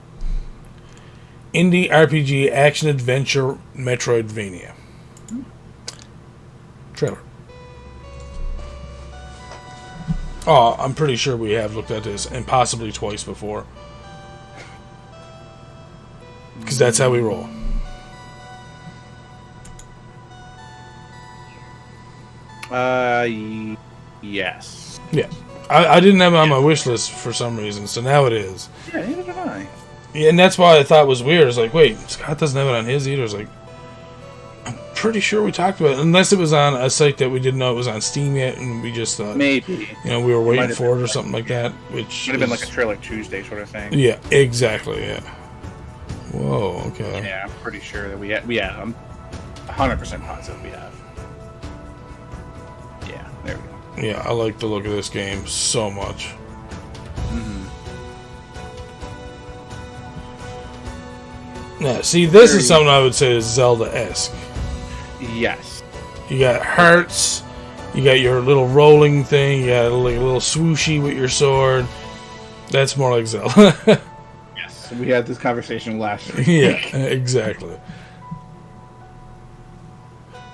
Indie RPG action-adventure Metroidvania. Trailer. Oh, I'm pretty sure we have looked at this, and possibly twice before. Because that's how we roll. Yes. Yeah. I didn't have it on my wish list for some reason, so now it is. Yeah, neither did I. Yeah, and that's why I thought it was weird. It's like, wait, Scott doesn't have it on his either. It's like, I'm pretty sure we talked about it. Unless it was on a site that we didn't know it was on Steam yet, and we just thought... Maybe. You know, we were waiting for it or something like that, which... Would have been like a Trailer Tuesday sort of thing. Yeah, exactly, yeah. Whoa, okay. Yeah, I'm pretty sure that we have. I'm 100% positive we have. Yeah, there we go. Yeah, I like the look of this game so much. Now, see, this is something I would say is Zelda-esque. Yes. You got hearts, you got your little rolling thing, you got like a little swooshy with your sword. That's more like Zelda. Yes. We had this conversation last week. Yeah, exactly.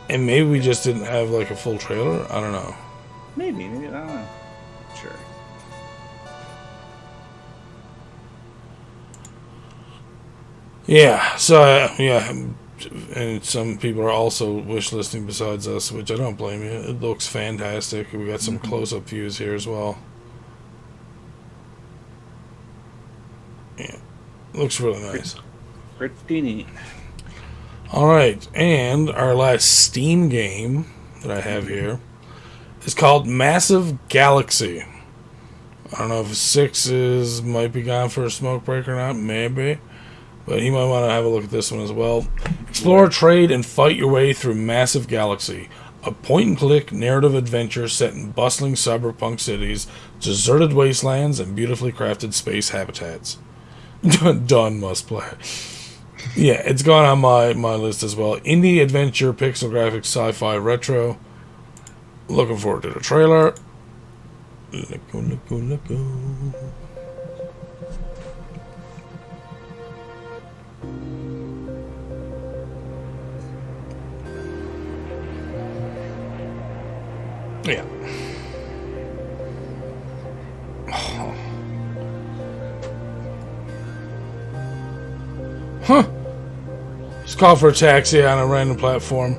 And maybe we just didn't have like a full trailer? I don't know. Maybe, I don't know. Sure. Yeah, so, yeah, and some people are also wish listing besides us, which I don't blame you. It looks fantastic. We got some close-up views here as well. Yeah, looks really nice. Pretty neat. Alright, and our last Steam game that I have here is called Massive Galaxy. I don't know if 6 might be gone for a smoke break or not, maybe. But you might want to have a look at this one as well. Explore, trade, and fight your way through Massive Galaxy, a point-and-click narrative adventure set in bustling cyberpunk cities, deserted wastelands, and beautifully crafted space habitats. Done, must play. Yeah, it's gone on my list as well. Indie adventure, pixel graphics, sci-fi, retro. Looking forward to the trailer. Let go. Yeah. Huh. Just call for a taxi on a random platform.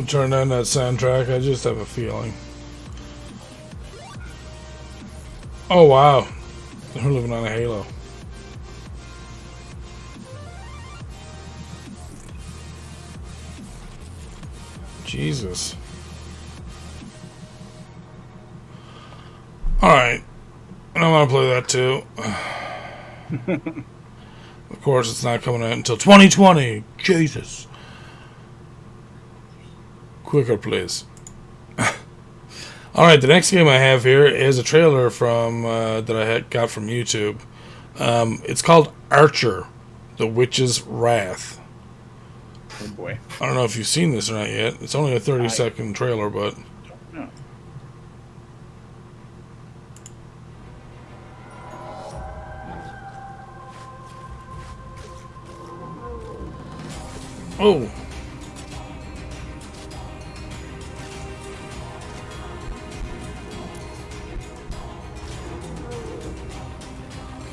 Turn on that soundtrack. I just have a feeling. Oh wow, we're living on a Halo. Jesus. All right, I want to play that too. Of course, it's not coming out until 2020. Jesus. Quicker, please. Alright, the next game I have here is a trailer from that I got from YouTube. It's called Archer, The Witch's Wrath. Oh boy. I don't know if you've seen this or not yet. It's only a 30-second trailer, but... No. Oh!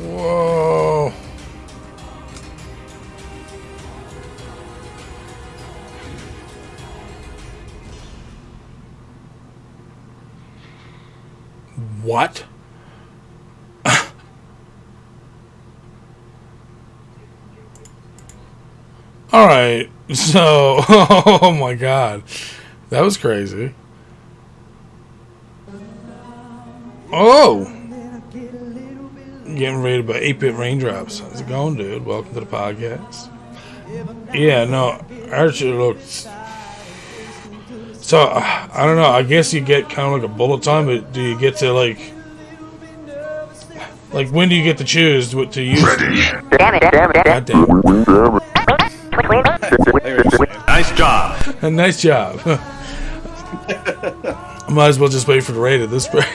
Whoa. What? Alright, so, oh my god. That was crazy. Oh! Getting rated by 8-Bit Raindrops. How's it going, dude? Welcome to the podcast. Yeah, no, Archer looks... So, I don't know, I guess you get kind of like a bullet time, but do you get to, like, when do you get to choose what to use? Damn it. God damn it. Nice job. Nice job. Might as well just wait for the raid at this point.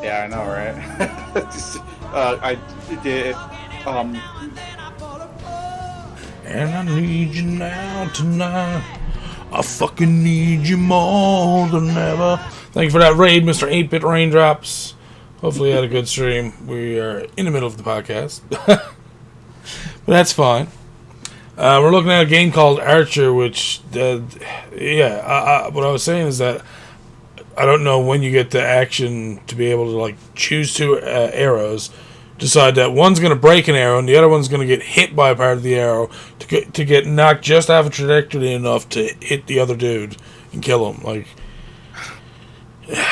Yeah, I know, right? I did. And I need you now tonight. I fucking need you more than ever. Thank you for that raid, Mr. 8-Bit Raindrops. Hopefully you had a good stream. We are in the middle of the podcast. But that's fine. We're looking at a game called Archer, which, what I was saying is that I don't know when you get the action to be able to, like, choose two arrows, decide that one's going to break an arrow and the other one's going to get hit by a part of the arrow to get knocked just off a trajectory enough to hit the other dude and kill him. Like,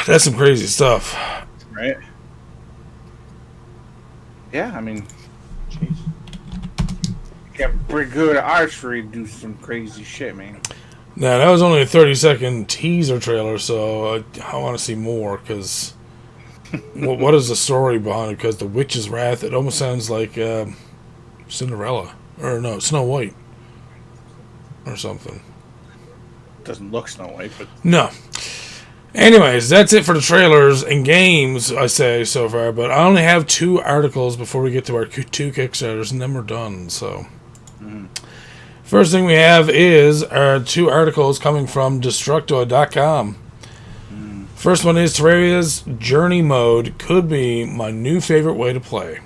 that's some crazy stuff. Right? Yeah, I mean, jeez. Get pretty good at archery, do some crazy shit, man. Now, that was only a 30-second teaser trailer, so I want to see more, because what is the story behind it? Because The Witch's Wrath, it almost sounds like Cinderella. Or no, Snow White. Or something. Doesn't look Snow White, but... No. Anyways, that's it for the trailers and games, I say, so far. But I only have 2 articles before we get to our 2 Kickstarters, and then we're done, so... First thing we have is our 2 articles coming from Destructoid.com. First one is Terraria's Journey Mode could be my new favorite way to play.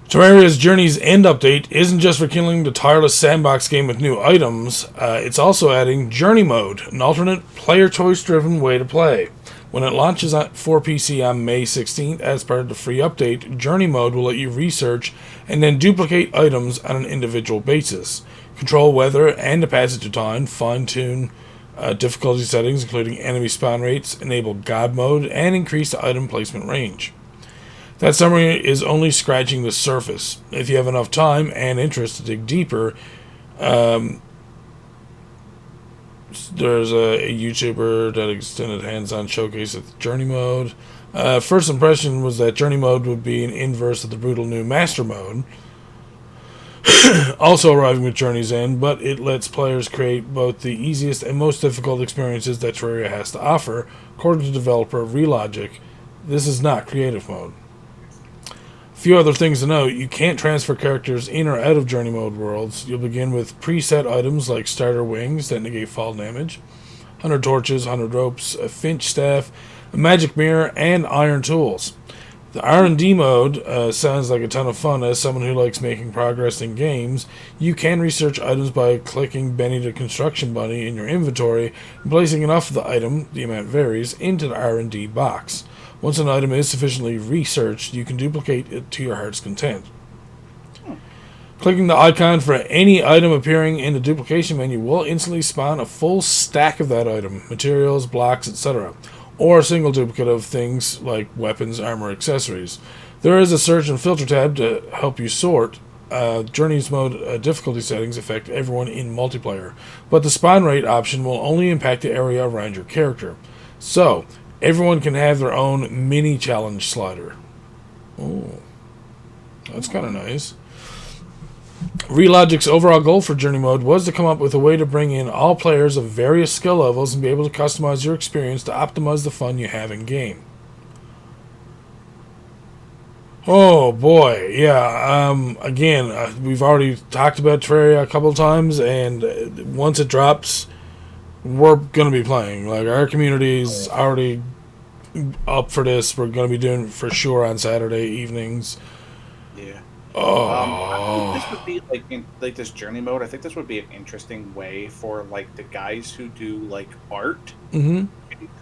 Terraria's Journey's End update isn't just for killing the tireless sandbox game with new items, it's also adding Journey Mode, an alternate player choice-driven way to play. When it launches for PC on May 16th, as part of the free update, Journey Mode will let you research and then duplicate items on an individual basis, control weather and the passage of time, fine-tune difficulty settings including enemy spawn rates, enable God Mode, and increase the item placement range. That summary is only scratching the surface. If you have enough time and interest to dig deeper, there's a YouTuber that extended hands-on showcase of Journey Mode. First impression was that Journey Mode would be an inverse of the brutal new Master Mode, also arriving with Journey's End, but it lets players create both the easiest and most difficult experiences that Terraria has to offer. According to developer Relogic, this is not creative mode. A few other things to note: you can't transfer characters in or out of Journey Mode worlds. You'll begin with preset items like starter wings that negate fall damage, 100 torches, 100 ropes, a Finch staff, a magic mirror, and iron tools. The R&D mode sounds like a ton of fun. As someone who likes making progress in games, you can research items by clicking Benny the Construction Bunny in your inventory and placing enough of the item, the amount varies, into the R&D box. Once an item is sufficiently researched, you can duplicate it to your heart's content. Clicking the icon for any item appearing in the duplication menu will instantly spawn a full stack of that item, materials, blocks, etc., or a single duplicate of things like weapons, armor, accessories. There is a search and filter tab to help you sort. Journey's Mode difficulty settings affect everyone in multiplayer, but the spawn rate option will only impact the area around your character. So, everyone can have their own mini challenge slider. Oh, that's kind of nice. Relogic's overall goal for Journey Mode was to come up with a way to bring in all players of various skill levels and be able to customize your experience to optimize the fun you have in game. Oh boy, yeah. Again, we've already talked about Terraria a couple of times, and once it drops, we're going to be playing. Like, our community's already up for this. We're going to be doing it for sure on Saturday evenings. Yeah. Oh. I think this would be like this Journey Mode. I think this would be an interesting way for like the guys who do like art, in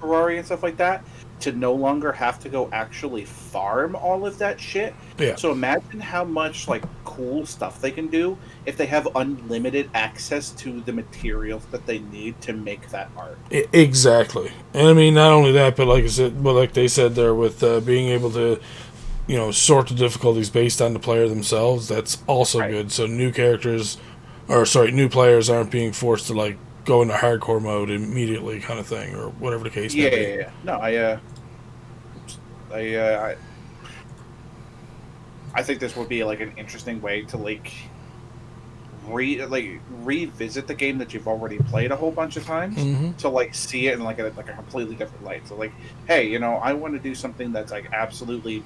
Terraria and stuff like that, to no longer have to go actually farm all of that shit. Yeah. So imagine how much like cool stuff they can do if they have unlimited access to the materials that they need to make that art. Exactly. And I mean, not only that, but like I said, but like they said there, with being able to, you know, sort the difficulties based on the player themselves, that's also good. So new players aren't being forced to like go into hardcore mode immediately, kind of thing, or whatever the case may be. Yeah. No, I think this would be like an interesting way to revisit the game that you've already played a whole bunch of times, to like see it in like a completely different light. So like, hey, you know, I want to do something that's like absolutely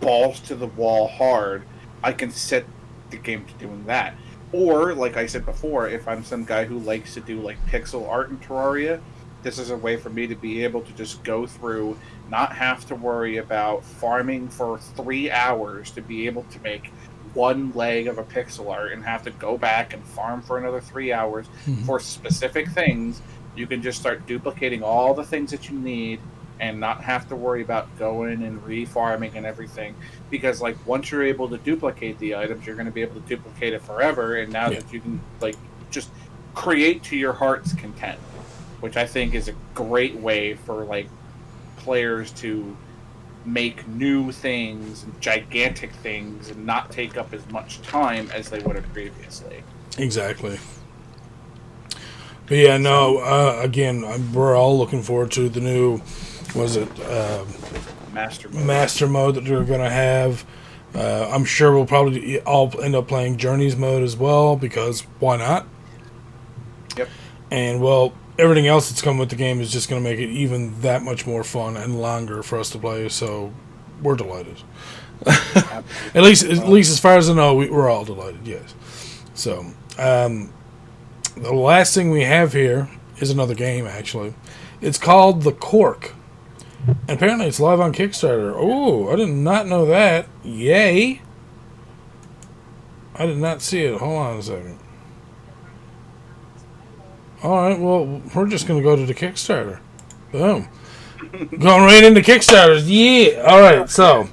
balls to the wall hard. I can set the game to doing that. Or, like I said before, if I'm some guy who likes to do like pixel art in Terraria, this is a way for me to be able to just go through, not have to worry about farming for 3 hours to be able to make one leg of a pixel art and have to go back and farm for another 3 hours for specific things. You can just start duplicating all the things that you need and not have to worry about going and re-farming and everything, because like once you're able to duplicate the items, you're going to be able to duplicate it forever, and now that you can like just create to your heart's content, which I think is a great way for like players to make new things and gigantic things and not take up as much time as they would have previously. Exactly. But yeah, no, again, we're all looking forward to the new, Master Mode that they're going to have. I'm sure we'll probably all end up playing Journey's Mode as well, because why not? Yep. And, well, everything else that's come with the game is just going to make it even that much more fun and longer for us to play, so we're delighted. at least as far as I know, we're all delighted, yes. So, the last thing we have here is another game, actually. It's called The Cork. And apparently it's live on Kickstarter. Oh, I did not know that. Yay. I did not see it. Hold on a second. Alright, well, we're just going to go to the Kickstarter. Boom. Going right into Kickstarters. Yeah. All right. So,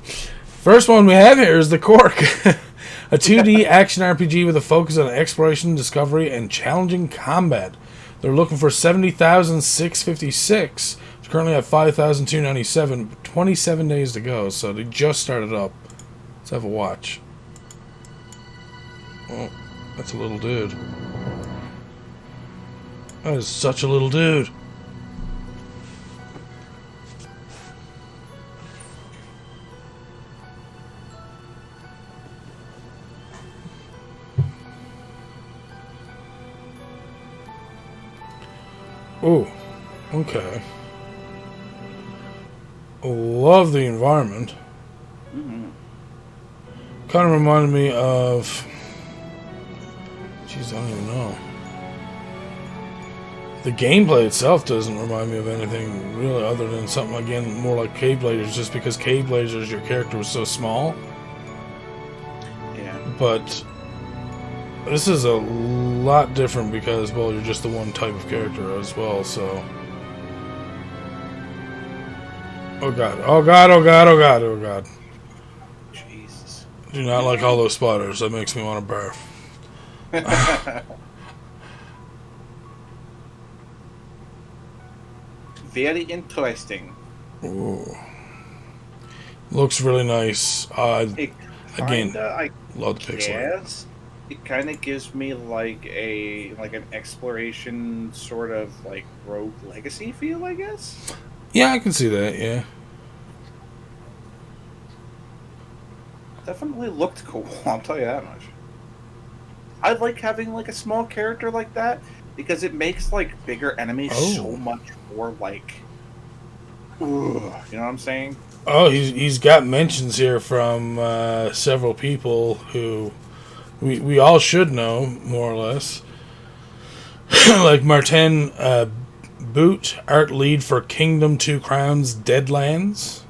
first one we have here is the Cork, a 2D action RPG with a focus on exploration, discovery, and challenging combat. They're looking for 70,656. It's currently at 5,297. 27 days to go, so they just started up. Let's have a watch. Oh, that's a little dude. That is such a little dude. Oh, okay. Love the environment. Kind of reminded me of... Jeez, I don't even know. The gameplay itself doesn't remind me of anything really other than something, again, more like Cave Blazers, just because Cave Blazers, your character was so small. Yeah. But this is a lot different because, well, you're just the one type of character as well, so... Oh god, oh god, oh god, oh god, oh god. Jesus. Do not like all those spotters. That makes me want to barf. Very interesting. Ooh. Looks really nice. It Again, kinda, I love the pixel art. guess it kind of gives me like an exploration sort of like Rogue Legacy feel, I guess. Yeah, I can see that, yeah. Definitely looked cool, I'll tell you that much. I like having like a small character like that because it makes like bigger enemies so much more like, ugh, you know what I'm saying? Oh, he's got mentions here from several people who we all should know, more or less. Like Martin Boot, art lead for Kingdom 2 Crowns Deadlands.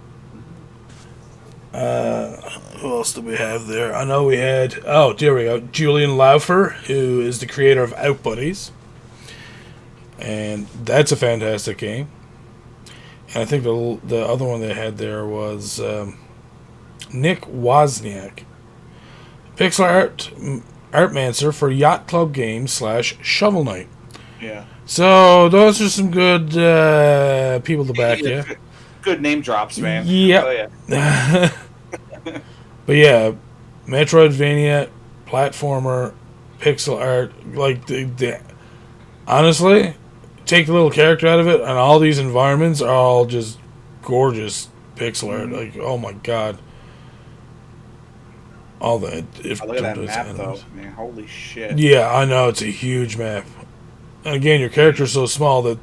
Who else do we have there? I know we had... Oh, there we go. Julian Laufer, who is the creator of Outbuddies. And that's a fantastic game. And I think the other one they had there was Nick Wozniak. Pixel Artmancer for Yacht Club Games / Shovel Knight. Yeah. So those are some good people to back you. Good name drops, man. Yep. Oh, yeah. But yeah, Metroidvania, platformer, pixel art, like honestly, take the little character out of it, and all these environments are all just gorgeous pixel art. Like, oh my god, all that. Oh, look at that map, though, man. Holy shit. Yeah, I know, it's a huge map. And again, your character's so small that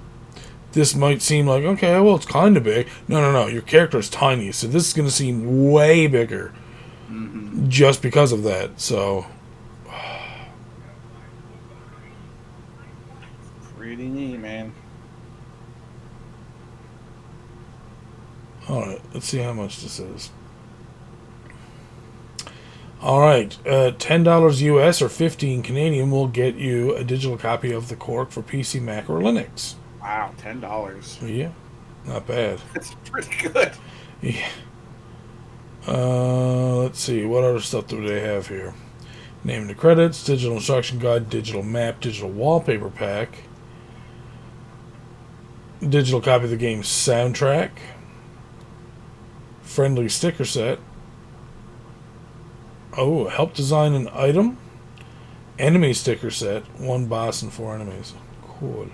this might seem like, okay, well, it's kind of big. No. Your character is tiny, so this is going to seem way bigger just because of that. So, pretty neat, man. all right, let's see how much this is. All right, $10 US or 15 Canadian will get you a digital copy of the Cork for PC, Mac, or Linux. Wow, $10. Yeah, not bad. That's pretty good. Yeah. Let's see, what other stuff do they have here? Name and the credits, digital instruction guide, digital map, digital wallpaper pack, digital copy of the game's soundtrack, friendly sticker set. Oh, help design an item, enemy sticker set, 1 boss and 4 enemies. Cool.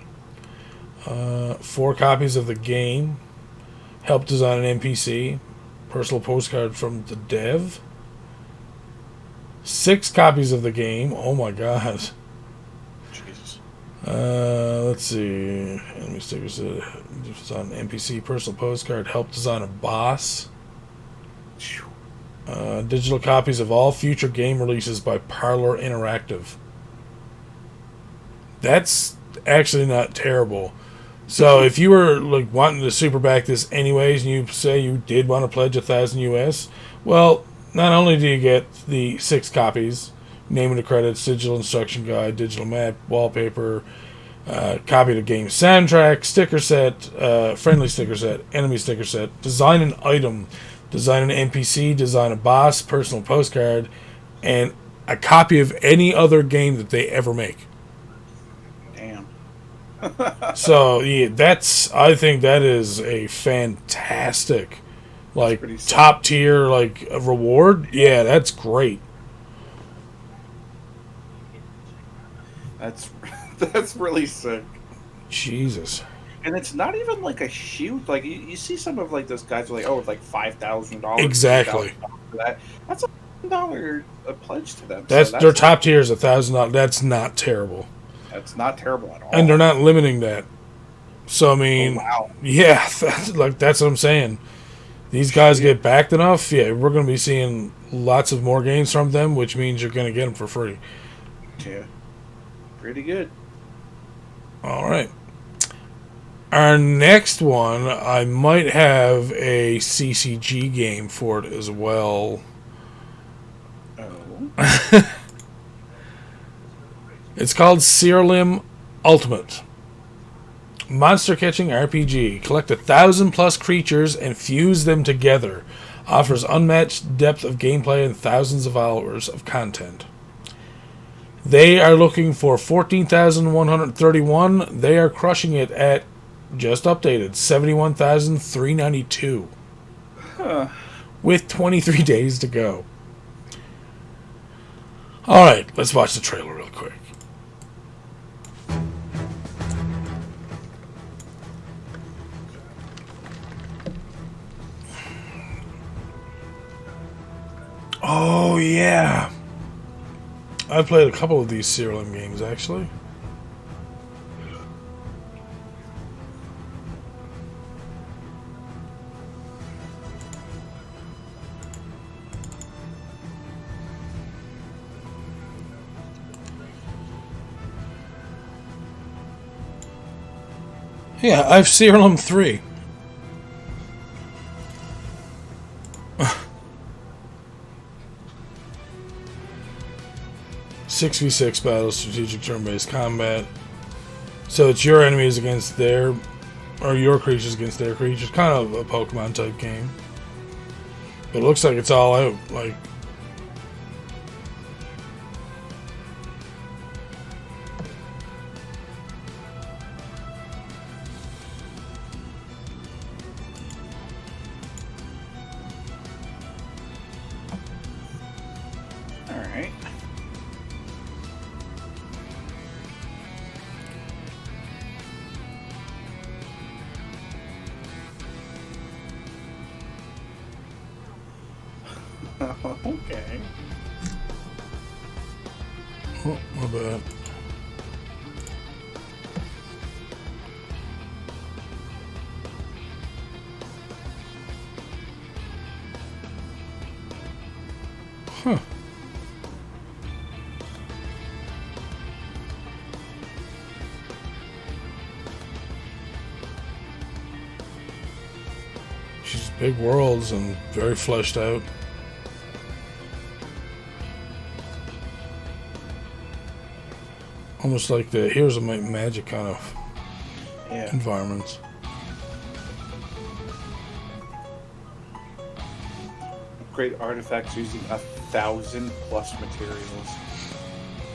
4 copies of the game, help design an NPC, personal postcard from the dev, 6 copies of the game. Oh my god. Jesus. Let's see. Enemy sticker set, design an NPC, personal postcard, help design a boss. Digital copies of all future game releases by Parlor Interactive. That's actually not terrible. So if you were like wanting to super back this anyways, and you say you did want to pledge 1,000 US, well, not only do you get the 6 copies, name and the credits, digital instruction guide, digital map, wallpaper, Copy the game soundtrack, sticker set, friendly sticker set, enemy sticker set, design an item, design an NPC, design a boss, personal postcard, and a copy of any other game that they ever make. Damn. So yeah, I think that is a fantastic, like, top tier, like, reward. Yeah, that's great. That's really sick. Jesus. And it's not even like a huge, like, you see some of, like, those guys are like, oh, it's like $5,000. Exactly. For that. That's $1,000 a pledge to them. That's their top tier is $1,000. That's not terrible. That's not terrible at all. And they're not limiting that. So I mean, wow. Yeah, that's what I'm saying. These guys get backed enough. Yeah, we're going to be seeing lots of more games from them, which means you're going to get them for free. Yeah, pretty good. All right. Our next one, I might have a CCG game for it as well. Oh. It's called Siralim Ultimate. Monster catching RPG. Collect 1,000+ creatures and fuse them together. Offers unmatched depth of gameplay and thousands of hours of content. They are looking for 14,131. They are crushing it at, just updated, 71,392. Huh. With 23 days to go. Alright, let's watch the trailer real quick. Oh, yeah. I've played a couple of these Siralim games, actually. Yeah, I've Siralim 3. 6v6 battle, strategic turn-based combat. So it's your enemies against their, or your creatures against their creatures. Kind of a Pokemon type game. But it looks like it's all out. Like, Alright. Okay. oh, my bad. Huh. She's big worlds and very fleshed out. Almost like the Heroes of Might and Magic kind of environments. Upgrade artifacts using 1,000+ materials.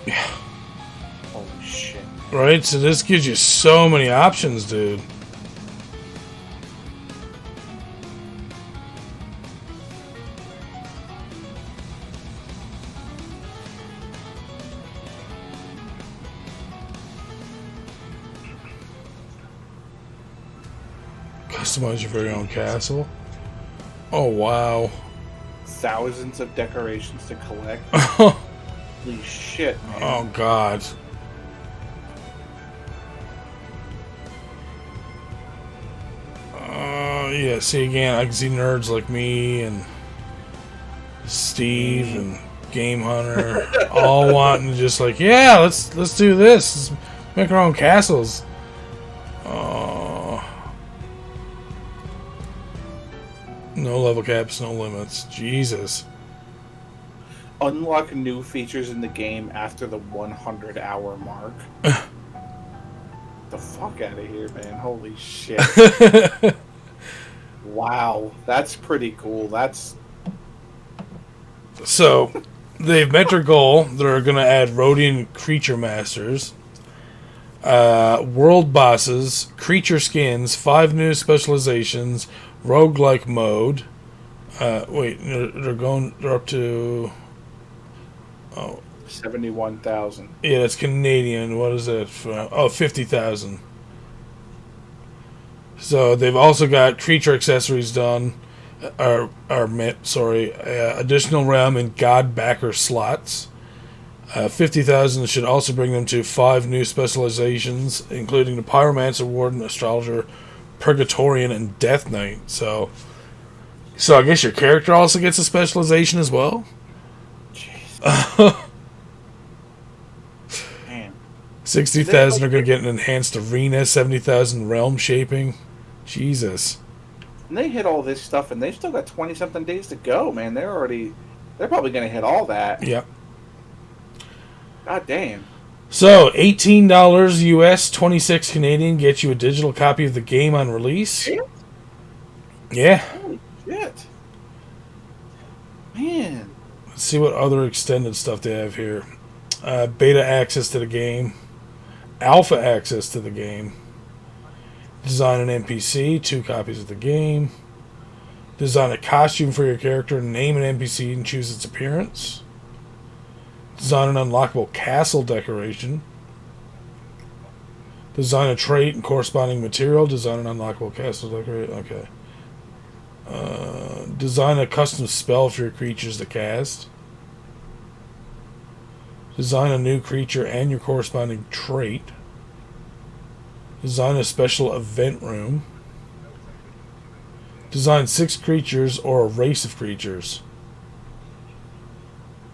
Yeah. Holy shit. Right? So this gives you so many options, dude. Customize your very own castle. Oh, wow. Thousands of decorations to collect. Holy shit, man. Oh, God. Yeah, see, again, I can see nerds like me and Steve and Game Hunter all wanting to just like, yeah, let's do this. Let's make our own castles. No level caps, no limits. Jesus. Unlock new features in the game after the 100-hour mark. the fuck out of here, man. Holy shit. Wow. That's pretty cool. That's... So, they've met their goal. They're going to add Rhodian creature masters, world bosses, creature skins, 5 new specializations, roguelike mode. They're up to... Oh, 71,000. yeah, that's Canadian. What is that? 50,000. So they've also got creature accessories done. Additional realm and god backer slots. 50,000 should also bring them to 5 new specializations, including the Pyromancer, Warden, Astrologer, Purgatorian, and Death Knight. So I guess your character also gets a specialization as well? Jeez. Man. 60,000 are going to get an enhanced arena, 70,000 realm shaping. Jesus. And they hit all this stuff, and they've still got 20-something days to go, man. They're probably going to hit all that. Yep. God damn. So, $18 US, 26 Canadian gets you a digital copy of the game on release. Damn. Yeah. Holy shit. Man. Let's see what other extended stuff they have here. Beta access to the game. Alpha access to the game. Design an NPC, 2 copies of the game. Design a costume for your character, name an NPC and choose its appearance. Design an unlockable castle decoration. Design a trait and corresponding material. Design an unlockable castle decoration. Okay. Design a custom spell for your creatures to cast. Design a new creature and your corresponding trait. Design a special event room. Design 6 creatures or a race of creatures.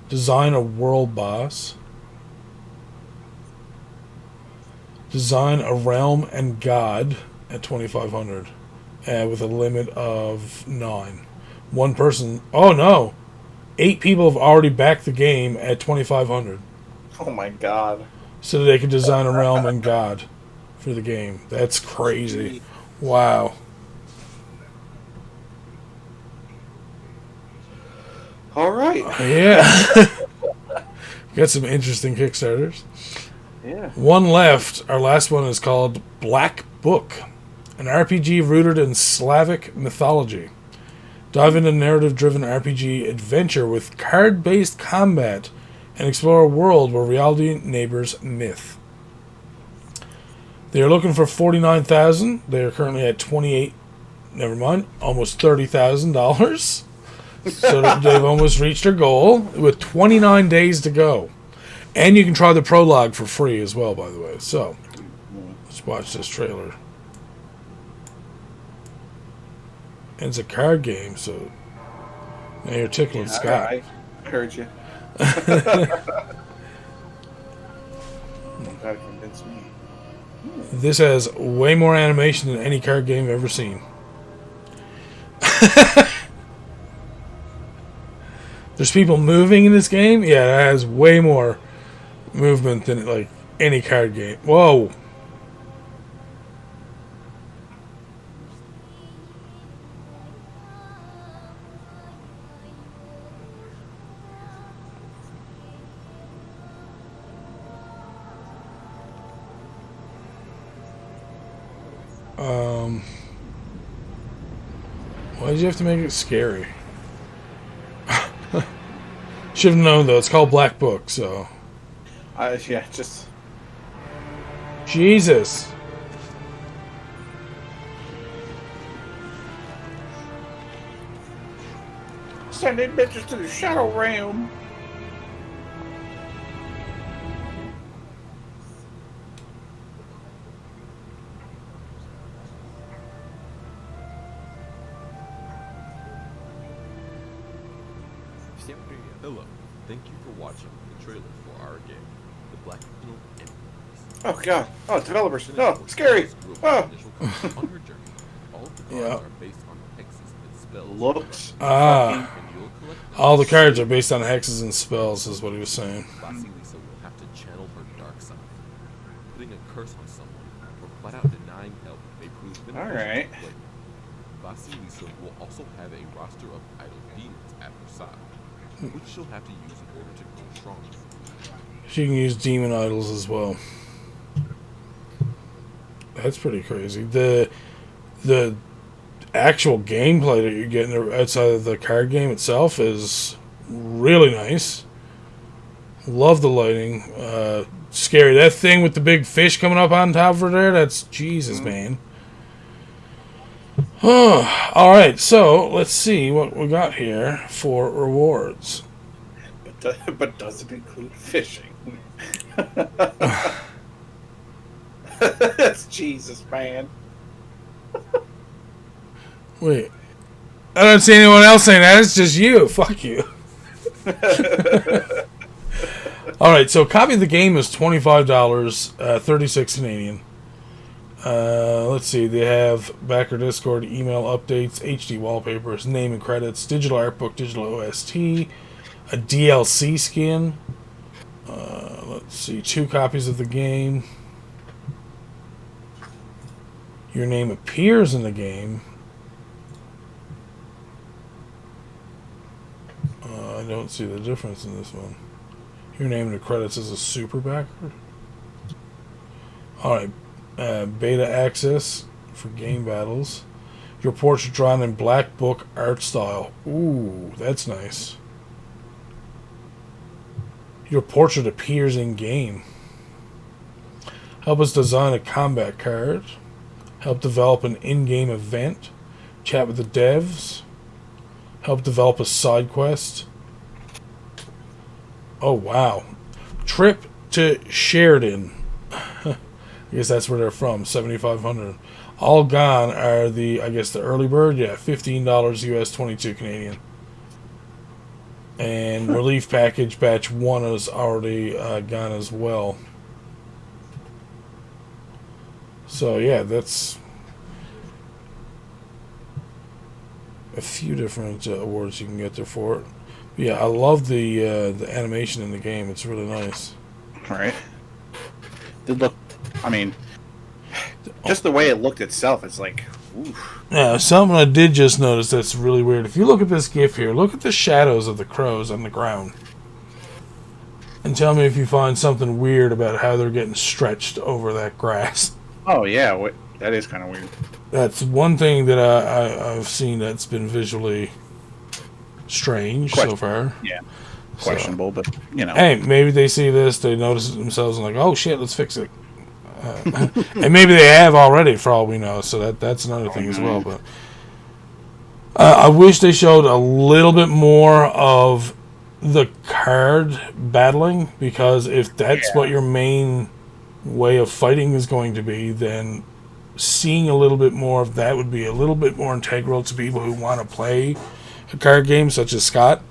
Design a world boss. Design a realm and god at 2,500. With a limit of 9. One person... Oh no! 8 people have already backed the game at 2,500. Oh my god. So that they can design a realm and god for the game. That's crazy. Wow. All right. Yeah. Got some interesting Kickstarters. Yeah. One left. Our last one is called Black Book, an RPG rooted in Slavic mythology. Dive into narrative-driven RPG adventure with card-based combat and explore a world where reality neighbors myth. They are looking for 49,000. They are currently at 28. Never mind, almost $30,000. So they've almost reached their goal with 29 days to go. And you can try the prologue for free as well, by the way. So let's watch this trailer. And it's a card game, so now you're tickling Scott. I heard you. Gotta convince me. This has way more animation than any card game I've ever seen. There's people moving in this game? Yeah, it has way more movement than like any card game. Whoa. Why did you have to make it scary? Should have known though. It's called Black Book, so. Yeah, just. Jesus. Sending bitches to the Shadow Realm. Hello. Thank you for watching the trailer for our game, The Black Book. Oh god. Oh, developers. No, scary. Oh. On your journey, all of the cards are based on hexes and spells. Looks. All the cards are based on hexes and spells, is what he was saying. Classy Lisa will have to channel her dark side, putting a curse on someone or All right. Vasilisa will also have a roster of idle demons at her side, which she'll have to use in order to grow stronger. She can use demon idols as well. That's pretty crazy. The actual gameplay that you're getting outside of the card game itself is really nice. Love the lighting. Scary. That thing with the big fish coming up on top of there, that's Jesus, man. Alright, so let's see what we got here for rewards. But doesn't include fishing. That's Jesus, man. Wait. I don't see anyone else saying that. It's just you. Fuck you. Alright, so copy of the game is $25, $36 Canadian. Let's see, they have backer Discord, email updates, HD wallpapers, name and credits, digital art book, digital OST, a DLC skin. Let's see, 2 copies of the game. Your name appears in the game. I don't see the difference in this one. Your name in the credits is a super backer. Alright, beta access for game battles. Your portrait drawn in black book art style. Ooh, that's nice. Your portrait appears in game. Help us design a combat card. Help develop an in-game event. Chat with the devs. Help develop a side quest. Oh, wow. Trip to Sheridan. I guess that's where they're from. 7,500. All gone are the, I guess, the early bird. Yeah, $15 US, 22 Canadian. And relief package batch 1 is already gone as well. So yeah, that's a few different awards you can get there for it. Yeah, I love the animation in the game. It's really nice. All right. Did look. I mean, just the way it looked itself, it's like, oof. Yeah, something I did just notice that's really weird. If you look at this GIF here, look at the shadows of the crows on the ground. And tell me if you find something weird about how they're getting stretched over that grass. Oh, yeah. That is kind of weird. That's one thing that I've seen that's been visually strange so far. Yeah. Questionable, but, you know. Hey, maybe they see this, they notice it themselves, and like, oh, shit, let's fix it. And maybe they have already, for all we know, so that's another thing as well. But I wish they showed a little bit more of the card battling, because if that's what your main way of fighting is going to be, then seeing a little bit more of that would be a little bit more integral to people who want to play a card game such as Scott.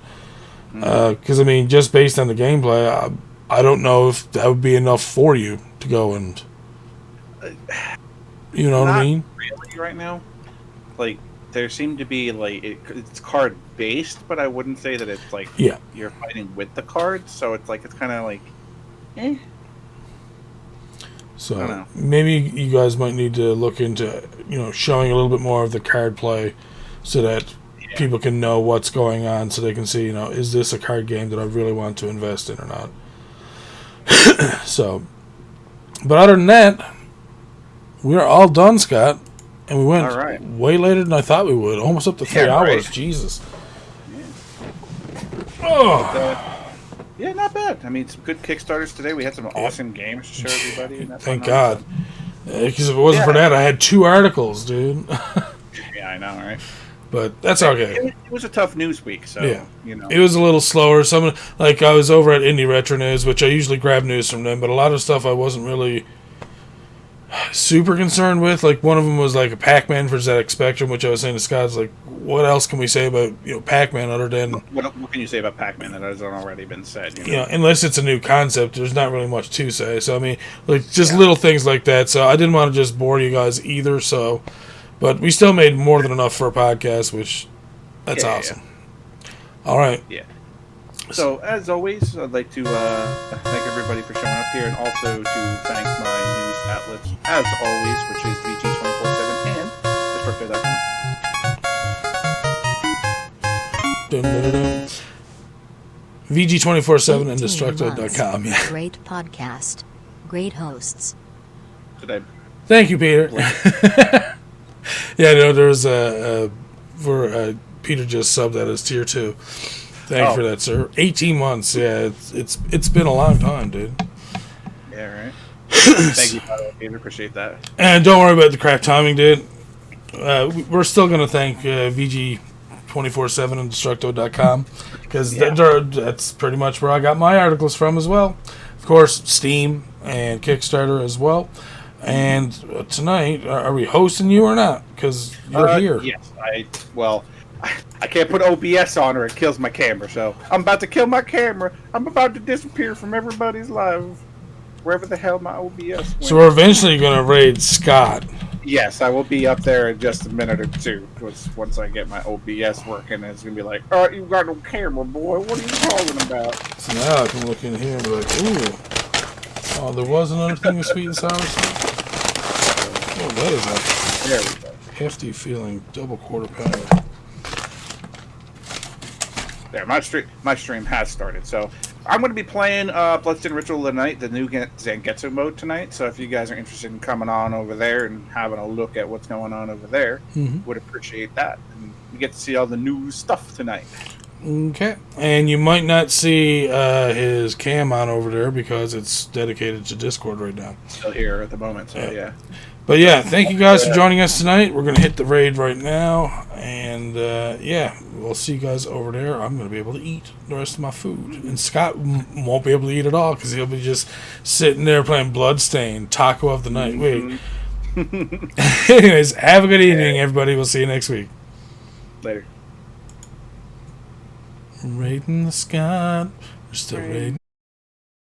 Because I mean, just based on the gameplay, I don't know if that would be enough for you to go and, you know what I mean? Really, right now, like there seem to be like it's card based, but I wouldn't say that it's like you're fighting with the cards. So it's like it's kind of like, eh. So maybe you guys might need to look into, showing a little bit more of the card play, so that people can know what's going on, so they can see, is this a card game that I really want to invest in or not. So, but other than that, we are all done, Scott, and we went way later than I thought we would, almost up to 3 hours. Jesus. Yeah, not bad. I mean, some good Kickstarters today. We had some awesome games to show everybody. And thank God. Because if it wasn't for that, I had 2 articles, dude. Yeah, I know, right? But that's okay. It was a tough news week, so, It was a little slower. I was over at Indie Retro News, which I usually grab news from them, but a lot of stuff I wasn't really super concerned with. Like, one of them was like a Pac-Man for ZX Spectrum, which I was saying to Scott, like, what else can we say about Pac-Man other than... What can you say about Pac-Man that hasn't already been said? Unless it's a new concept, there's not really much to say. So, I mean, like, just little things like that. So, I didn't want to just bore you guys either, so... But we still made more than enough for a podcast, which... That's awesome. Yeah. All right. Yeah. So, as always, I'd like to thank everybody for showing up here, and also to thank my news outlets, as always, which is VG247 and for that. Dun, dun, dun, dun. VG247 and Destructo.com. Yeah. Great podcast. Great hosts. Today. Thank you, Peter. Yeah, no, there was Peter just subbed at us tier 2. Thank you for that, sir. 18 months. Yeah, it's been a long time, dude. Yeah, right. Thank you, by the way, Peter. Appreciate that. And don't worry about the crap timing, dude. We're still going to thank VG247 and Destructo.com because that's pretty much where I got my articles from as well. Of course, Steam and Kickstarter as well. And tonight, are we hosting you or not? Because you're here. Yes, I can't put OBS on or it kills my camera. So I'm about to kill my camera. I'm about to disappear from everybody's life, wherever the hell my OBS went. So we're eventually going to raid Scott. Yes, I will be up there in just a minute or two. Once I get my OBS working, it's gonna be like, "All right, you got no camera, boy. What are you talking about?" So now I can look in here and be like, "Ooh, oh, there was another thing of sweet and sour sauce. Oh, that is There we go. a hefty feeling double quarter pounder." There, my stream has started. So I'm going to be playing Bloodstained Ritual tonight, the new Zangetsu mode tonight. So if you guys are interested in coming on over there and having a look at what's going on over there, would appreciate that. And you get to see all the new stuff tonight. Okay, and you might not see his cam on over there because it's dedicated to Discord right now. Still here at the moment, so yeah. But yeah, thank you guys for joining us tonight. We're going to hit the raid right now. And yeah, we'll see you guys over there. I'm going to be able to eat the rest of my food. And Scott won't be able to eat at all because he'll be just sitting there playing Bloodstained, taco of the night. Wait. Anyways, have a good evening, everybody. We'll see you next week. Later. Raiding the Scott. We're still raiding.